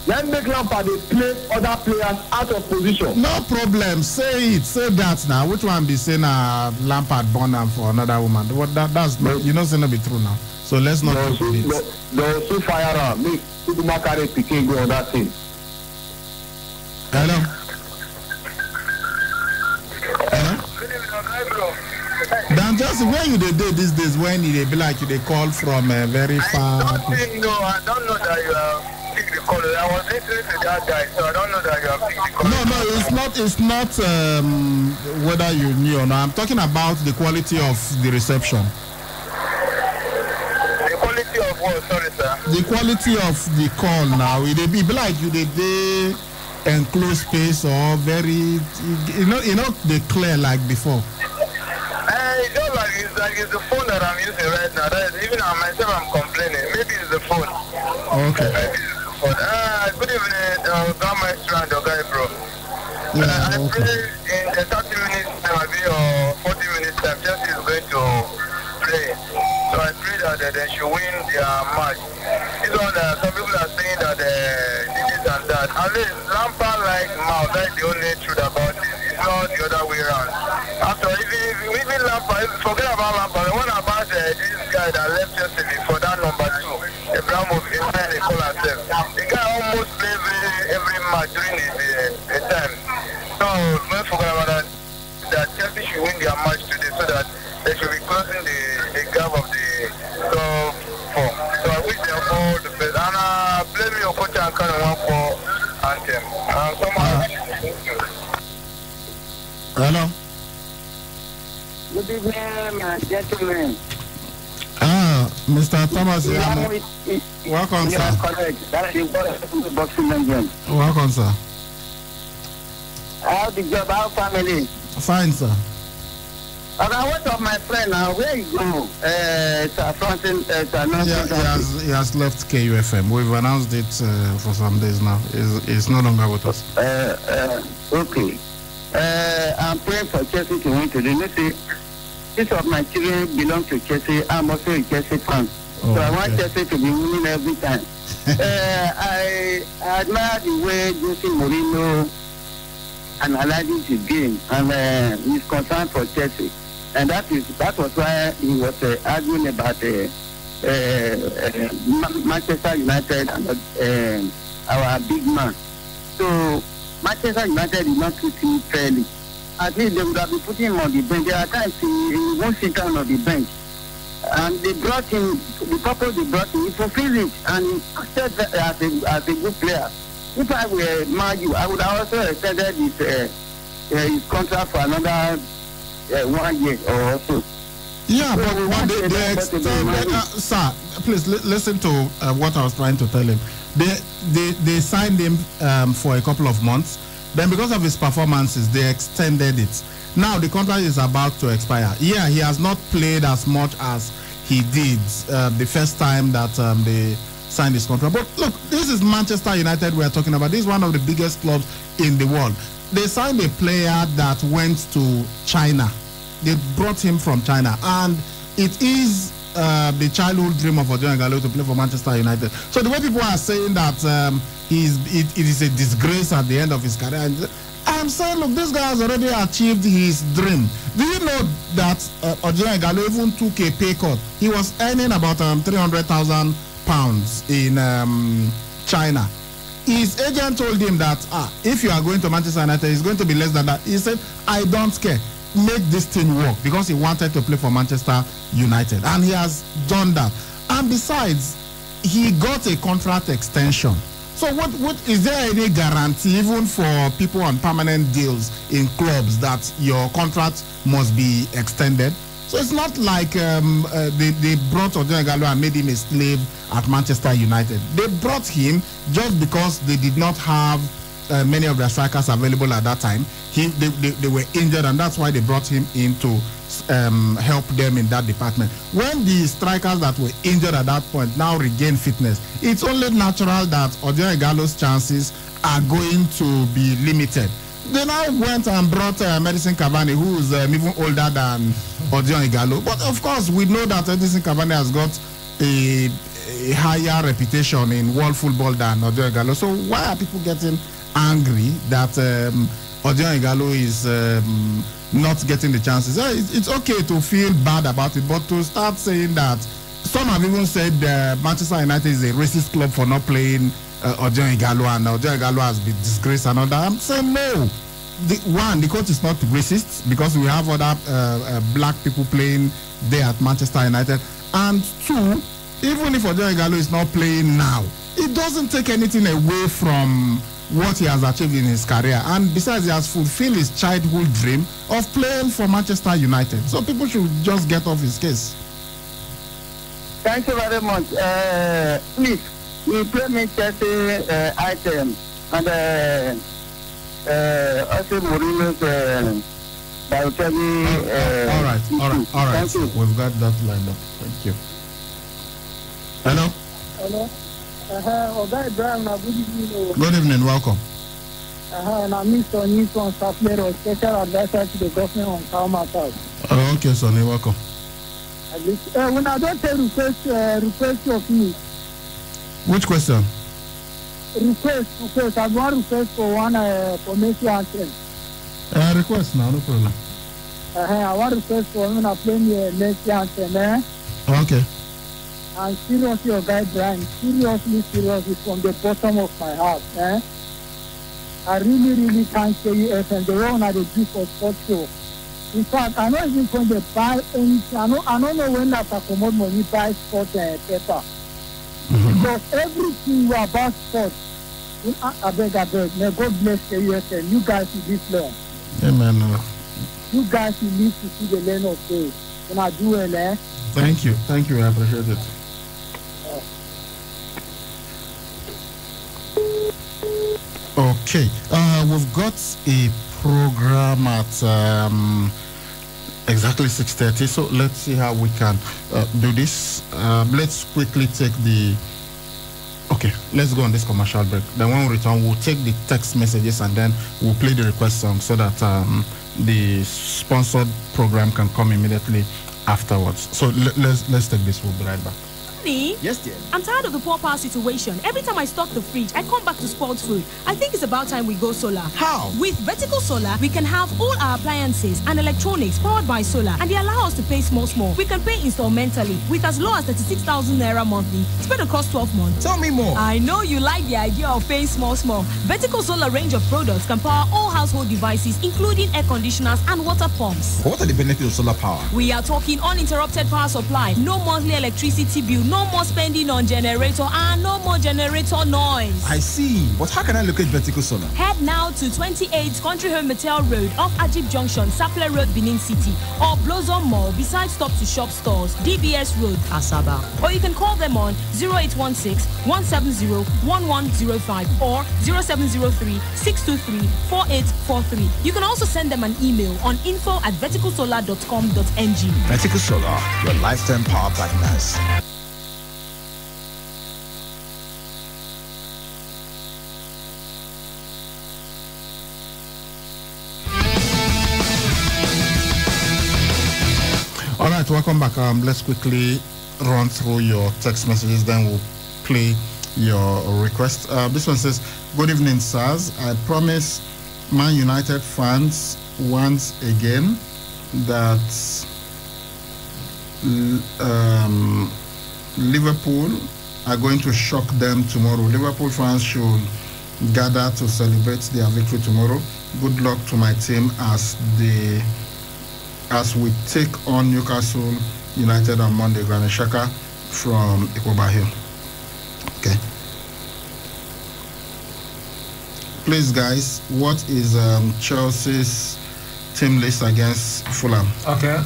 Then make Lampard they play other players out of position. No problem. Say it. Say that now. Which one be saying Lampard born for another woman? That's not, you know, say not be true now. So let's not do this. They so fire out. Make people carry Piqué go on that thing. Hello. Dan, just where you dey these days when they be like you they call from very far? I don't know that you are. I was listening to that guy, so I don't know that you have picked the call. No, it's not whether you knew or not. I'm talking about the quality of the reception. The quality of what? Sorry, sir. The quality of the call now. It be like you they enclosed space or very, they clear like before. It's just like it's the phone that I'm using right now. Even I myself, I'm complaining. Maybe it's the phone. Okay. Good evening, Grandma Strand, guy, bro. I play in the 30 minutes time or 40 minutes time. Chelsea is going to play. So I pray that they should win their match. This one, some people are saying that this and that. At least Lampard like Mouth, that's the only truth about it. It's not the other way around. After even Lampard, forget about Lampard. The one about this guy that left Chelsea for that number 2, Abramovich, they call himself. The guy almost plays every match during the time. So don't forget about that Chelsea should win their match today so that they should be closing the gap of the top 4. So I wish them all the best. And blame your coach and kind of one for anthem. Hello. Good evening, gentlemen. Mr. Thomas, welcome, sir. Correct. That's the boxing legend. Welcome, sir. How the job, how family? Fine, sir. Okay, what of my friend now? Where you go? He has left KUFM. We've announced it for some days now. He's no longer with us. Okay. I'm praying for Chelsea to win today. Let's see, each of my children belong to Chelsea. I'm also a Chelsea fan. So I want Chelsea to be winning every time. I admire the way Jose Mourinho analyzes the game and his concern for Chelsea. And that was why he was arguing about Manchester United and our big man. So Manchester United did not treat him fairly. At least they would have been putting him on the bench. There are times he won't sit down on the bench. And they brought him, the purpose they brought him, he fulfilled it, and he acted as a good player. If I were Man, I would have also extended his contract for another 1 year or so. Yeah, but they extended. Sir, please listen to what I was trying to tell him. They signed him for a couple of months. Then, because of his performances, they extended it. Now the contract is about to expire. Yeah, he has not played as much as he did the first time that they signed his contract. But look, this is Manchester United we are talking about. This is one of the biggest clubs in the world. They signed a player that went to China. They brought him from China, and it is the childhood dream of Odion Ighalo to play for Manchester United. So the way people are saying that it is a disgrace at the end of his career, I'm saying, look, this guy has already achieved his dream. Do you know that Odion Ighalo even took a pay cut? He was earning about £300,000 in China. His agent told him that if you are going to Manchester United, it's going to be less than that. He said, I don't care. Make this thing work, because he wanted to play for Manchester United, and he has done that. And besides, he got a contract extension. So what is there any guarantee, even for people on permanent deals in clubs, that your contract must be extended? So it's not like they brought Odion Ighalo and made him a slave at Manchester United. They brought him just because they did not have many of their strikers available at that time. They were injured, and that's why they brought him in to help them in that department. When the strikers that were injured at that point now regain fitness, it's only natural that Odion Ighalo's chances are going to be limited. They now went and brought Edinson Cavani, who is even older than Odion Ighalo. But of course, we know that Edinson Cavani has got a higher reputation in world football than Odion Ighalo. So why are people getting angry that Odion Ighalo is not getting the chances? It's okay to feel bad about it, but to start saying that, some have even said Manchester United is a racist club for not playing Odion Ighalo, and Odion Ighalo has been disgraced and all that. I'm saying no. The coach is not racist, because we have other black people playing there at Manchester United. And two, even if Odion Ighalo is not playing now, it doesn't take anything away from what he has achieved in his career. And besides, he has fulfilled his childhood dream of playing for Manchester United. So people should just get off his case. Thank you very much. Please, you play me Chelsea item, and also Mourinho's Balotelli. All right. Thank you. We've got that lined up. Thank you. Hello. Oga Ibrahim, good evening. Good evening, welcome. And I'm Mr. Newton Saflero, special advisor to the government on Power Matters. Okay, Sonny, welcome. When I don't say request of me. Which question? Request. I want request for one for Messi anthem. Request now, no problem. I want request for when I play Messi anthem. Okay. And seriously, your guy Brian, seriously, from the bottom of my heart. I really can't say you and the one I do for sports show. In fact, I'm not even going to buy anything. I don't know when that accommode money buy sport paper. Because everything you about sports, I beg, may God bless the USN. You guys will be long. Amen. You guys will need to see the lane of day. When I do well, Thank you, I appreciate it. Okay, we've got a program at exactly 6:30, so let's see how we can do this. Let's quickly take the Okay, let's go on this commercial break. Then when we return, we'll take the text messages and then we'll play the request song so that the sponsored program can come immediately afterwards. So let's take this. We'll be right back. Yes, dear. I'm tired of the poor power situation. Every time I stock the fridge, I come back to spoiled food. I think it's about time we go solar. How? With Vertical Solar, we can have all our appliances and electronics powered by solar, and they allow us to pay small. We can pay installmentally with as low as 36,000 naira monthly, spread across 12 months. Tell me more. I know you like the idea of paying small. Vertical Solar range of products can power all household devices, including air conditioners and water pumps. What are the benefits of solar power? We are talking uninterrupted power supply, no monthly electricity bill, no more spending on generator, and no more generator noise. I see. But how can I locate Vertical Solar? Head now to 28 Country Home Metal Road off Ajib Junction, Sapele Road, Benin City, or Blossom Mall beside Stop to Shop stores, DBS Road, Asaba. Or you can call them on 0816-170-1105 or 0703-623-4843. You can also send them an email on info@verticalsolar.com.ng. Vertical Solar, your lifetime power partners. All right, welcome back. Let's quickly run through your text messages, then we'll play your request. This one says, good evening, sirs. I promise Man United fans once again that Liverpool are going to shock them tomorrow. Liverpool fans should gather to celebrate their victory tomorrow. Good luck to my team as we take on Newcastle United on Monday. Granit Xhaka from Ikoba Hill. Okay. Please, guys, what is Chelsea's team list against Fulham? Okay,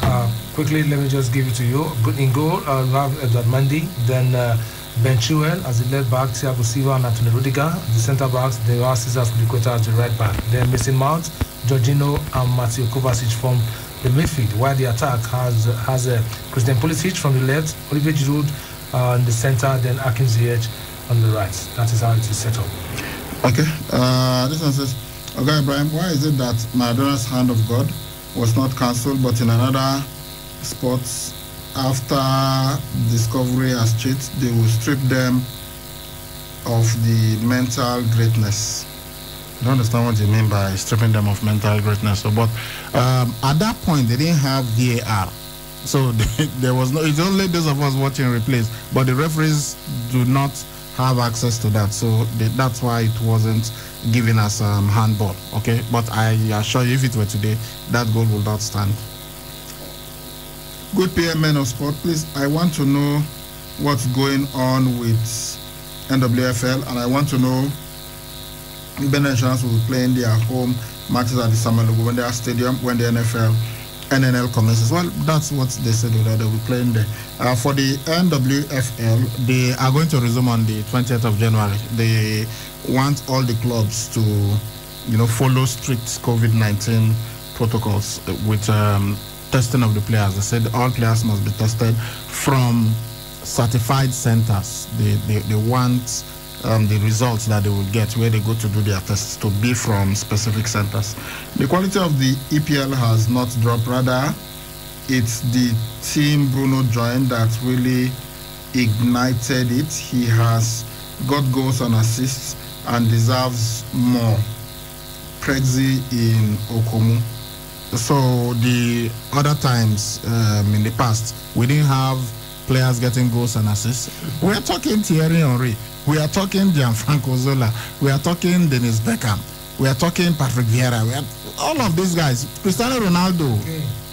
quickly, let me just give it to you. Good in goal, we have Edward Mendy, then Ben Chilwell as the left back, Thiago Silva and Antonio Rudiger. The centre backs, the Cesar Spilicueta as the right back. Then Mason Mount, Jorginho and Mateo Kovacic from the midfield, while the attack has Christian Pulisic from the left, Olivier Giroud in the centre, then Hakim Ziyech on the right. That is how it is set up. Okay. This one says, okay, Ibrahim, why is it that Maradona's hand of God was not cancelled, but in another sports, after discovery as cheats, they will strip them of the mental greatness? I don't understand what you mean by stripping them of mental greatness. So, but at that point, they didn't have VAR. So there was no, it's only those of us watching replays, but the referees do not have access to that. So that's why it wasn't given as handball. Okay, but I assure you, if it were today, that goal will not stand. Good PM Men of Sport, please. I want to know what's going on with NWFL, and I want to know if Ben Insurance will be playing their home matches at the Samuel Ogunwusi Stadium when the NNL commences. Well, that's what they said, that they'll be playing there. For the NWFL, they are going to resume on the 20th of January. They want all the clubs to, follow strict COVID-19 protocols with testing of the players. They said all players must be tested from certified centers. They want the results that they will get where they go to do their tests to be from specific centers. The quality of the EPL has not dropped. Rather, it's the team Bruno joined that really ignited it. He has got goals and assists and deserves more. Prexy in Okomu. So the other times in the past, we didn't have players getting goals and assists. We're talking Thierry Henry. We are talking Gianfranco Zola. We are talking Dennis Beckham. We are talking Patrick Vieira. We are all of these guys. Cristiano Ronaldo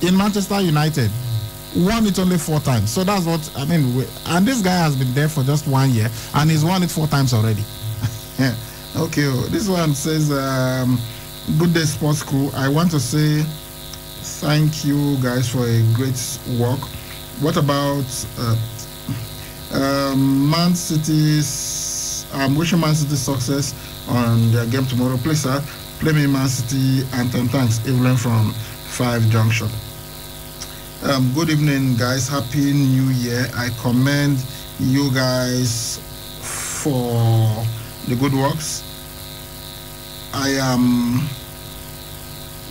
in Manchester United won it only 4 times. So that's what I mean. And this guy has been there for just 1 year, and he's won it 4 times already. Yeah. Okay. This one says, "Good day, sports crew. I want to say thank you guys for a great work. What about Man City's? I'm wishing Man City success on their game tomorrow. Please, sir, play me Man City anthem. Thanks, Evelyn from 5 Junction. Good evening, guys. Happy New Year. I commend you guys for the good works. I am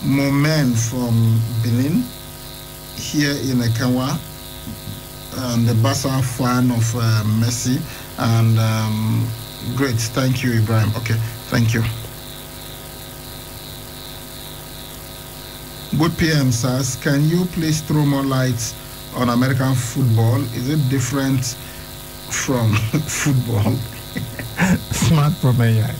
Momen from Benin, here in Ekenwa, and the Barca fan of Messi, and great, thank you, Ibrahim. Okay, thank you. Good PM says, can you please throw more light on American football? Is it different from football? Smart from AI.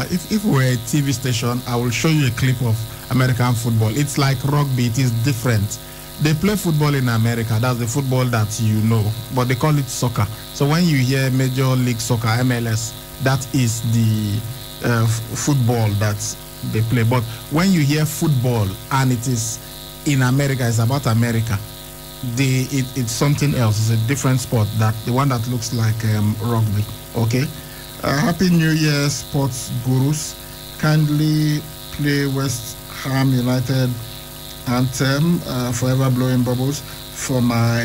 If we're a TV station, I will show you a clip of American football. It's like rugby, it is different. They play football in America, that's the football that you know, but they call it soccer. So when you hear Major League Soccer, MLS, that is the football that they play. But when you hear football and it is in America, it's about America, it's something else. It's a different sport, that the one that looks like rugby. Okay. Happy New Year, sports gurus. Kindly play West Ham United anthem, Forever Blowing Bubbles, for my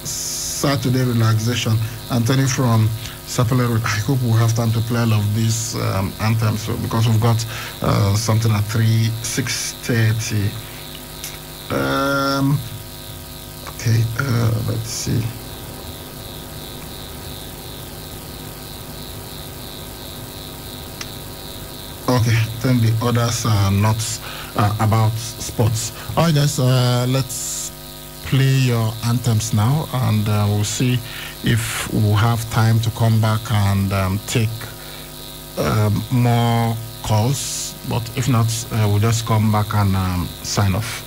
Saturday relaxation. Anthony from Sapele Road. I hope we'll have time to play all of these anthems, so, because we've got something at 6:30. Okay, let's see. Okay, then the others are not about sports. All right, guys, let's play your anthems now, and we'll see if we'll have time to come back and take more calls. But if not, we'll just come back and sign off.